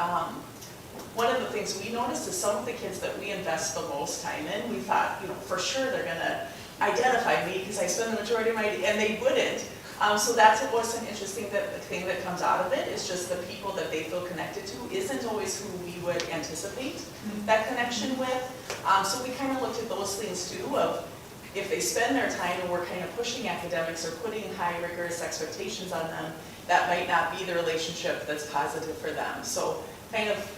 One of the things we noticed is some of the kids that we invest the most time in, we thought, you know, for sure they're gonna identify me because I spend the majority of my day, and they wouldn't. So that's what's an interesting thing that comes out of it, is just the people that they feel connected to isn't always who we would anticipate that connection with. So we kind of looked at those things too, of
if they spend their time and we're kind of pushing academics or putting high rigorous expectations on them, that might not be the relationship that's positive for them. So kind of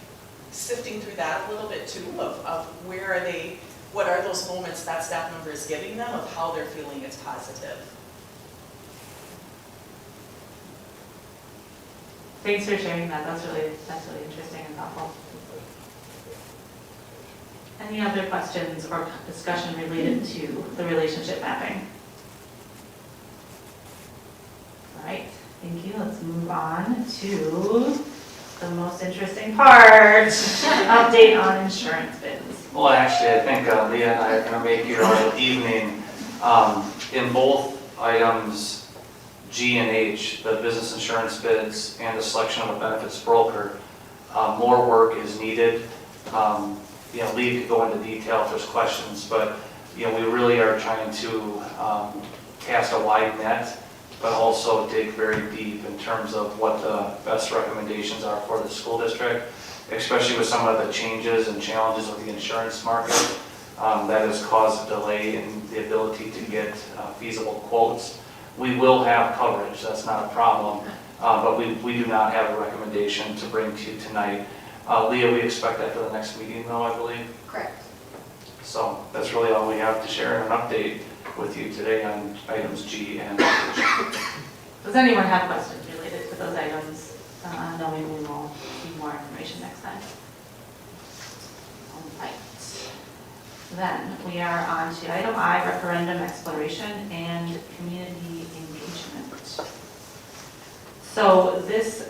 sifting through that a little bit too, of where are they, what are those moments that staff member is giving them of how they're feeling it's positive.
Thanks for sharing that. That's really interesting and thoughtful. Any other questions or discussion related to the relationship mapping? All right, thank you. Let's move on to the most interesting part, update on insurance bids.
Well, actually, I think Leah and I are going to make your evening in both items G and H, the business insurance bids and the selection of a benefits broker. More work is needed. Lee could go into detail if there's questions, but we really are trying to cast a wide net, but also dig very deep in terms of what the best recommendations are for the school district, especially with some of the changes and challenges with the insurance market. That has caused a delay in the ability to get feasible quotes. We will have coverage, that's not a problem, but we do not have a recommendation to bring to you tonight. Leah, we expect that for the next meeting though, I believe?
Correct.
So that's really all we have to share in an update with you today on items G and H.
Does anyone have questions related to those items, knowing we will see more information next time? All right. Then we are on to item I, referendum exploration and community engagement. So this,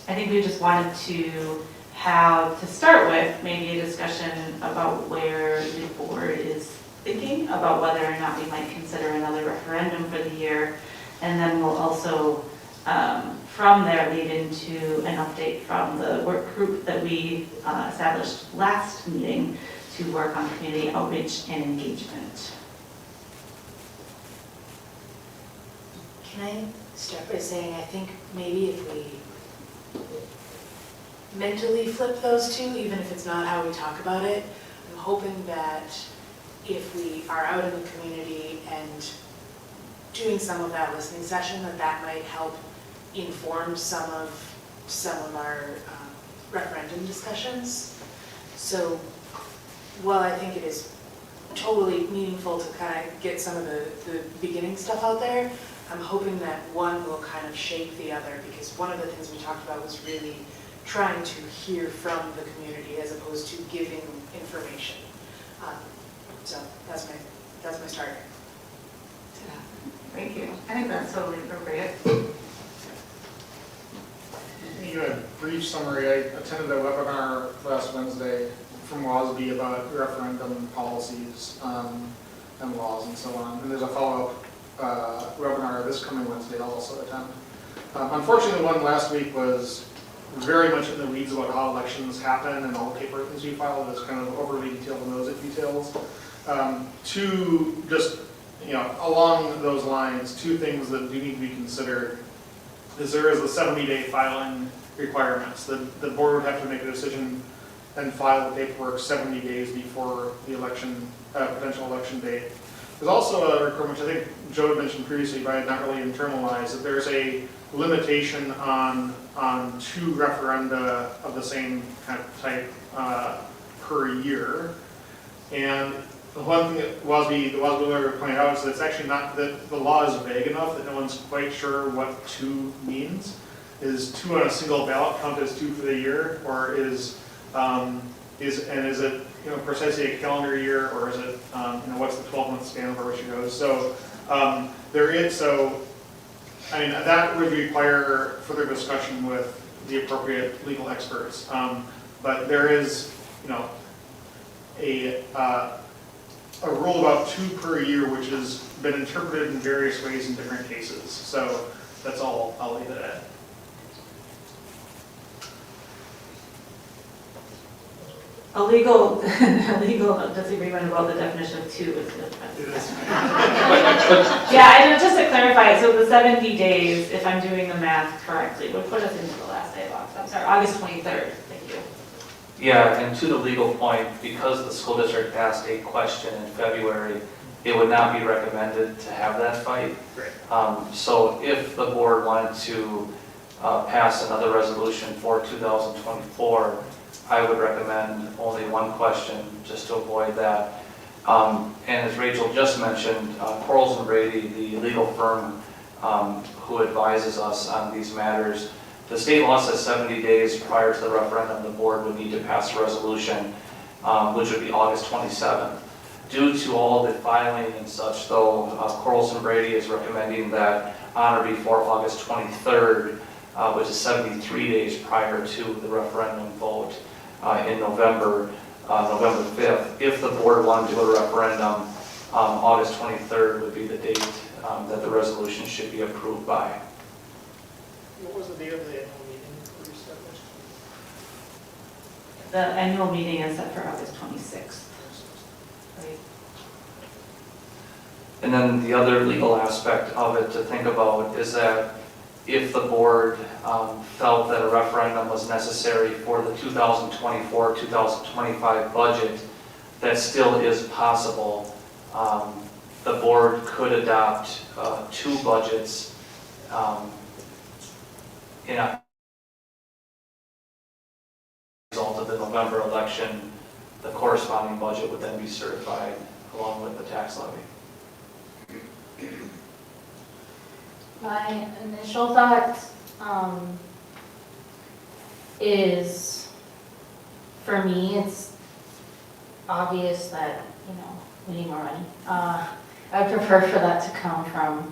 I think we just wanted to have, to start with, maybe a discussion about where the board is thinking about whether or not we might consider another referendum for the year. And then we'll also, from there, lead into an update from the work group that we established last meeting to work on community outreach and engagement.
Can I start by saying, I think maybe if we mentally flip those two, even if it's not how we talk about it, I'm hoping that if we are out in the community and doing some of that listening session, that might help inform some of our referendum discussions. So while I think it is totally meaningful to kind of get some of the beginning stuff out there, I'm hoping that one will kind of shape the other, because one of the things we talked about was really trying to hear from the community as opposed to giving information. So that's my starter.
Thank you. I think that's totally appropriate.
You had a brief summary. I attended a webinar last Wednesday from WASB about referendum policies and laws and so on. And there's a follow-up webinar this coming Wednesday I'll also attend. Unfortunately, the one last week was very much in the weeds about how elections happen and all the paper things we filed. It was kind of overly detailed in those details. Two, just along those lines, two things that do need to be considered is there is a 70-day filing requirements. The board would have to make a decision and file the paperwork 70 days before the election, potential election date. There's also a requirement, which I think Joe had mentioned previously, but I had not really internalized, that there's a limitation on two referenda of the same kind of type per year. And the one thing that the WASB lawyer pointed out is that it's actually not, that the law is vague enough that no one's quite sure what two means. Is two on a single ballot count as two for the year, or is it precisely a calendar year, or is it what's the 12-month span over which it goes? So that would require further discussion with the appropriate legal experts. But there is a rule about two per year, which has been interpreted in various ways in different cases. So that's all I'll leave it at.
A legal disagreement about the definition of two is different. Yeah, just to clarify, so the 70 days, if I'm doing the math correctly, would put us into the last day of August. I'm sorry, August 23rd. Thank you.
Yeah, and to the legal point, because the school district asked a question in February, it would not be recommended to have that fight. So if the board wanted to pass another resolution for 2024, I would recommend only one question, just to avoid that. And as Rachel just mentioned, Quarles and Brady, the legal firm who advises us on these matters, the state law says 70 days prior to the referendum, the board would need to pass a resolution, which would be August 27th. Due to all the filing and such, though, Quarles and Brady is recommending that on or before August 23rd, which is 73 days prior to the referendum vote in November 5th. If the board wanted to go to referendum, August 23rd would be the date that the resolution should be approved by.
What was the date of the annual meeting for your established?
The annual meeting is set for August 26th. Right.
And then the other legal aspect of it to think about is that if the board felt that a referendum was necessary for the 2024-2025 budget, that still is possible. The board could adopt two budgets in a result of the November election. The corresponding budget would then be certified along with the tax levy.
My initial thought is, for me, it's obvious that, you know, we need more money. I would prefer for that to come from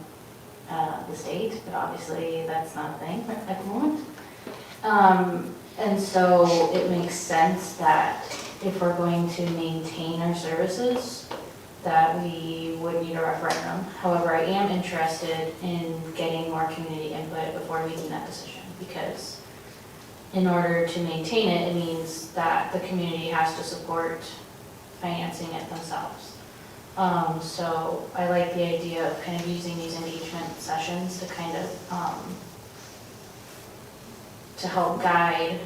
the state, but obviously that's not a thing at the moment. And so it makes sense that if we're going to maintain our services, that we would need a referendum. However, I am interested in getting more community input before making that decision, because in order to maintain it, it means that the community has to support financing it themselves. So I like the idea of kind of using these engagement sessions to kind of to help guide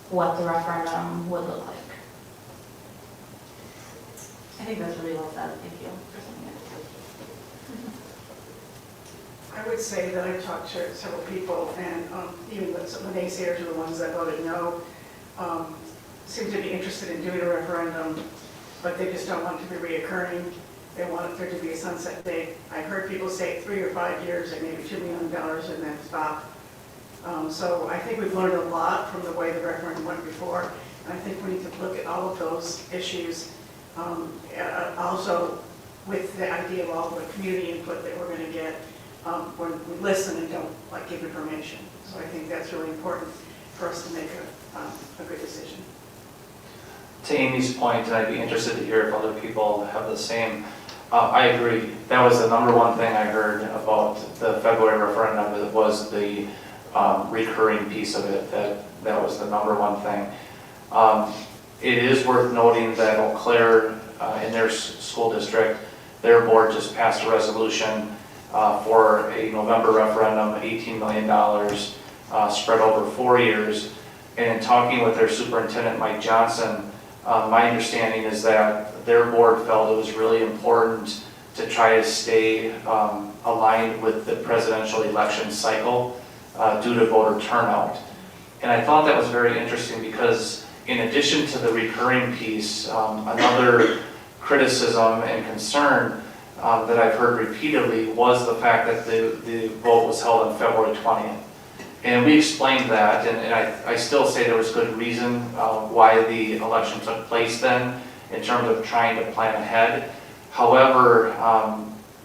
what the referendum would look like.
I think that's really well said. Thank you for saying it.
I would say that I've talked to several people, and even some of the naysayers are the ones that voted no, seem to be interested in doing a referendum, but they just don't want it to be reoccurring. They want there to be a sunset date. I've heard people say 3 or 5 years, and maybe $2 million, and then stop. So I think we've learned a lot from the way the referendum went before, and I think we need to look at all of those issues. Also, with the idea of all the community input that we're going to get when we listen and don't give information. So I think that's really important for us to make a good decision.
To Amy's point, and I'd be interested to hear if other people have the same, I agree. That was the number one thing I heard about the February referendum, was the recurring piece of it. That was the number one thing. It is worth noting that Eau Claire, in their school district, their board just passed a resolution for a November referendum, $18 million spread over 4 years. And in talking with their superintendent, Mike Johnson, my understanding is that their board felt it was really important to try to stay aligned with the presidential election cycle due to voter turnout. And I thought that was very interesting because in addition to the recurring piece, another criticism and concern that I've heard repeatedly was the fact that the vote was held on February 20th. And we explained that, and I still say there was good reason why the election took place then in terms of trying to plan ahead. However,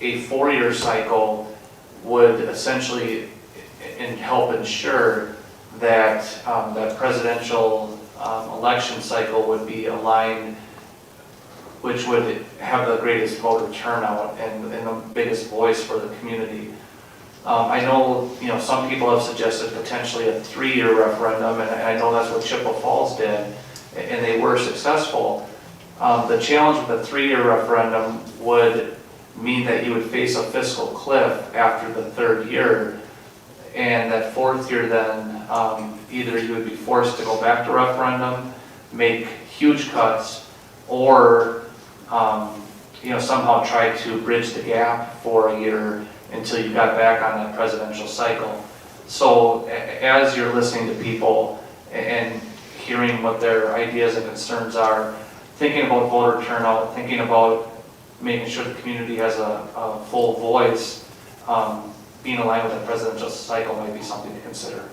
a 4-year cycle would essentially help ensure that that presidential election cycle would be aligned, which would have the greatest voter turnout and the biggest voice for the community. I know, some people have suggested potentially a 3-year referendum, and I know that's what Chippewa Falls did, and they were successful. The challenge with a 3-year referendum would mean that you would face a fiscal cliff after the 3rd year, and that 4th year then, either you would be forced to go back to referendum, make huge cuts, or somehow try to bridge the gap for a year until you got back on that presidential cycle. So as you're listening to people and hearing what their ideas and concerns are, thinking about voter turnout, thinking about making sure the community has a full voice, being aligned with the presidential cycle might be something to consider.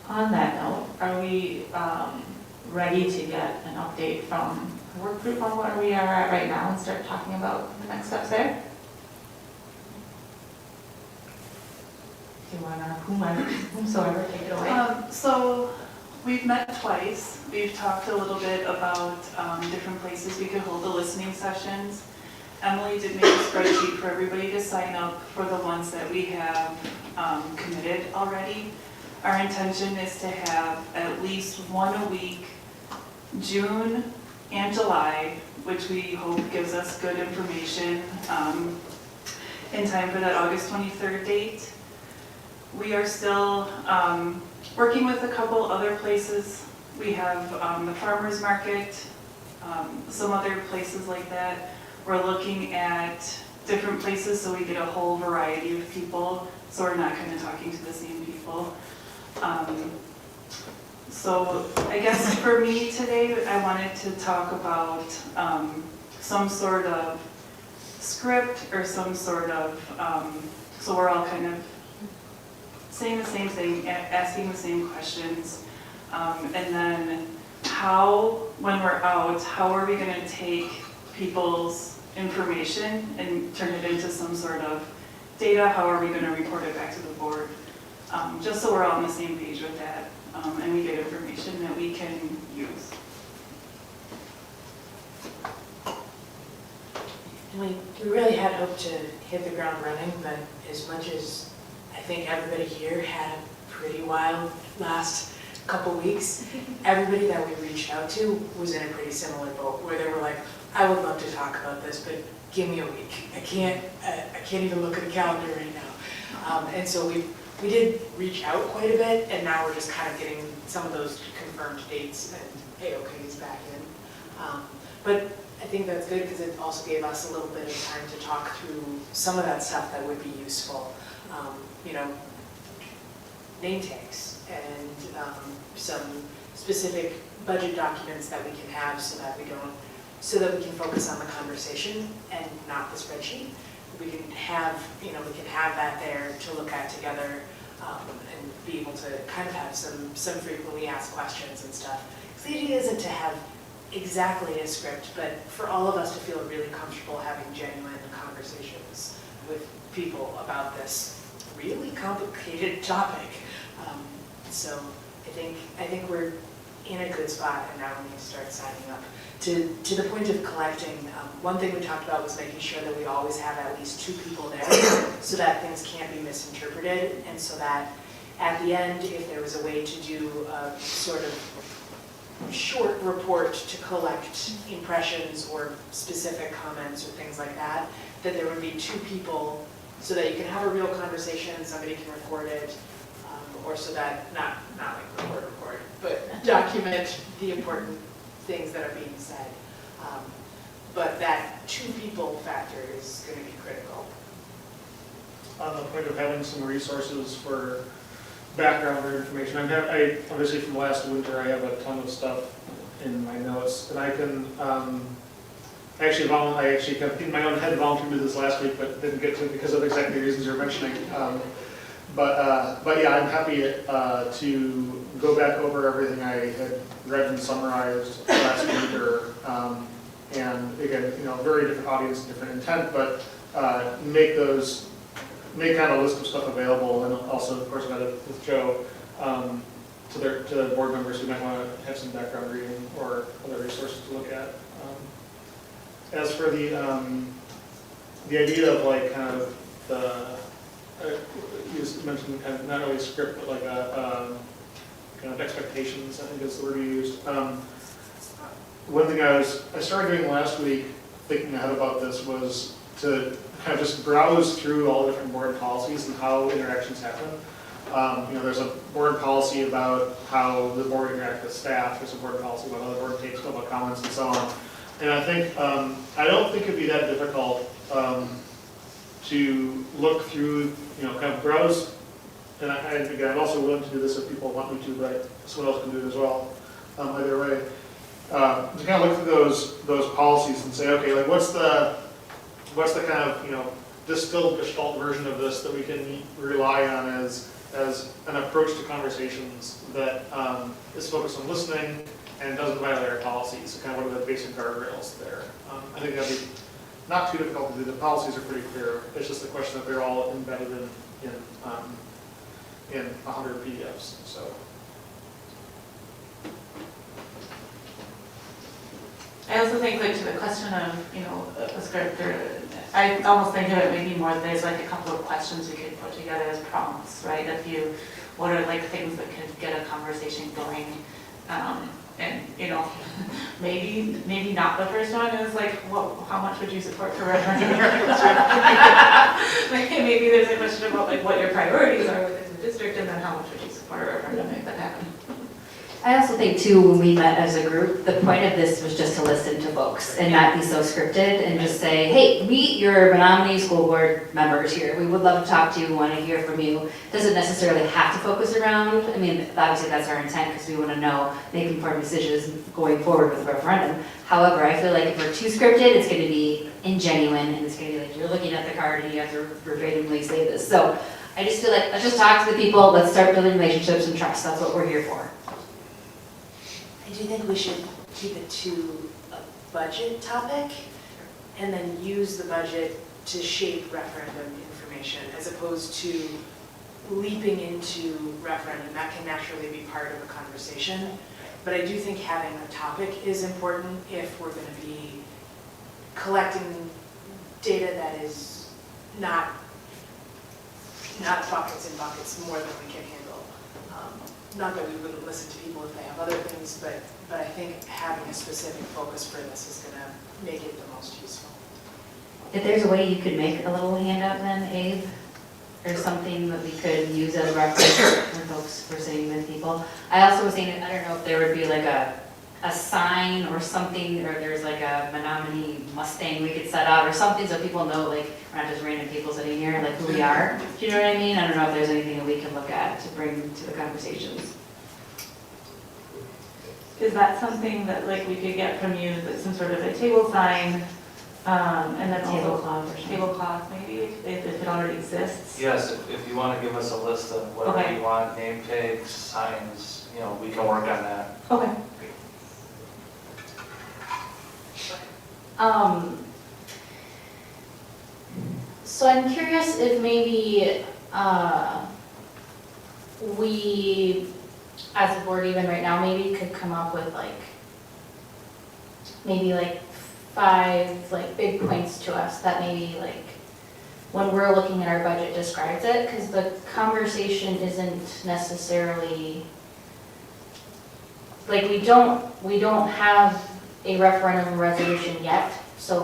On that note, are we ready to get an update from the work group on where we are at right now and start talking about the next steps there? Do you want to, whomsoever, take it away?
So we've met twice. We've talked a little bit about different places we could hold the listening sessions. Emily did make a spreadsheet for everybody to sign up for the ones that we have committed already. Our intention is to have at least one a week, June and July, which we hope gives us good information in time for that August 23rd date. We are still working with a couple other places. We have the farmers market, some other places like that. We're looking at different places so we get a whole variety of people, so we're not kind of talking to the same people. So I guess for me today, I wanted to talk about some sort of script or some sort of, so we're all kind of saying the same thing, asking the same questions, and then how, when we're out, how are we going to take people's information and turn it into some sort of data? How are we going to report it back to the board? Just so we're all on the same page with that, and we get information that we can use.
We really had hoped to hit the ground running, but as much as I think everybody here had a pretty wild last couple weeks, everybody that we reached out to was in a pretty similar boat, where they were like, I would love to talk about this, but give me a week. I can't even look at a calendar right now. And so we did reach out quite a bit, and now we're just kind of getting some of those confirmed dates and AOK is back in. But I think that's good because it also gave us a little bit of time to talk through some of that stuff that would be useful. Name tags and some specific budget documents that we can have so that we can focus on the conversation and not the spreadsheet. We can have that there to look at together and be able to kind of have some frequently asked questions and stuff. Because the idea isn't to have exactly a script, but for all of us to feel really comfortable having genuine conversations with people about this really complicated topic. So I think we're in a good spot, and now we need to start signing up. To the point of collecting, one thing we talked about was making sure that we always have at least 2 people there so that things can't be misinterpreted, and so that at the end, if there was a way to do a sort of short report to collect impressions or specific comments or things like that, that there would be 2 people so that you can have a real conversation and somebody can record it, or so that, not like record, but document the important things that are being said. But that 2 people factor is going to be critical.
On the point of having some resources for background or information, I obviously from last winter I have a ton of stuff in my notes, and I can I actually kind of in my own head volunteered to do this last week, but didn't get to it because of exactly the reasons you're mentioning. But yeah, I'm happy to go back over everything I had read and summarized last winter. And again, very different audience, different intent, but make kind of a list of stuff available, and also, of course, about it with Joe to the board members who might want to have some background reading or other resources to look at. As for the idea of like kind of you just mentioned kind of not only script but like kind of expectations, I think is the word you used. One thing I started doing last week, thinking ahead about this, was to kind of just browse through all the different board policies and how interactions happen. There's a board policy about how the board interacts with staff, there's a board policy about how the board takes public comments and so on. And I think, I don't think it'd be that difficult to look through, kind of browse, and again, I'm also willing to do this if people want me to, but someone else can do it as well, either way. To kind of look through those policies and say, okay, like what's the kind of, distilled gestalt version of this that we can rely on as an approach to conversations that is focused on listening and doesn't violate our policies. So kind of what are the basic guardrails there? I think that'd be not too difficult to do. The policies are pretty clear. It's just the question that they're all embedded in 100 PDFs. So.
I also think like to the question of, a script, or I almost think of it maybe more, there's like a couple of questions we could put together as prompts, right? What are like things that could get a conversation going? And, maybe not the first one is like, how much would you support for referendum? Maybe there's a question about like what your priorities are within the district, and then how much would you support a referendum if that happened?
I also think too, when we met as a group, the point of this was just to listen to folks and not be so scripted and just say, hey, meet your Menomonie school board members here. We would love to talk to you, want to hear from you. Doesn't necessarily have to focus around, obviously that's our intent because we want to know, make informed decisions going forward with the referendum. However, I feel like if we're too scripted, it's going to be ingenuine and it's going to be like, you're looking at the card and you have to verbatimly say this. So I just feel like, let's just talk to the people, let's start building relationships and trust. That's what we're here for.
I do think we should keep it to a budget topic and then use the budget to shape referendum information as opposed to leaping into referendum. That can naturally be part of a conversation. But I do think having a topic is important if we're going to be collecting data that is not buckets and buckets more than we can handle. Not that we wouldn't listen to people if they have other things, but I think having a specific focus for this is going to make it the most useful.
If there's a way you could make a little handout then, Abe, or something that we could use as reference when folks were sitting with people. I also was thinking, I don't know if there would be like a sign or something, or there's like a Menomonie Mustang we could set out or something so people know, like, we're not just random people sitting here, like who we are. Do you know what I mean? I don't know if there's anything that we can look at to bring to the conversations.
Is that something that like we could get from you, like some sort of a table sign, and then
Tablecloth or something.
tablecloth maybe, if it already exists?
Yes, if you want to give us a list of whatever
Okay.
you want, name tags, signs, we can work on that.
Okay.
So I'm curious if maybe we, as a board even right now, maybe could come up with maybe 5 big points to us that maybe when we're looking at our budget describes it, because the conversation isn't necessarily, we don't have a referendum resolution yet, so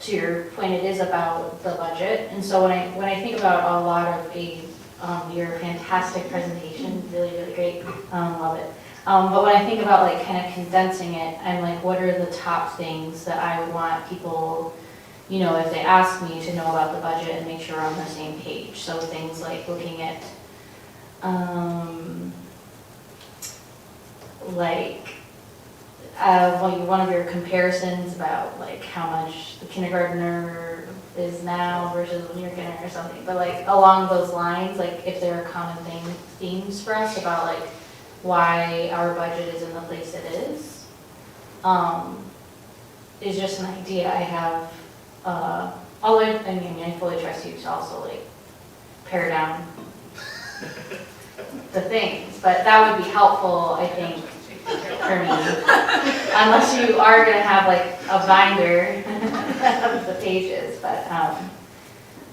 to your point, it is about the budget. And so when I think about a lot of your fantastic presentation, really, really great, love it. But when I think about kind of condensing it, I'm like, what are the top things that I would want people, if they ask me, to know about the budget and make sure we're on the same page. So things like looking at, one of your comparisons about how much the kindergartner is now versus when you're kindergarten or something, but along those lines, if there are common themes for us about why our budget is in the place it is just an idea I have. I fully trust you to also pare down the things, but that would be helpful, I think, for me. Unless you are going to have a binder of the pages, but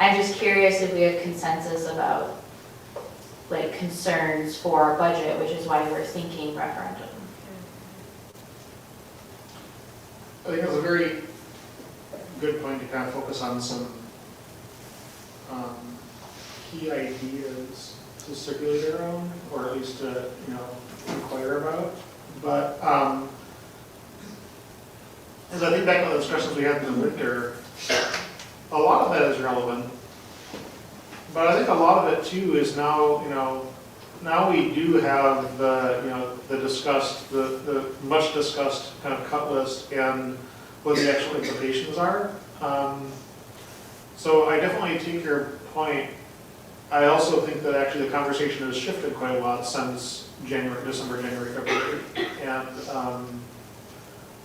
I'm just curious if we have consensus about concerns for our budget, which is why we're thinking referendum.
I think that's a very good point to kind of focus on some key ideas to circulate around, or at least to, inquire about. But as I think back on the discussions we had in the winter, a lot of that is relevant. But I think a lot of it too is now, now we do have the the much discussed kind of cut list and what the actual implications are. So I definitely take your point. I also think that actually the conversation has shifted quite a lot since December, January, February. And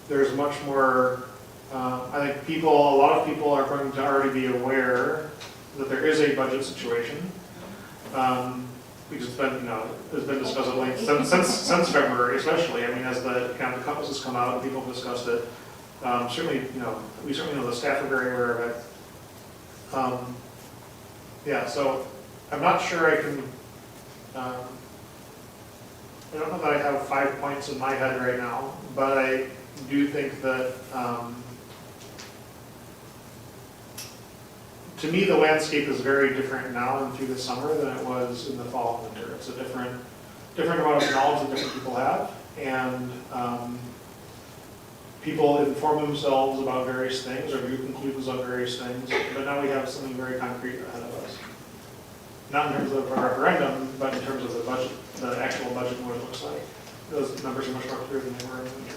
there's much more, I think a lot of people are going to already be aware that there is a budget situation. Because it's been discussed at length since February, especially. I mean, as the cut list has come out and people have discussed it. Certainly, we certainly know the staff are very aware of it. Yeah, so I'm not sure I can, I don't know that I have 5 points in my head right now, but I do think that, to me, the landscape is very different now and through the summer than it was in the fall and winter. It's a different amount of knowledge that different people have, and people inform themselves about various things or do conclusions on various things, but now we have something very concrete ahead of us. Not in terms of a referendum, but in terms of the budget, the actual budget and what it looks like. Those numbers are much more clear than they were in the winter.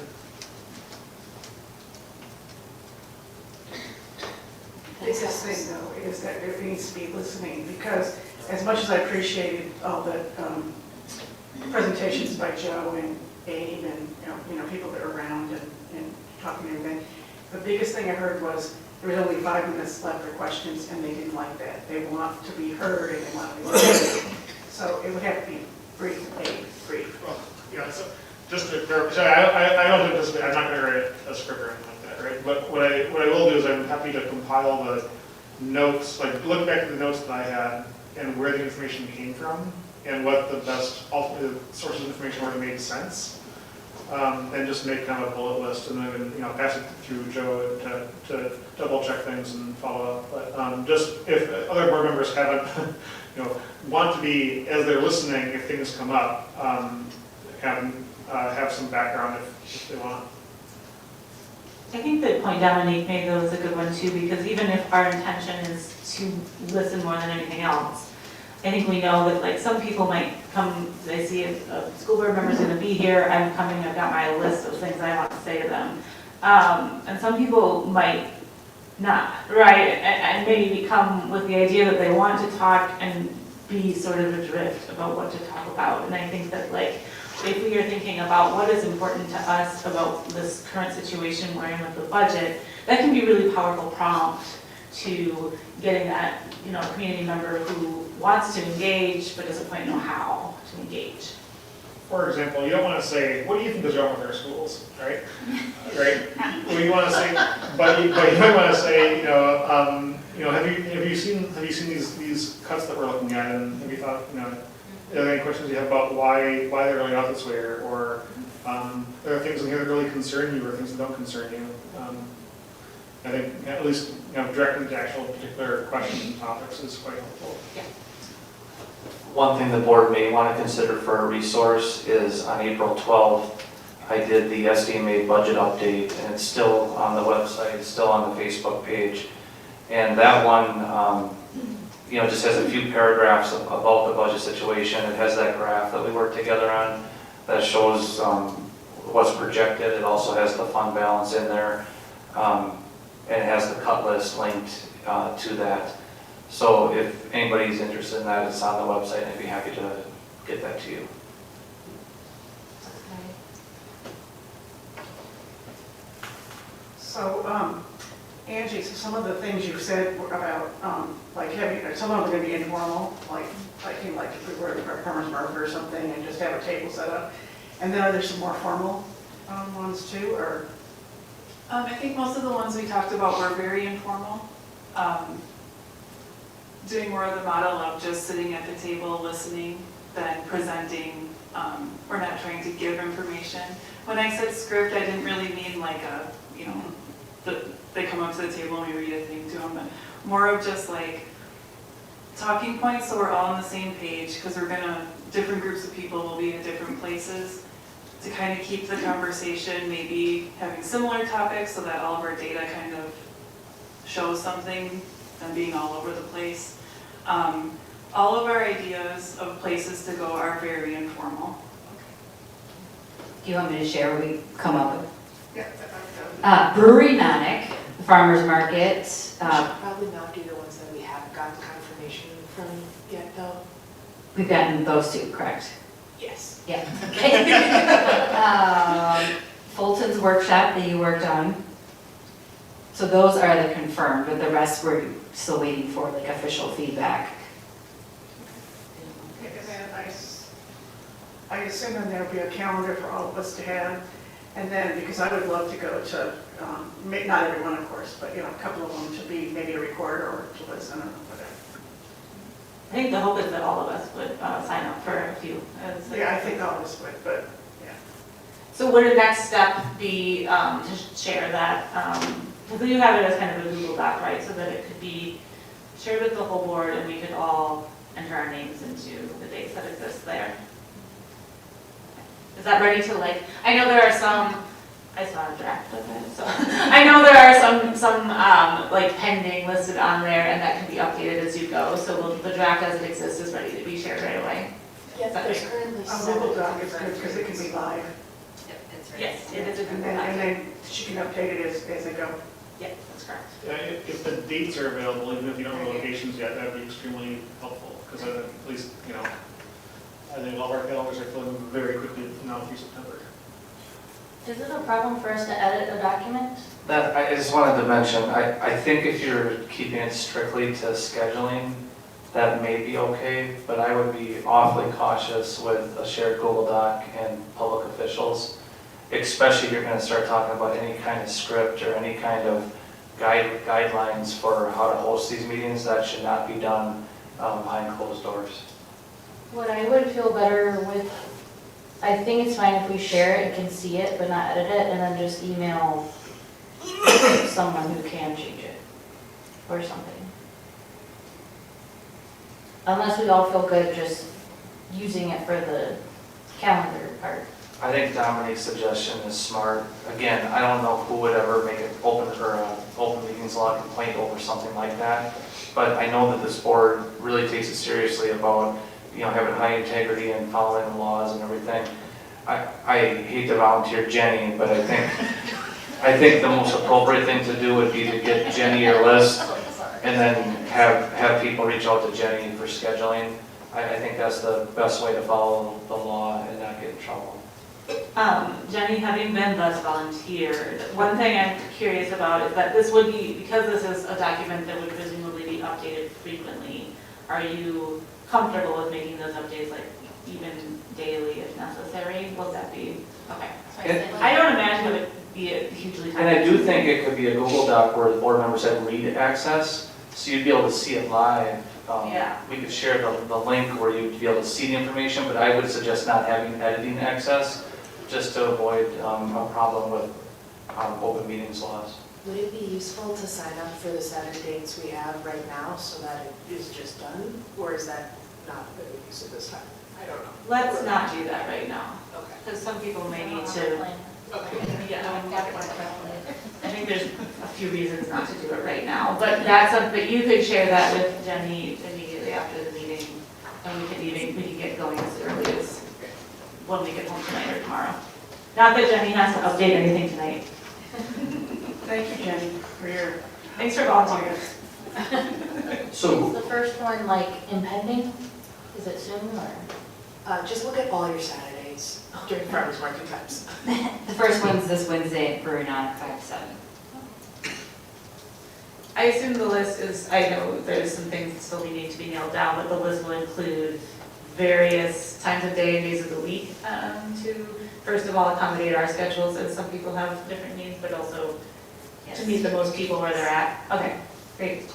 The biggest thing though is that there needs to be listening, because as much as I appreciated all the presentations by Joe and Abe and people that are around and talking and everything, the biggest thing I heard was there was only 5 minutes left for questions, and they didn't like that. They want to be heard and they want to be listened. So it would have to be brief, brief.
Well, yeah, so just to clarify, I don't anticipate, I'm not going to write a script or anything like that, right? But what I will do is I'm happy to compile the notes, like look back at the notes that I had and where the information came from and what the best ultimate sources of information were that made sense. And just make kind of a bullet list and then pass it through Joe to double check things and follow up. But just if other board members haven't, want to be, as they're listening, if things come up, have some background if they want.
I think the point Dominique made though is a good one too, because even if our intention is to listen more than anything else, I think we know that like some people might come, they see a school board member's gonna be here, I'm coming, I've got my list of things I want to say to them. And some people might not, right? And maybe come with the idea that they want to talk and be sort of adrift about what to talk about. And I think that like, if we are thinking about what is important to us about this current situation we're in with the budget, that can be a really powerful prompt to getting that, community member who wants to engage but doesn't quite know how to engage.
For example, you don't want to say, what do you think is wrong with our schools, right? Right? Well, you want to say, but you might want to say, have you seen these cuts that we're looking at, and have you thought, are there any questions you have about why they're going out this way, or are there things in here that really concern you, or things that don't concern you? I think at least directing to actual particular questions and topics is quite helpful.
Yeah.
One thing the board may want to consider for a resource is on April 12th, I did the SDMA budget update, and it's still on the website, it's still on the Facebook page. And that one, just has a few paragraphs about the budget situation. It has that graph that we worked together on that shows what's projected. It also has the fund balance in there, and it has the cut list linked to that. So if anybody's interested in that, it's on the website, and I'd be happy to get that to you.
So, Angie, so some of the things you've said about, some of them are going to be informal, like if we were at a farmer's market or something and just have a table set up. And then are there some more formal ones too, or?
I think most of the ones we talked about were very informal. Doing more of the model of just sitting at the table, listening, then presenting. We're not trying to give information. When I said script, I didn't really mean like they come up to the table and we read a thing to them, but more of just like talking points so we're all on the same page, because different groups of people will be in different places, to kind of keep the conversation, maybe having similar topics so that all of our data kind of shows something than being all over the place. All of our ideas of places to go are very informal.
Do you want me to share what we come up with?
Yeah.
Brewery Manic, Farmers Market.
We should probably not do the ones that we haven't gotten confirmation from yet, though.
We've gotten those two, correct?
Yes.
Yeah. Okay. Fulton's workshop that you worked on. So those are the confirmed, but the rest we're still waiting for like official feedback.
Okay, and then I assume then there'll be a calendar for all of us to have. And then, because I would love to go to, not everyone, of course, but, a couple of them to be maybe a recorder or to listen or whatever.
I think the hope is that all of us would sign up for a few.
Yeah, I think all of us would, but, yeah.
So would a next step be to share that? Because you have it as kind of a Google Doc, right? So that it could be shared with the whole board and we could all enter our names into the dates that exist there. Is that ready to I know there are some, I saw a draft of it, so I know there are some pending listed on there and that can be updated as you go. So the draft as it exists is ready to be shared right away.
Yes, there's currently
A Google Doc is good because it can be live.
Yes, it is a
And
Google
then,
Doc.
and then she can update it as they go.
Yes, that's correct.
If the dates are available, even if you don't know locations yet, that would be extremely helpful, because at least, I think all of our calendars are filling very quickly now through September.
Is it a problem for us to edit a document?
That, I just wanted to mention, I think if you're keeping it strictly to scheduling, that may be okay, but I would be awfully cautious with a shared Google Doc and public officials, especially if you're going to start talking about any kind of script or any kind of guidelines for how to host these meetings. That should not be done behind closed doors.
What I would feel better with, I think it's fine if we share it and can see it, but not edit it, and then just email someone who can change it, or something. Unless we all feel good just using it for the calendar part.
I think Dominique's suggestion is smart. Again, I don't know who would ever make an open meetings law complaint over something like that, but I know that this board really takes it seriously about having high integrity and following the laws and everything. I hate to volunteer Jenny, but I think the most appropriate thing to do would be to get Jenny your list and then have people reach out to Jenny for scheduling. I think that's the best way to follow the law and not get in trouble.
Jenny, having been thus volunteered, one thing I'm curious about is that this would be, because this is a document that would presumably be updated frequently, are you comfortable with making those updates even daily if necessary? Will that be, okay. I don't imagine it would be a hugely time.
And I do think it could be a Google Doc where the board members have read access, so you'd be able to see it live.
Yeah.
We could share the link where you'd be able to see the information, but I would suggest not having editing access, just to avoid a problem with open meetings laws.
Would it be useful to sign up for the 7 dates we have right now so that it is just done? Or is that not a good use at this time? I don't know.
Let's not do that right now,
Okay.
because some people may need to. Yeah, I think there's a few reasons not to do it right now, but that's something, you could share that with Jenny immediately after the meeting, and we can get going as early as when we get home tonight or tomorrow. Not that Jenny has to update anything tonight.
Thank you, Jenny, for your.
Thanks for volunteering.
So
Is the first one impending? Is it soon or?
Just look at all your Saturdays during farmers market times.
The first one's this Wednesday at Brewery Manic 5 to 7.
I assume the list is, I know there's some things that still need to be nailed down, but the list will include various times of day and days of the week to, first of all, accommodate our schedules, as some people have different needs, but also to meet the most people where they're at. Okay, great.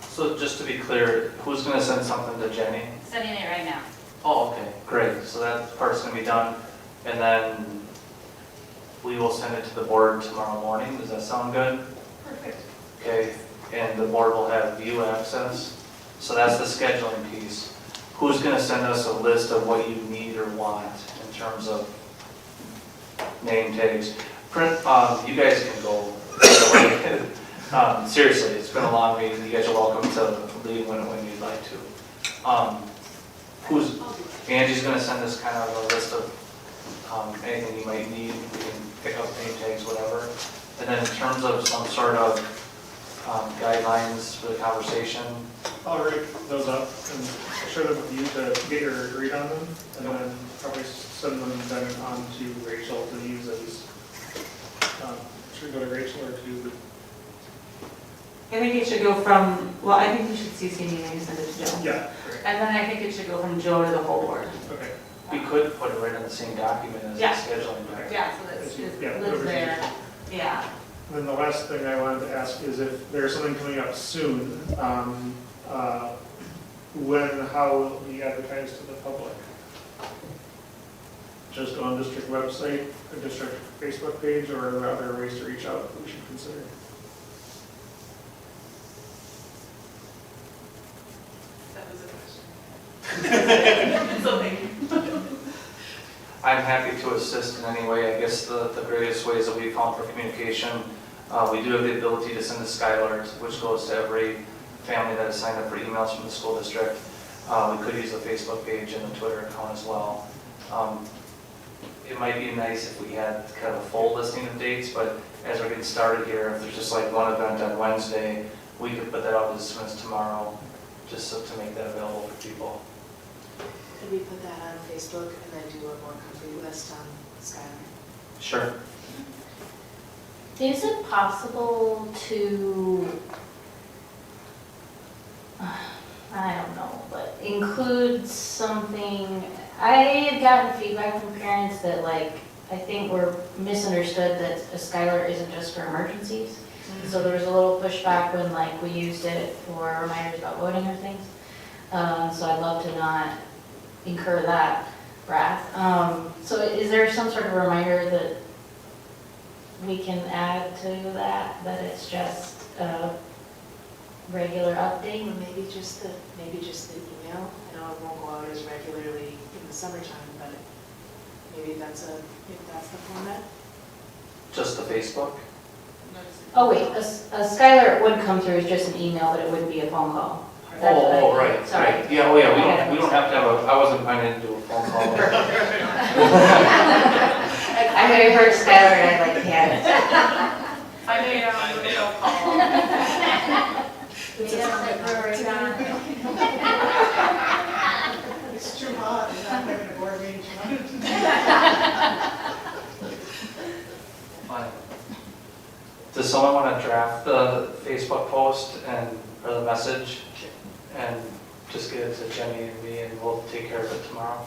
So just to be clear, who's going to send something to Jenny?
Sending it right now.
Oh, okay, great. So that part's going to be done. And then we will send it to the board tomorrow morning. Does that sound good?
Perfect.
Okay. and the board will have view access. So that's the scheduling piece. Who's going to send us a list of what you need or want in terms of name tags? Print, you guys can go. Seriously, it's been a long meeting. You guys are welcome to leave when you'd like to. Angie's going to send us kind of a list of anything you might need. We can pick up name tags, whatever. And then in terms of some sort of guidelines for the conversation.
I'll write those up and share them with you to get your read on them, and then probably send them then on to Rachel to use as, should we go to Rachel or to?
I think it should go from, well, I think you should CC me and send it to Joe.
Yeah, great.
And then I think it should go from Joe to the whole board.
Okay.
We could put it right in the same document as the scheduling document.
Yeah, so that it lives there. Yeah.
And then the last thing I wanted to ask is if there's something coming up soon, when and how will it be advertised to the public? Just on district website, a district Facebook page, or are there other ways to reach out that we should consider?
That was a question. So thank you.
I'm happy to assist in any way. I guess the greatest ways that we found for communication, we do have the ability to send a Skylert, which goes to every family that has signed up for emails from the school district. We could use the Facebook page and the Twitter account as well. It might be nice if we had kind of a full listing of dates, but as we're getting started here, if there's just like one event on Wednesday, we could put that out as soon as tomorrow, just so to make that available for people.
Could we put that on Facebook and then do a more complete list on Skyline?
Sure.
Is it possible to, I don't know, but include something, I had gotten feedback from parents that like, I think we're misunderstood that a Skylar isn't just for emergencies. So there was a little pushback when like we used it for reminders about voting or things. So I'd love to not incur that wrath. So is there some sort of reminder that we can add to that it's just a regular update?
Or maybe just the email. I know it won't go out as regularly in the summertime, but maybe that's the format.
Just the Facebook?
Oh wait, a Skylar would come through as just an email, but it wouldn't be a phone call. That's what I-
Right.
Sorry.
Right. Yeah, we don't have to have I wasn't planning to do a phone call.
I may have heard Skylar and I like, yeah.
I made a video call.
It's too hot, and not having a board meeting tonight.
Fine. Does someone want to draft the Facebook post or the message and just get it to Jenny and me, and we'll take care of it tomorrow?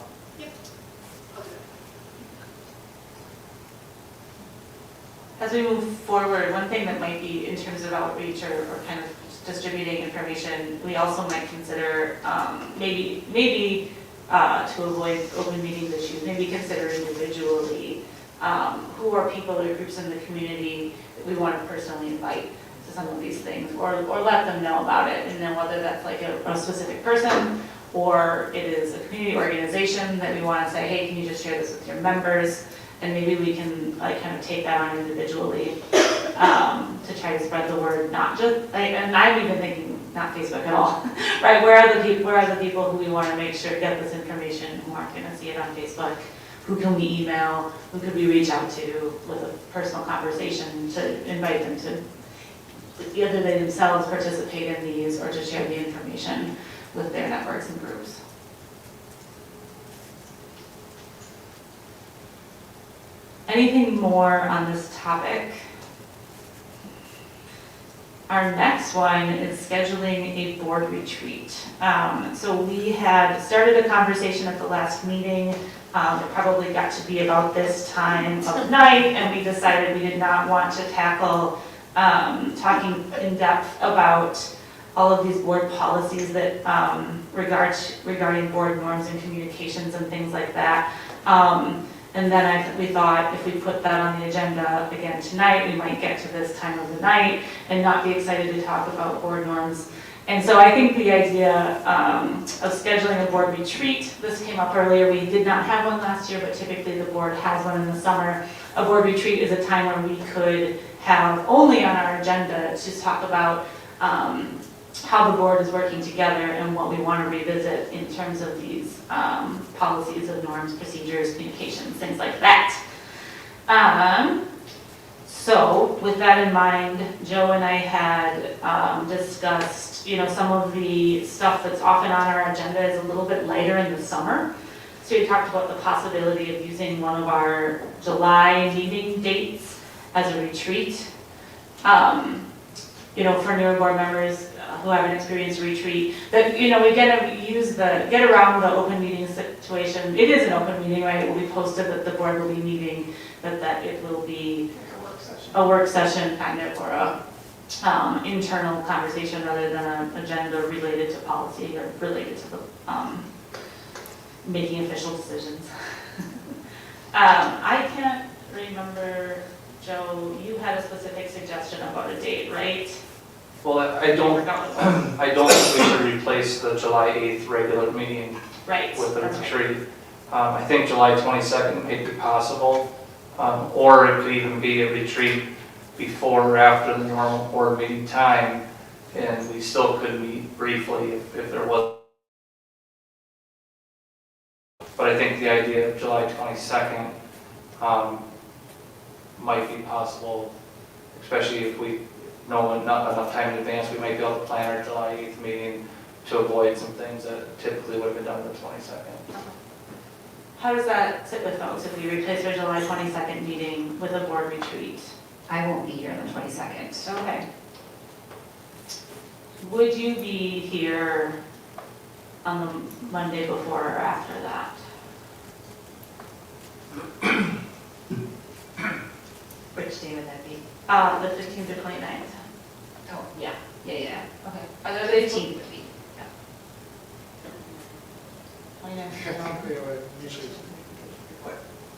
As we move forward, one thing that might be in terms of outreach or kind of distributing information, we also might consider maybe to avoid open meetings issues, maybe consider individually who are people or groups in the community that we want to personally invite to some of these things, or let them know about it, and then whether that's like a specific person or it is a community organization that we want to say, hey, can you just share this with your members? And maybe we can like kind of take that on individually to try to spread the word, not just like, and I'm even thinking not Facebook at all, right? Where are the people who we want to make sure get this information, who aren't going to see it on Facebook? Who can we email? Who could we reach out to with a personal conversation to invite them to either they themselves participate in these or to share the information with their networks and groups? Anything more on this topic? Our next one is scheduling a board retreat. So we had started a conversation at the last meeting. It probably got to be about this time of night, and we decided we did not want to tackle talking in depth about all of these board policies that regarding board norms and communications and things like that. And then we thought if we put that on the agenda again tonight, we might get to this time of the night and not be excited to talk about board norms. And so I think the idea of scheduling a board retreat, this came up earlier, we did not have one last year, but typically the board has one in the summer. A board retreat is a time where we could have only on our agenda to talk about how the board is working together and what we want to revisit in terms of these policies of norms, procedures, communications, things like that. So with that in mind, Joe and I had discussed, some of the stuff that's often on our agenda is a little bit lighter in the summer. So we talked about the possibility of using one of our July meeting dates as a retreat. For newer board members who haven't experienced a retreat, that, we get around the open meeting situation. It is an open meeting, right? It will be posted that the board will be meeting, that it will be a work session kind of, or a internal conversation rather than an agenda related to policy or related to the making official decisions. I can't remember, Joe, you had a specific suggestion about a date, right?
Well, I don't think we should replace the July 8th regular meeting with a retreat. I think July 22nd may be possible, or it could even be a retreat before or after the normal board meeting time, and we still could meet briefly if there was. But I think the idea of July 22nd might be possible, especially if we know enough time in advance. We might be able to plan our July 8th meeting to avoid some things that typically would have been done on the 22nd.
How does that sit with folks if we replace our July 22nd meeting with a board retreat?
I won't be here on the 22nd.
Okay. Would you be here on the Monday before or after that?
Which day would that be?
The 15th or 29th.
Oh, yeah. Okay.
Are there days?
15th would be.
29th.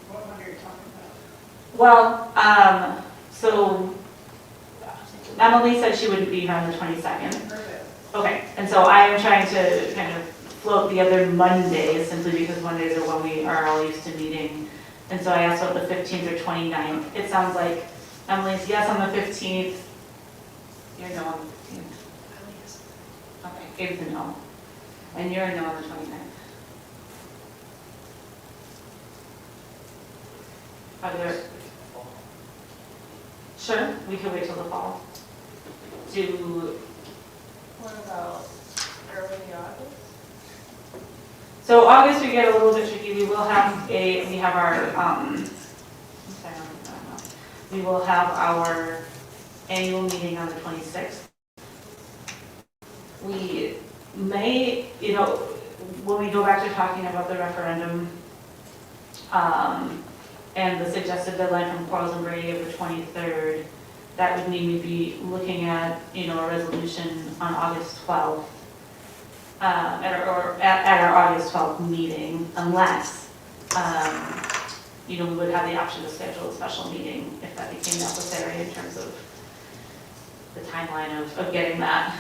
What one are you talking about?
Well, so Emily said she wouldn't be here on the 22nd.
Perfect.
Okay, and so I am trying to kind of float the other Mondays simply because Mondays are when we are all used to meeting. And so I asked about the 15th or 29th. It sounds like Emily's yes on the 15th. You're no on the 15th. Okay, Gabe's a no. And you're a no on the 29th. Are there? Sure, we could wait till the fall.
What about early August?
So August we get a little bit tricky. We will have our annual meeting on the 26th. We may, when we go back to talking about the referendum, and the suggested deadline from Quarles and Brady of the 23rd, that would mean we'd be looking at, a resolution on August 12th, at our August 12th meeting, unless, we would have the option to schedule a special meeting if that became necessary in terms of the timeline of getting that.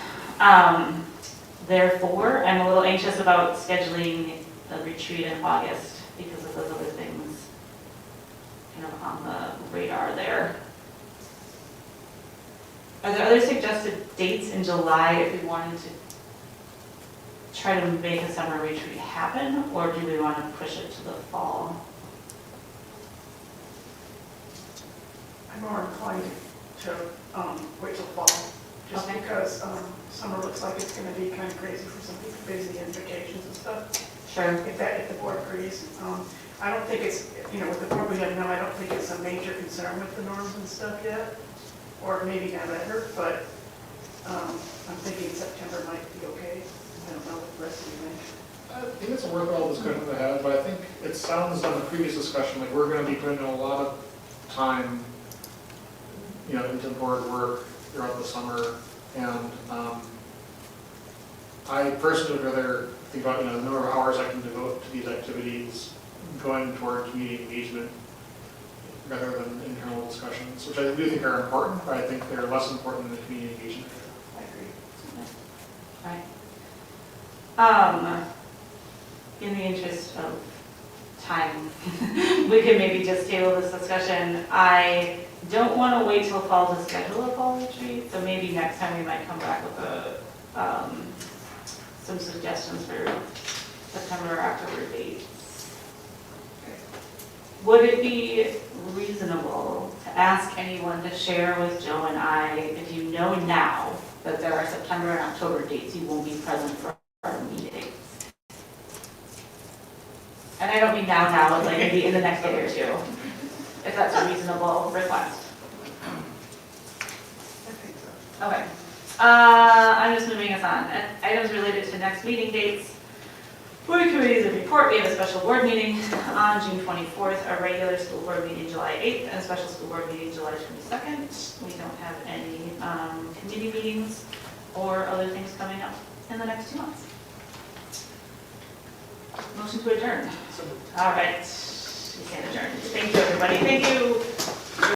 Therefore, I'm a little anxious about scheduling a retreat in August because of those other things on the radar there. Are there other suggested dates in July if we wanted to try to make a summer retreat happen, or do we want to push it to the fall?
I'm more inclined to wait till fall, just
Okay.
because summer looks like it's going to be kind of crazy for some people, busy and vacations and stuff.
Sure.
If the board agrees. I don't think it's, with the board we have now, I don't think it's a major concern with the norms and stuff yet, or maybe not ever, but I'm thinking September might be okay. I don't know what the rest of you think.
I think it's a worthwhile discussion to have, but I think it sounds on the previous discussion like we're going to be putting in a lot of time, into board work throughout the summer, and I personally would rather think about, the number of hours I can devote to these activities going toward community engagement rather than internal discussions, which I do think are important, but I think they're less important than the community engagement.
I agree. Right. In the interest of time, we could maybe just table this discussion. I don't want to wait till fall to schedule a fall retreat, so maybe next time we might come back with some suggestions for September or October dates. Would it be reasonable to ask anyone to share with Joe and I, if you know now that there are September and October dates, you won't be present for our meetings? And I don't mean now, like maybe in the next day or two, if that's a reasonable request. Okay. I'm just moving us on. Items related to next meeting dates. Board committees and report, we have a special board meeting on June 24th, a regular school board meeting July 8th, and a special school board meeting July 22nd. We don't have any committee meetings or other things coming up in the next 2 months. Motion to adjourn. All right, we can adjourn. Thank you, everybody. Thank you.